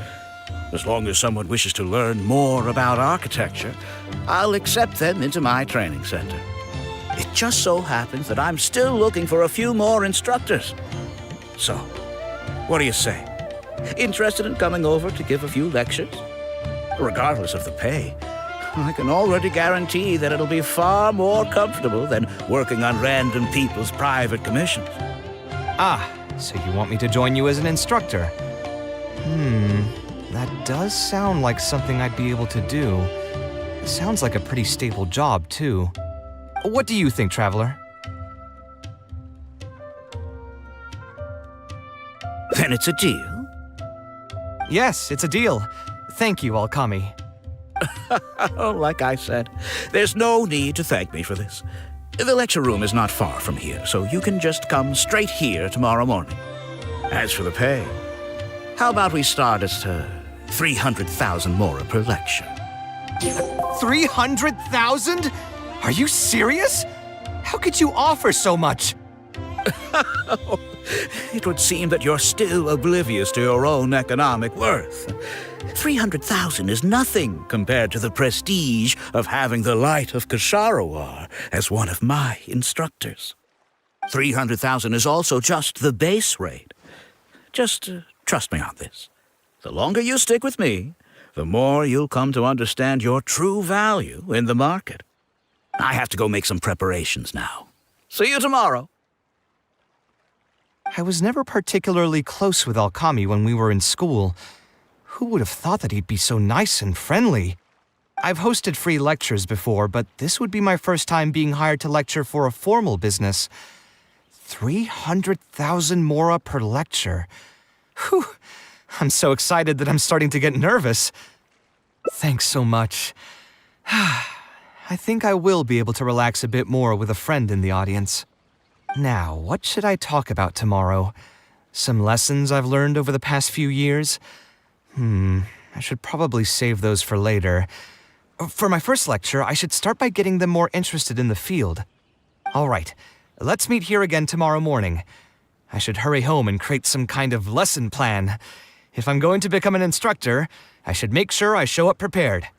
As long as someone wishes to learn more about architecture, I'll accept them into my training center. It just so happens that I'm still looking for a few more instructors. So, what do you say? Interested in coming over to give a few lectures? Regardless of the pay, I can already guarantee that it'll be far more comfortable than working on random people's private commissions. Ah, so you want me to join you as an instructor? That does sound like something I'd be able to do. It sounds like a pretty stable job, too. What do you think, Traveler? Then it's a deal? Yes, it's a deal. Thank you, Alkami. Like I said, there's no need to thank me for this. The lecture room is not far from here, so you can just come straight here tomorrow morning. As for the pay, how about we start at 300,000 mora per lecture? 300,000? Are you serious? How could you offer so much? It would seem that you're still oblivious to your own economic worth. 300,000 is nothing compared to the prestige of having the Light of Kasharawar as one of my instructors. 300,000 is also just the base rate. Just trust me on this. The longer you stick with me, the more you'll come to understand your true value in the market. I have to go make some preparations now. See you tomorrow. I was never particularly close with Alkami when we were in school. Who would have thought that he'd be so nice and friendly? I've hosted free lectures before, but this would be my first time being hired to lecture for a formal business. 300,000 mora per lecture. Whew! I'm so excited that I'm starting to get nervous. Thanks so much. I think I will be able to relax a bit more with a friend in the audience. Now, what should I talk about tomorrow? Some lessons I've learned over the past few years? I should probably save those for later. For my first lecture, I should start by getting them more interested in the field. All right, let's meet here again tomorrow morning. I should hurry home and create some kind of lesson plan. If I'm going to become an instructor, I should make sure I show up prepared.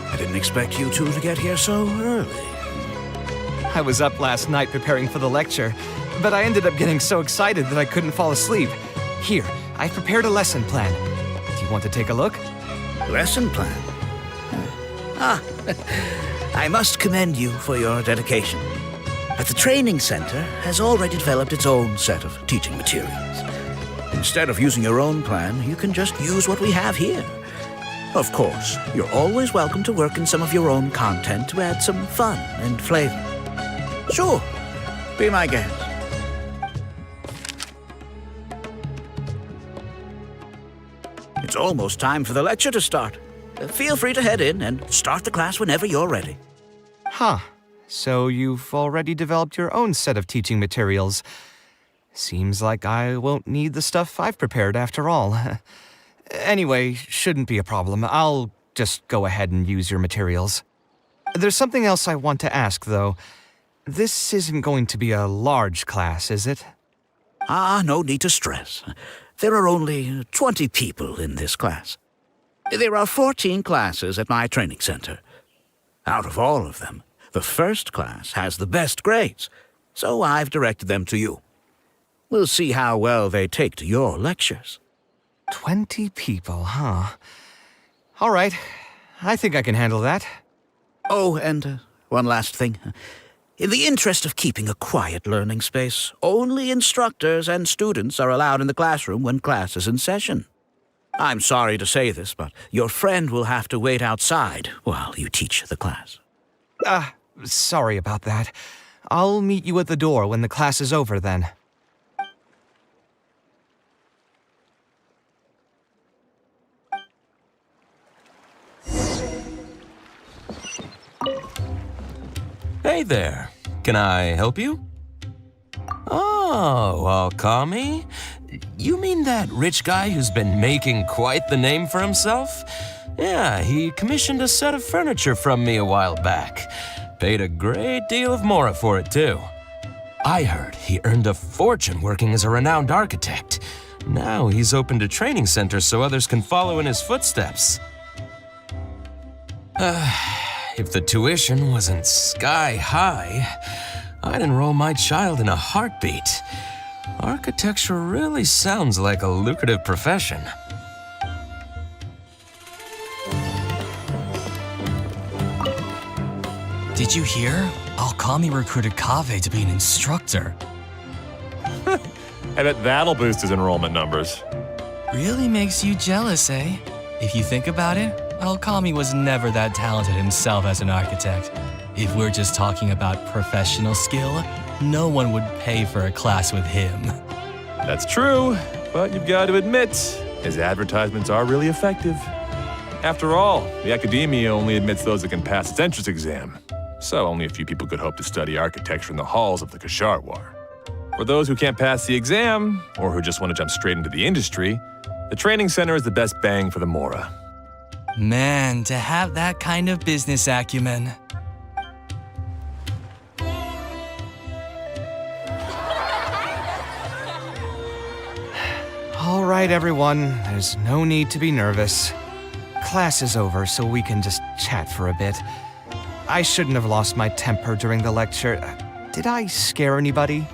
I didn't expect you two to get here so early. I was up last night preparing for the lecture, but I ended up getting so excited that I couldn't fall asleep. Here, I've prepared a lesson plan. Do you want to take a look? Lesson plan? I must commend you for your dedication. But the training center has already developed its own set of teaching materials. Instead of using your own plan, you can just use what we have here. Of course, you're always welcome to work in some of your own content to add some fun and flavor. Sure, be my guest. It's almost time for the lecture to start. Feel free to head in and start the class whenever you're ready. Huh. So you've already developed your own set of teaching materials. Seems like I won't need the stuff I've prepared after all. Anyway, shouldn't be a problem. I'll just go ahead and use your materials. There's something else I want to ask, though. This isn't going to be a large class, is it? No need to stress. There are only 20 people in this class. There are 14 classes at my training center. Out of all of them, the first class has the best grades, so I've directed them to you. We'll see how well they take to your lectures. 20 people, huh? All right. I think I can handle that. Oh, and one last thing. In the interest of keeping a quiet learning space, only instructors and students are allowed in the classroom when class is in session. I'm sorry to say this, but your friend will have to wait outside while you teach the class. Sorry about that. I'll meet you at the door when the class is over then. Hey there. Can I help you? Oh, Alkami? You mean that rich guy who's been making quite the name for himself? Yeah, he commissioned a set of furniture from me a while back. Paid a great deal of mora for it, too. I heard he earned a fortune working as a renowned architect. Now he's opened a training center so others can follow in his footsteps. If the tuition wasn't sky high, I'd enroll my child in a heartbeat. Architecture really sounds like a lucrative profession. Did you hear? Alkami recruited Kaveh to be an instructor. I bet that'll boost his enrollment numbers. Really makes you jealous, eh? If you think about it, Alkami was never that talented himself as an architect. If we're just talking about professional skill, no one would pay for a class with him. That's true, but you've got to admit, his advertisements are really effective. After all, the academia only admits those that can pass its entrance exam, so only a few people could hope to study architecture in the halls of the Kasharwar. For those who can't pass the exam, or who just want to jump straight into the industry, the training center is the best bang for the mora. Man, to have that kind of business acumen. All right, everyone. There's no need to be nervous. Class is over, so we can just chat for a bit. I shouldn't have lost my temper during the lecture. Did I scare anybody?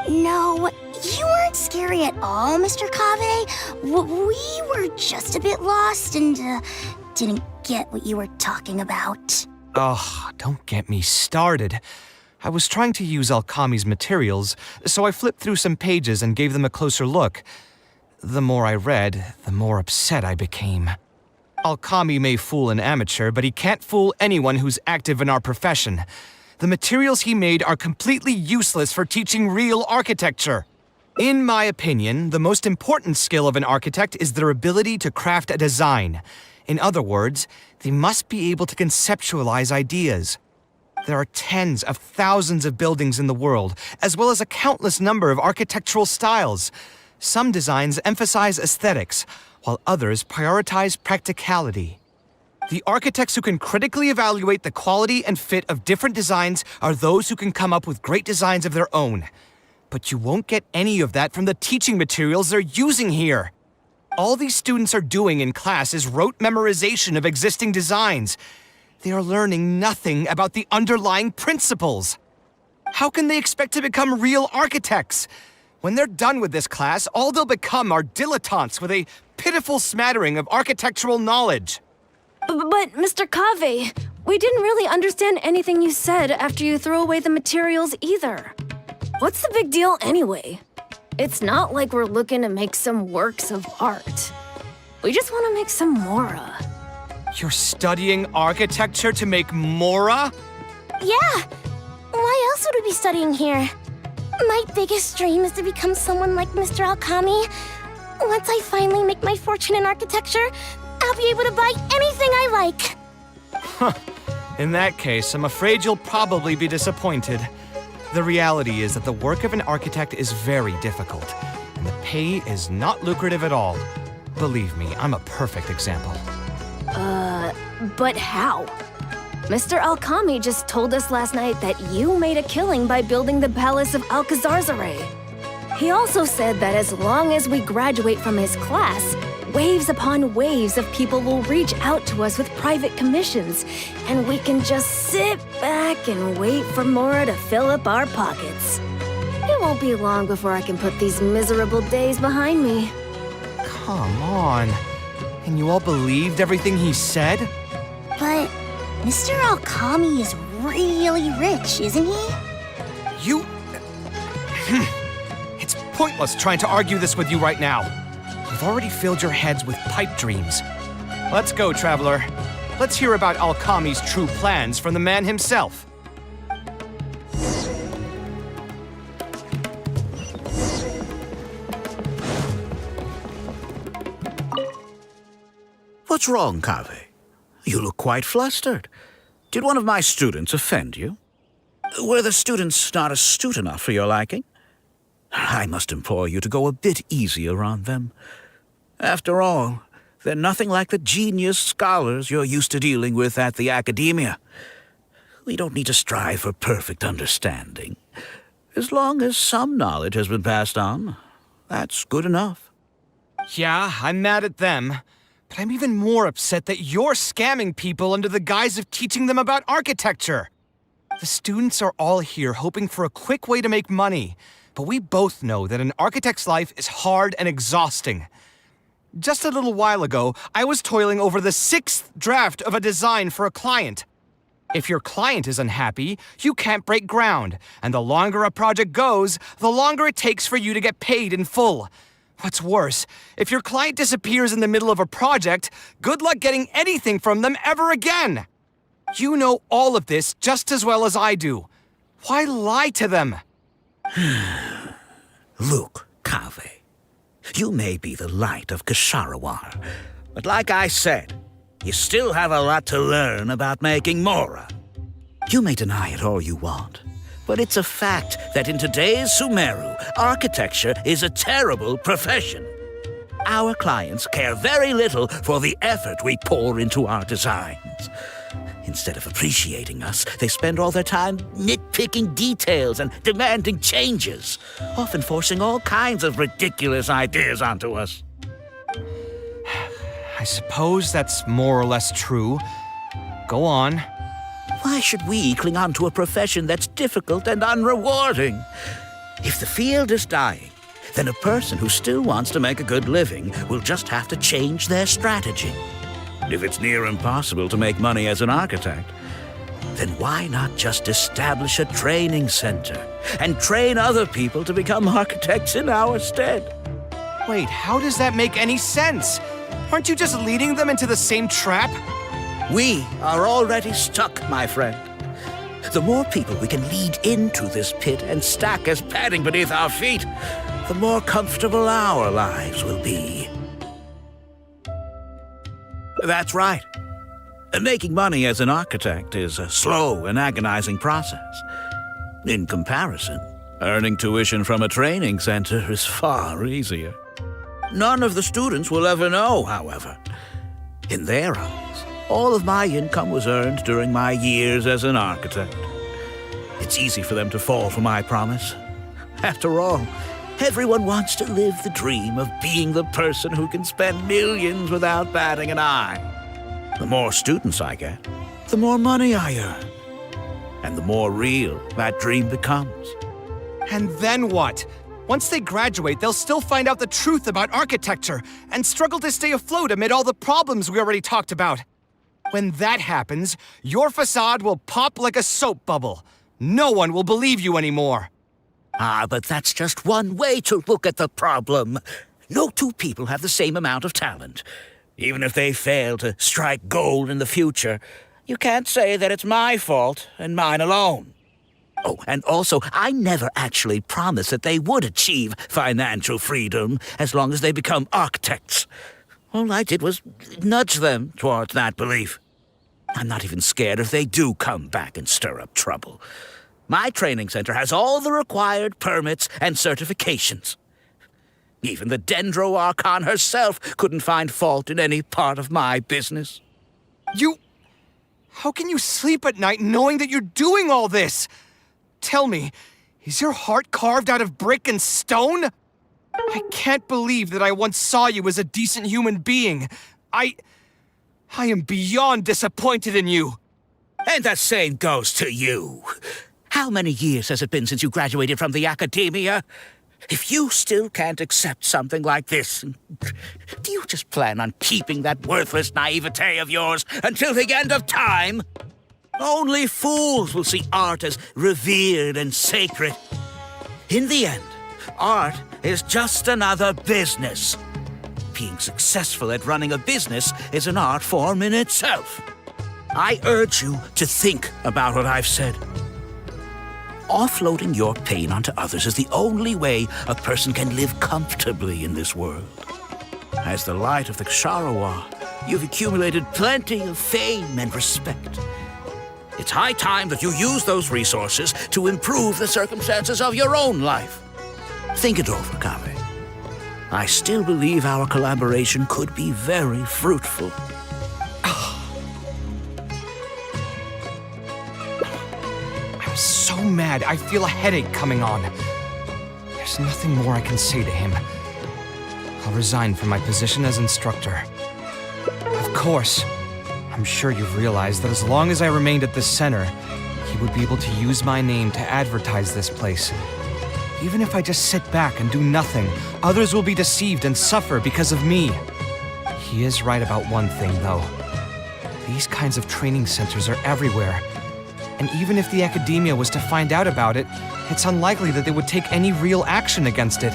No, you weren't scary at all, Mr. Kaveh. We were just a bit lost and didn't get what you were talking about. Oh, don't get me started. I was trying to use Alkami's materials, so I flipped through some pages and gave them a closer look. The more I read, the more upset I became. Alkami may fool an amateur, but he can't fool anyone who's active in our profession. The materials he made are completely useless for teaching real architecture. In my opinion, the most important skill of an architect is their ability to craft a design. In other words, they must be able to conceptualize ideas. There are tens of thousands of buildings in the world, as well as a countless number of architectural styles. Some designs emphasize aesthetics, while others prioritize practicality. The architects who can critically evaluate the quality and fit of different designs are those who can come up with great designs of their own. But you won't get any of that from the teaching materials they're using here. All these students are doing in class is rote memorization of existing designs. They are learning nothing about the underlying principles. How can they expect to become real architects? When they're done with this class, all they'll become are dilettantes with a pitiful smattering of architectural knowledge. But, Mr. Kaveh, we didn't really understand anything you said after you threw away the materials either. What's the big deal anyway? It's not like we're looking to make some works of art. We just want to make some mora. You're studying architecture to make mora? Yeah. Why else would we be studying here? My biggest dream is to become someone like Mr. Alkami. Once I finally make my fortune in architecture, I'll be able to buy anything I like. In that case, I'm afraid you'll probably be disappointed. The reality is that the work of an architect is very difficult, and the pay is not lucrative at all. Believe me, I'm a perfect example. But how? Mr. Alkami just told us last night that you made a killing by building the Palace of Alcazarzaray. He also said that as long as we graduate from his class, waves upon waves of people will reach out to us with private commissions, and we can just sit back and wait for Mora to fill up our pockets. It won't be long before I can put these miserable days behind me. Come on. And you all believed everything he said? But Mr. Alkami is really rich, isn't he? You... It's pointless trying to argue this with you right now. You've already filled your heads with pipe dreams. Let's go, Traveler. Let's hear about Alkami's true plans from the man himself. What's wrong, Kaveh? You look quite flustered. Did one of my students offend you? Were the students not astute enough for your liking? I must implore you to go a bit easier on them. After all, they're nothing like the genius scholars you're used to dealing with at the academia. We don't need to strive for perfect understanding. As long as some knowledge has been passed on, that's good enough. Yeah, I'm mad at them. But I'm even more upset that you're scamming people under the guise of teaching them about architecture. The students are all here hoping for a quick way to make money, but we both know that an architect's life is hard and exhausting. Just a little while ago, I was toiling over the 6th draft of a design for a client. If your client is unhappy, you can't break ground, and the longer a project goes, the longer it takes for you to get paid in full. What's worse, if your client disappears in the middle of a project, good luck getting anything from them ever again. You know all of this just as well as I do. Why lie to them? Look, Kaveh, you may be the light of Ksharawar, but like I said, you still have a lot to learn about making Mora. You may deny it all you want, but it's a fact that in today's Sumeru, architecture is a terrible profession. Our clients care very little for the effort we pour into our designs. Instead of appreciating us, they spend all their time nitpicking details and demanding changes, often forcing all kinds of ridiculous ideas onto us. I suppose that's more or less true. Go on. Why should we cling on to a profession that's difficult and unrewarding? If the field is dying, then a person who still wants to make a good living will just have to change their strategy. If it's near impossible to make money as an architect, then why not just establish a training center and train other people to become architects in our stead? Wait, how does that make any sense? Aren't you just leading them into the same trap? We are already stuck, my friend. The more people we can lead into this pit and stack as padding beneath our feet, the more comfortable our lives will be. That's right. Making money as an architect is a slow and agonizing process. In comparison, earning tuition from a training center is far easier. None of the students will ever know, however. In their eyes, all of my income was earned during my years as an architect. It's easy for them to fall for my promise. After all, everyone wants to live the dream of being the person who can spend millions without batting an eye. The more students I get, the more money I earn. And the more real that dream becomes. And then what? Once they graduate, they'll still find out the truth about architecture and struggle to stay afloat amid all the problems we already talked about. When that happens, your facade will pop like a soap bubble. No one will believe you anymore. Ah, but that's just one way to look at the problem. No two people have the same amount of talent. Even if they fail to strike gold in the future, you can't say that it's my fault and mine alone. Oh, and also, I never actually promised that they would achieve financial freedom as long as they become architects. All I did was nudge them towards that belief. I'm not even scared if they do come back and stir up trouble. My training center has all the required permits and certifications. Even the Dendro Archon herself couldn't find fault in any part of my business. How can you sleep at night knowing that you're doing all this? Tell me, is your heart carved out of brick and stone? I can't believe that I once saw you as a decent human being. I am beyond disappointed in you. And the same goes to you. How many years has it been since you graduated from the academia? If you still can't accept something like this, do you just plan on keeping that worthless naivete of yours until the end of time? Only fools will see art as revered and sacred. In the end, art is just another business. Being successful at running a business is an art form in itself. I urge you to think about what I've said. Offloading your pain onto others is the only way a person can live comfortably in this world. As the light of the Sharawa, you've accumulated plenty of fame and respect. It's high time that you use those resources to improve the circumstances of your own life. Think it over, Kaveh. I still believe our collaboration could be very fruitful. I'm so mad, I feel a headache coming on. There's nothing more I can say to him. I'll resign from my position as instructor. Of course, I'm sure you've realized that as long as I remained at this center, he would be able to use my name to advertise this place. Even if I just sit back and do nothing, others will be deceived and suffer because of me. He is right about one thing, though. These kinds of training centers are everywhere. And even if the academia was to find out about it, it's unlikely that they would take any real action against it.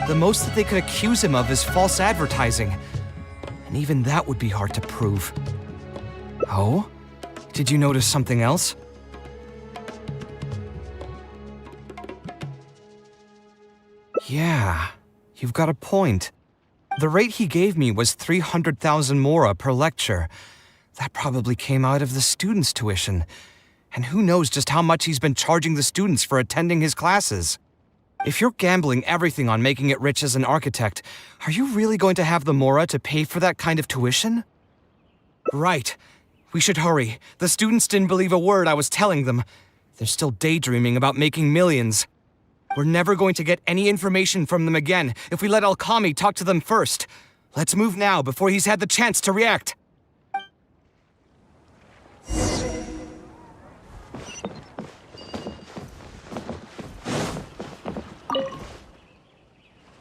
The most that they could accuse him of is false advertising. And even that would be hard to prove. Oh? Did you notice something else? Yeah, you've got a point. The rate he gave me was 300,000 mora per lecture. That probably came out of the students' tuition. And who knows just how much he's been charging the students for attending his classes. If you're gambling everything on making it rich as an architect, are you really going to have the mora to pay for that kind of tuition? Right. We should hurry. The students didn't believe a word I was telling them. They're still daydreaming about making millions. We're never going to get any information from them again if we let Alkami talk to them first. Let's move now before he's had the chance to react.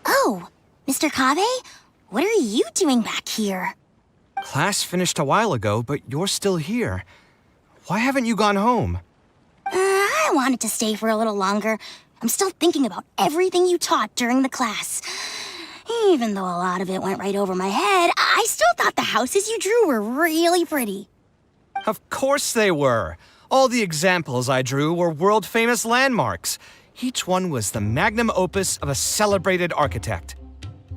Oh, Mr. Kaveh? What are you doing back here? Class finished a while ago, but you're still here. Why haven't you gone home? I wanted to stay for a little longer. I'm still thinking about everything you taught during the class. Even though a lot of it went right over my head, I still thought the houses you drew were really pretty. Of course they were. All the examples I drew were world-famous landmarks. Each one was the magnum opus of a celebrated architect.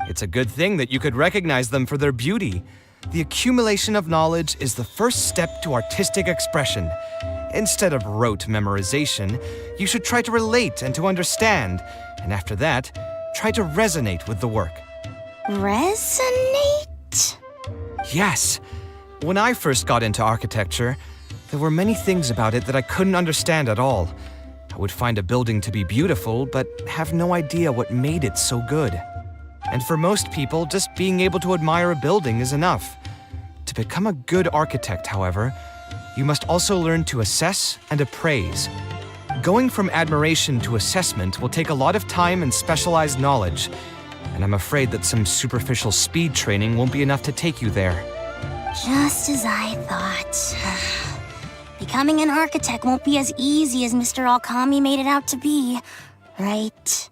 It's a good thing that you could recognize them for their beauty. The accumulation of knowledge is the first step to artistic expression. Instead of rote memorization, you should try to relate and to understand, and after that, try to resonate with the work. Resonate? Yes. When I first got into architecture, there were many things about it that I couldn't understand at all. I would find a building to be beautiful, but have no idea what made it so good. And for most people, just being able to admire a building is enough. To become a good architect, however, you must also learn to assess and appraise. Going from admiration to assessment will take a lot of time and specialized knowledge, and I'm afraid that some superficial speed training won't be enough to take you there. Just as I thought. Becoming an architect won't be as easy as Mr. Alkami made it out to be, right?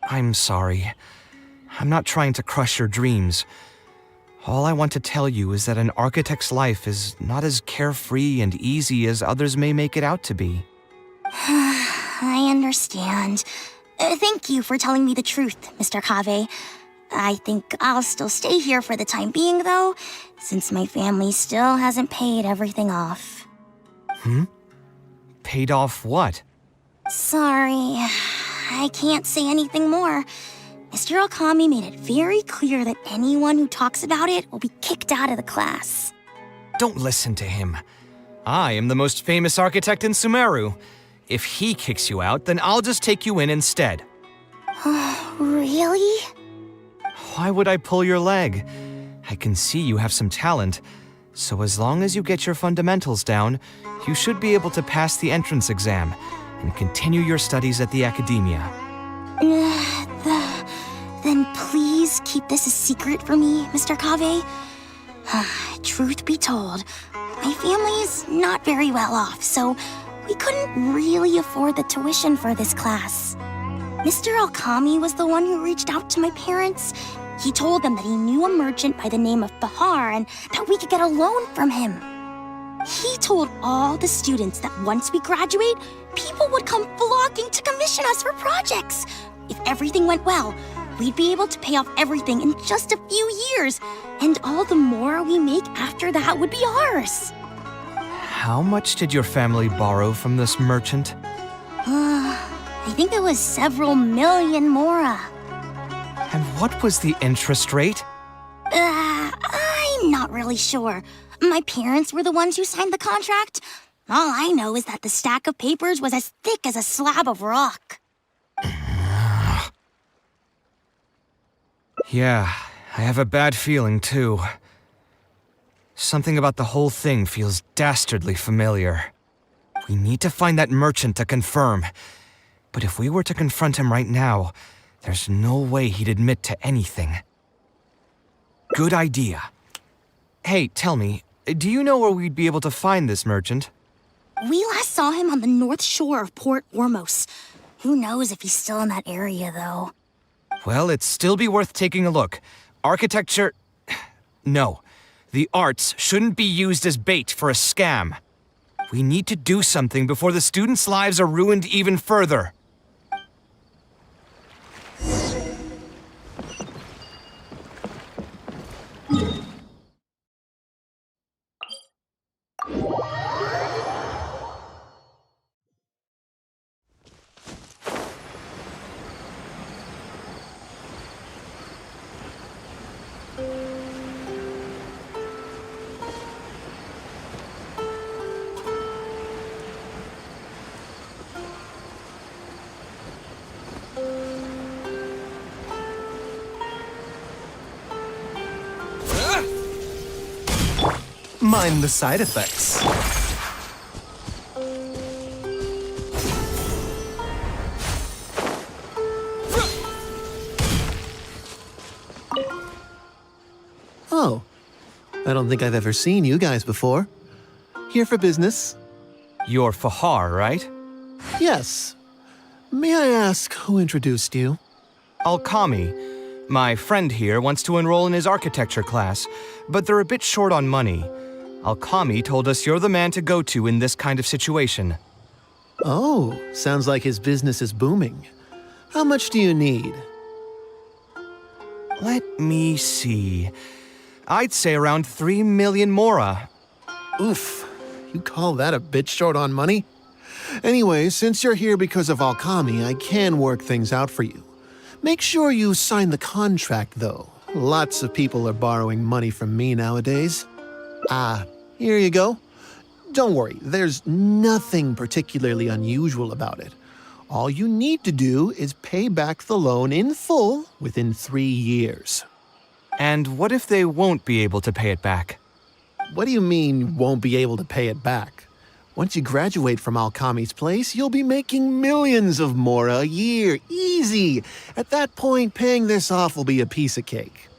I'm sorry. I'm not trying to crush your dreams. All I want to tell you is that an architect's life is not as carefree and easy as others may make it out to be. I understand. Thank you for telling me the truth, Mr. Kaveh. I think I'll still stay here for the time being, though, since my family still hasn't paid everything off. Paid off what? Sorry, I can't say anything more. Mr. Alkami made it very clear that anyone who talks about it will be kicked out of the class. Don't listen to him. I am the most famous architect in Sumeru. If he kicks you out, then I'll just take you in instead. Really? Why would I pull your leg? I can see you have some talent, so as long as you get your fundamentals down, you should be able to pass the entrance exam and continue your studies at the academia. Then please keep this a secret for me, Mr. Kaveh. Truth be told, my family is not very well off, so we couldn't really afford the tuition for this class. Mr. Alkami was the one who reached out to my parents. He told them that he knew a merchant by the name of Bahar and that we could get a loan from him. He told all the students that once we graduate, people would come flocking to commission us for projects. If everything went well, we'd be able to pay off everything in just a few years, and all the more we make after that would be ours. How much did your family borrow from this merchant? I think it was several million mora. And what was the interest rate? I'm not really sure. My parents were the ones who signed the contract. All I know is that the stack of papers was as thick as a slab of rock. Yeah, I have a bad feeling too. Something about the whole thing feels dastardly familiar. We need to find that merchant to confirm. But if we were to confront him right now, there's no way he'd admit to anything. Good idea. Hey, tell me, do you know where we'd be able to find this merchant? We last saw him on the north shore of Port Ormos. Who knows if he's still in that area, though. Well, it'd still be worth taking a look. Architecture... No. The arts shouldn't be used as bait for a scam. We need to do something before the students' lives are ruined even further. Mind the side effects. Oh, I don't think I've ever seen you guys before. Here for business? You're Fahar, right? Yes. May I ask who introduced you? Alkami. My friend here wants to enroll in his architecture class, but they're a bit short on money. Alkami told us you're the man to go to in this kind of situation. Oh, sounds like his business is booming. How much do you need? Let me see. I'd say around 3 million mora. Oof, you call that a bit short on money? Anyway, since you're here because of Alkami, I can work things out for you. Make sure you sign the contract, though. Lots of people are borrowing money from me nowadays. Here you go. Don't worry, there's nothing particularly unusual about it. All you need to do is pay back the loan in full within 3 years. And what if they won't be able to pay it back? What do you mean, won't be able to pay it back? Once you graduate from Alkami's place, you'll be making millions of mora a year. Easy! At that point, paying this off will be a piece of cake.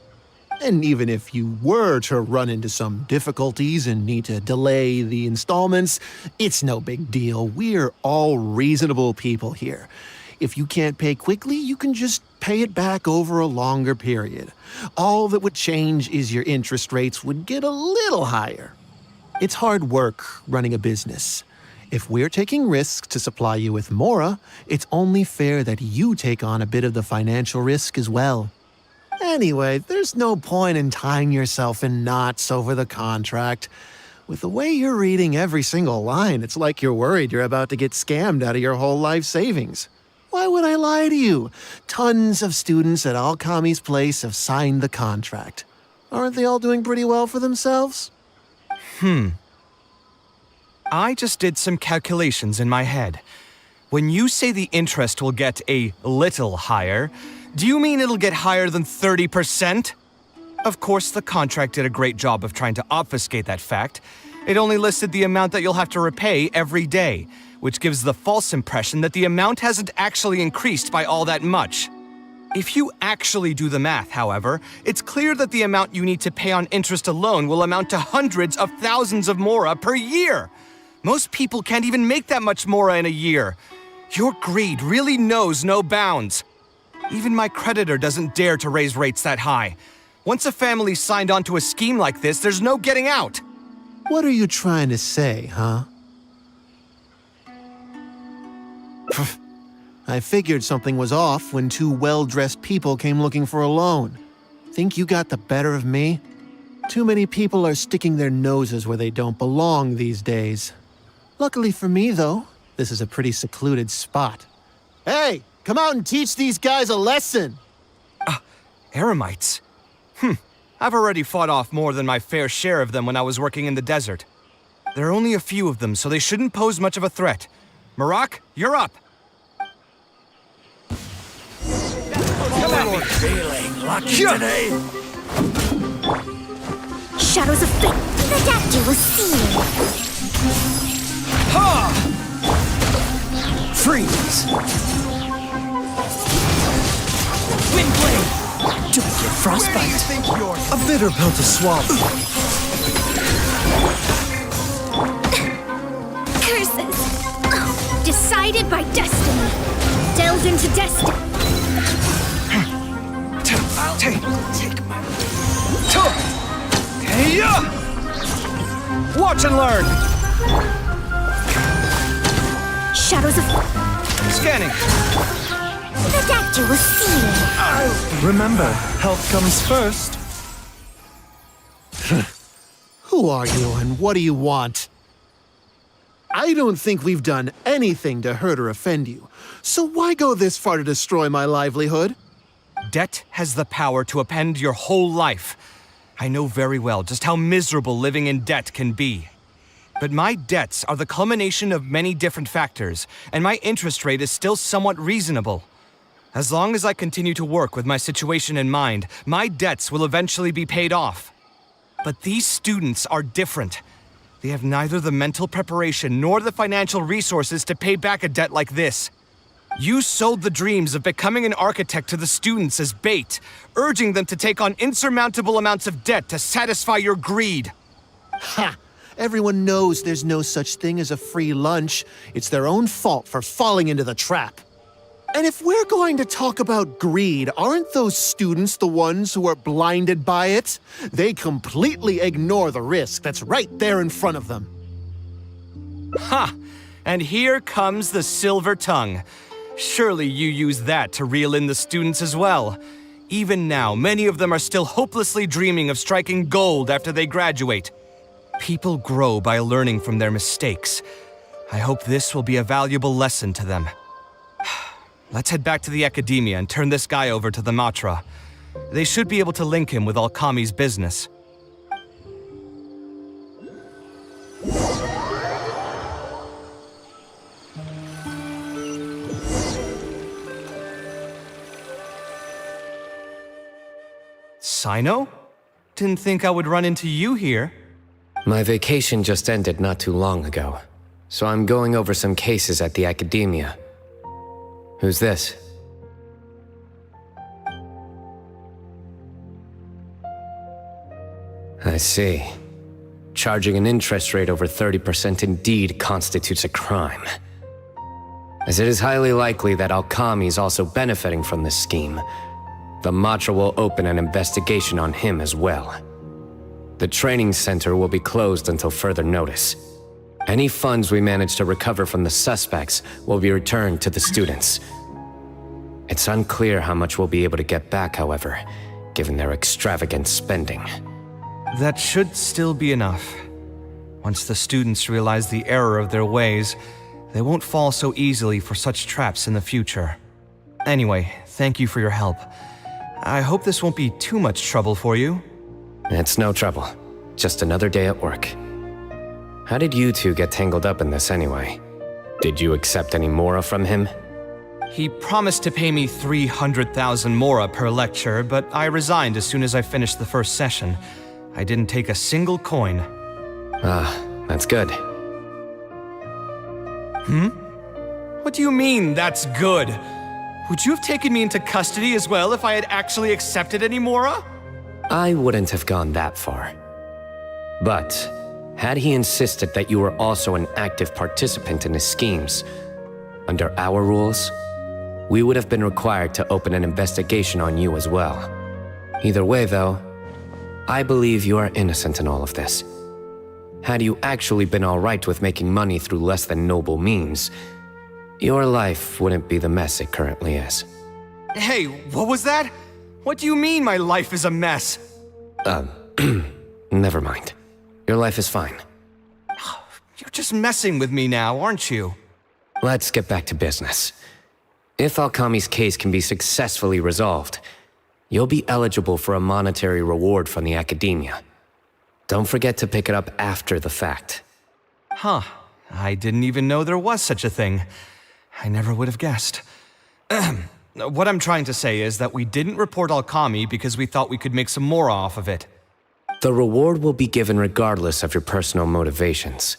And even if you were to run into some difficulties and need to delay the installments, it's no big deal. We're all reasonable people here. If you can't pay quickly, you can just pay it back over a longer period. All that would change is your interest rates would get a little higher. It's hard work running a business. If we're taking risks to supply you with Mora, it's only fair that you take on a bit of the financial risk as well. Anyway, there's no point in tying yourself in knots over the contract. With the way you're reading every single line, it's like you're worried you're about to get scammed out of your whole life savings. Why would I lie to you? Tons of students at Alkami's place have signed the contract. Aren't they all doing pretty well for themselves? I just did some calculations in my head. When you say the interest will get a little higher, do you mean it'll get higher than 30%? Of course, the contract did a great job of trying to obfuscate that fact. It only listed the amount that you'll have to repay every day, which gives the false impression that the amount hasn't actually increased by all that much. If you actually do the math, however, it's clear that the amount you need to pay on interest alone will amount to hundreds of thousands of Mora per year. Most people can't even make that much Mora in a year. Your greed really knows no bounds. Even my creditor doesn't dare to raise rates that high. Once a family's signed on to a scheme like this, there's no getting out. What are you trying to say, huh? I figured something was off when two well-dressed people came looking for a loan. Think you got the better of me? Too many people are sticking their noses where they don't belong these days. Luckily for me, though, this is a pretty secluded spot. Hey, come out and teach these guys a lesson! Eremites? I've already fought off more than my fair share of them when I was working in the desert. There are only a few of them, so they shouldn't pose much of a threat. Marak, you're up! Come at me! Feeling lucky today? Shadows of fate, the doctor will see you. Ha! Freeze! Windblade! Don't get frostbite. A bitter pill to swallow. Curses! Decided by destiny. Delved into destiny. Take my... Watch and learn! Shadows of... Scanning. The doctor will see you. Remember, health comes first. Who are you and what do you want? I don't think we've done anything to hurt or offend you, so why go this far to destroy my livelihood? Debt has the power to upend your whole life. I know very well just how miserable living in debt can be. But my debts are the culmination of many different factors, and my interest rate is still somewhat reasonable. As long as I continue to work with my situation in mind, my debts will eventually be paid off. But these students are different. They have neither the mental preparation nor the financial resources to pay back a debt like this. You sold the dreams of becoming an architect to the students as bait, urging them to take on insurmountable amounts of debt to satisfy your greed. Ha! Everyone knows there's no such thing as a free lunch. It's their own fault for falling into the trap. And if we're going to talk about greed, aren't those students the ones who are blinded by it? They completely ignore the risk that's right there in front of them. Ha! And here comes the silver tongue. Surely you use that to reel in the students as well. Even now, many of them are still hopelessly dreaming of striking gold after they graduate. People grow by learning from their mistakes. I hope this will be a valuable lesson to them. Let's head back to the academia and turn this guy over to the Matra. They should be able to link him with Alkami's business. Sino? Didn't think I would run into you here. My vacation just ended not too long ago, so I'm going over some cases at the academia. Who's this? I see. Charging an interest rate over 30% indeed constitutes a crime. as it is highly likely that Alkami is also benefiting from this scheme. The Matra will open an investigation on him as well. The training center will be closed until further notice. Any funds we manage to recover from the suspects will be returned to the students. It's unclear how much we'll be able to get back, however, given their extravagant spending. That should still be enough. Once the students realize the error of their ways, they won't fall so easily for such traps in the future. Anyway, thank you for your help. I hope this won't be too much trouble for you. It's no trouble. Just another day at work. How did you two get tangled up in this anyway? Did you accept any mora from him? He promised to pay me 300,000 mora per lecture, but I resigned as soon as I finished the first session. I didn't take a single coin. Ah, that's good. What do you mean, that's good? Would you have taken me into custody as well if I had actually accepted any mora? I wouldn't have gone that far. But, had he insisted that you were also an active participant in his schemes, under our rules, we would have been required to open an investigation on you as well. Either way, though, I believe you are innocent in all of this. Had you actually been alright with making money through less than noble means, your life wouldn't be the mess it currently is. Hey, what was that? What do you mean my life is a mess? Never mind. Your life is fine. You're just messing with me now, aren't you? Let's get back to business. If Alkami's case can be successfully resolved, you'll be eligible for a monetary reward from the academia. Don't forget to pick it up after the fact. Huh. I didn't even know there was such a thing. I never would have guessed. What I'm trying to say is that we didn't report Alkami because we thought we could make some more off of it. The reward will be given regardless of your personal motivations.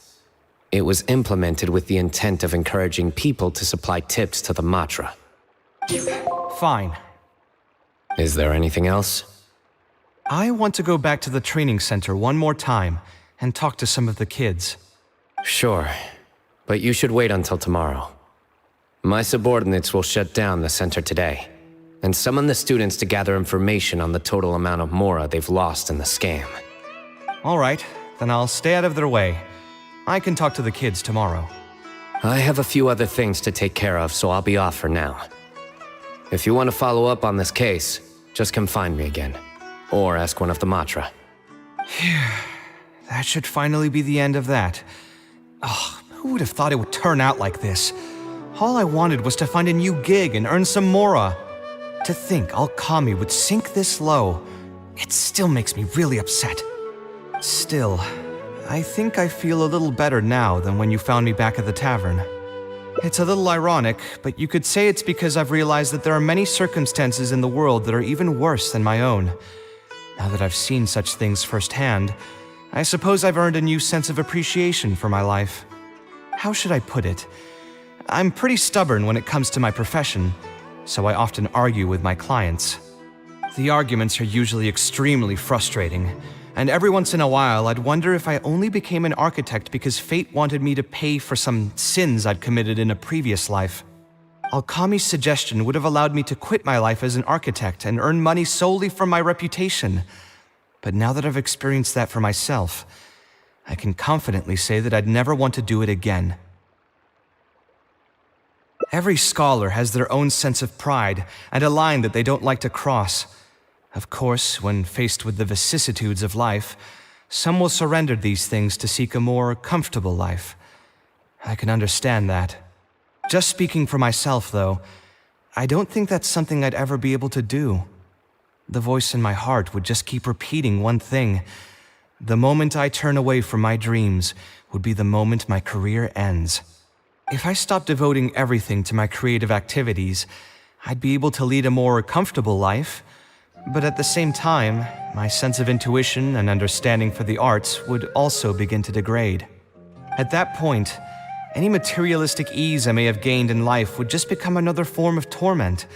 It was implemented with the intent of encouraging people to supply tips to the Matra. Fine. Is there anything else? I want to go back to the training center one more time and talk to some of the kids. Sure, but you should wait until tomorrow. My subordinates will shut down the center today, and summon the students to gather information on the total amount of mora they've lost in the scam. All right, then I'll stay out of their way. I can talk to the kids tomorrow. I have a few other things to take care of, so I'll be off for now. If you want to follow up on this case, just come find me again. Or ask one of the Matra. That should finally be the end of that. Oh, who would have thought it would turn out like this? All I wanted was to find a new gig and earn some mora. To think Alkami would sink this low, it still makes me really upset. Still, I think I feel a little better now than when you found me back at the tavern. It's a little ironic, but you could say it's because I've realized that there are many circumstances in the world that are even worse than my own. Now that I've seen such things firsthand, I suppose I've earned a new sense of appreciation for my life. How should I put it? I'm pretty stubborn when it comes to my profession, so I often argue with my clients. The arguments are usually extremely frustrating, and every once in a while I'd wonder if I only became an architect because fate wanted me to pay for some sins I'd committed in a previous life. Alkami's suggestion would have allowed me to quit my life as an architect and earn money solely from my reputation. But now that I've experienced that for myself, I can confidently say that I'd never want to do it again. Every scholar has their own sense of pride and a line that they don't like to cross. Of course, when faced with the vicissitudes of life, some will surrender these things to seek a more comfortable life. I can understand that. Just speaking for myself, though, I don't think that's something I'd ever be able to do. The voice in my heart would just keep repeating one thing. The moment I turn away from my dreams would be the moment my career ends. If I stopped devoting everything to my creative activities, I'd be able to lead a more comfortable life, but at the same time, my sense of intuition and understanding for the arts would also begin to degrade. At that point, any materialistic ease I may have gained in life would just become another form of torment.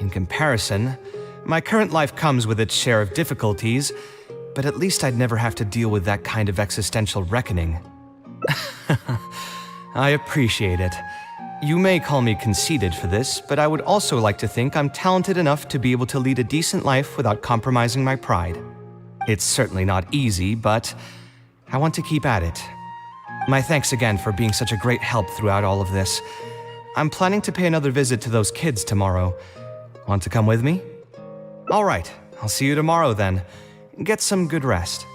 In comparison, my current life comes with its share of difficulties, but at least I'd never have to deal with that kind of existential reckoning. I appreciate it. You may call me conceited for this, but I would also like to think I'm talented enough to be able to lead a decent life without compromising my pride. It's certainly not easy, but I want to keep at it. My thanks again for being such a great help throughout all of this. I'm planning to pay another visit to those kids tomorrow. Want to come with me? All right, I'll see you tomorrow then. Get some good rest.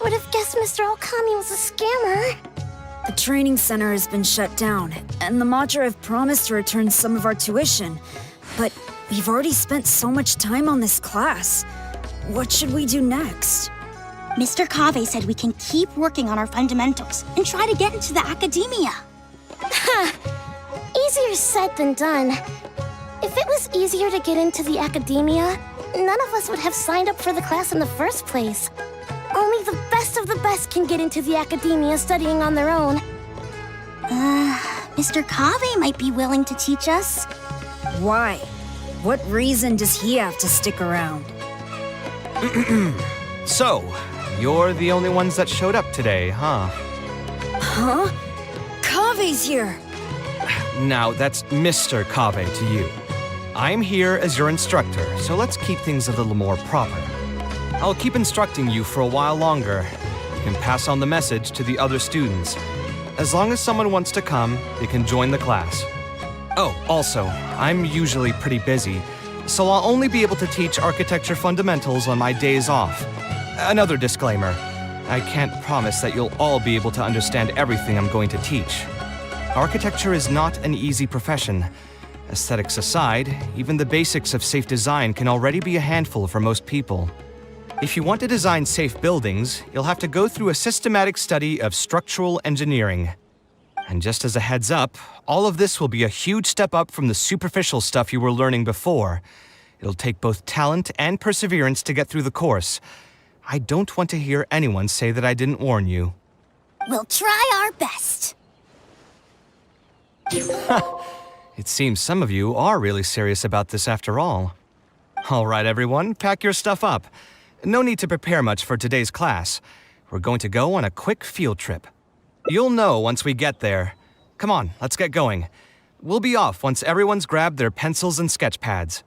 Would have guessed Mr. Alkami was a scammer. The training center has been shut down, and the Madra have promised to return some of our tuition. But we've already spent so much time on this class. What should we do next? Mr. Kaveh said we can keep working on our fundamentals and try to get into the academia. Easier said than done. If it was easier to get into the academia, none of us would have signed up for the class in the first place. Only the best of the best can get into the academia studying on their own. Mr. Kaveh might be willing to teach us. Why? What reason does he have to stick around? So, you're the only ones that showed up today, huh? Huh? Kaveh's here! Now, that's Mr. Kaveh to you. I'm here as your instructor, so let's keep things a little more proper. I'll keep instructing you for a while longer. You can pass on the message to the other students. As long as someone wants to come, they can join the class. Oh, also, I'm usually pretty busy, so I'll only be able to teach architecture fundamentals on my days off. Another disclaimer, I can't promise that you'll all be able to understand everything I'm going to teach. Architecture is not an easy profession. Aesthetics aside, even the basics of safe design can already be a handful for most people. If you want to design safe buildings, you'll have to go through a systematic study of structural engineering. And just as a heads up, all of this will be a huge step up from the superficial stuff you were learning before. It'll take both talent and perseverance to get through the course. I don't want to hear anyone say that I didn't warn you. We'll try our best. It seems some of you are really serious about this after all. All right, everyone, pack your stuff up. No need to prepare much for today's class. We're going to go on a quick field trip. You'll know once we get there. Come on, let's get going. We'll be off once everyone's grabbed their pencils and sketch pads.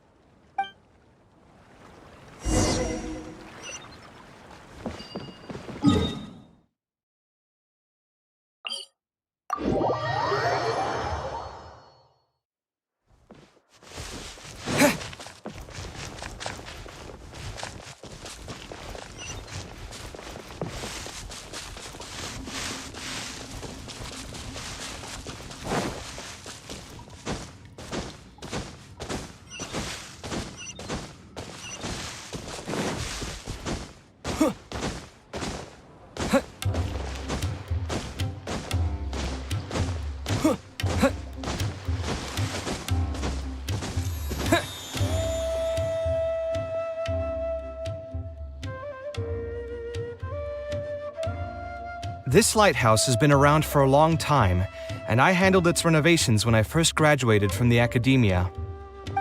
This lighthouse has been around for a long time, and I handled its renovations when I first graduated from the academia.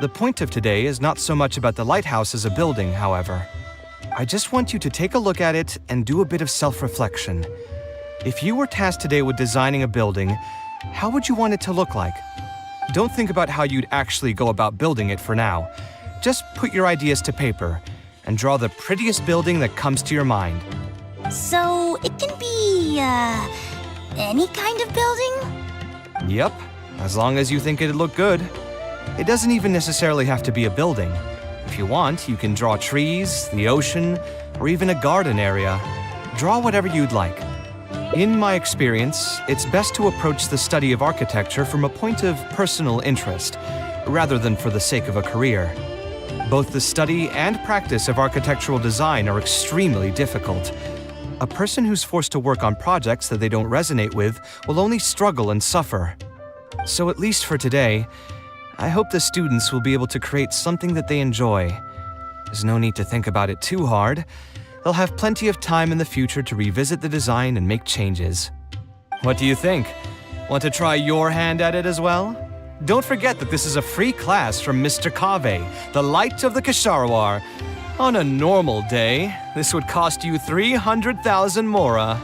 The point of today is not so much about the lighthouse as a building, however. I just want you to take a look at it and do a bit of self-reflection. If you were tasked today with designing a building, how would you want it to look like? Don't think about how you'd actually go about building it for now. Just put your ideas to paper and draw the prettiest building that comes to your mind. So, it can be, Any kind of building? Yep, as long as you think it'd look good. It doesn't even necessarily have to be a building. If you want, you can draw trees, the ocean, or even a garden area. Draw whatever you'd like. In my experience, it's best to approach the study of architecture from a point of personal interest, rather than for the sake of a career. Both the study and practice of architectural design are extremely difficult. A person who's forced to work on projects that they don't resonate with will only struggle and suffer. So at least for today, I hope the students will be able to create something that they enjoy. There's no need to think about it too hard. They'll have plenty of time in the future to revisit the design and make changes. What do you think? Want to try your hand at it as well? Don't forget that this is a free class from Mr. Kaveh, the Light of the Kasharawar. On a normal day, this would cost you 300,000 mora.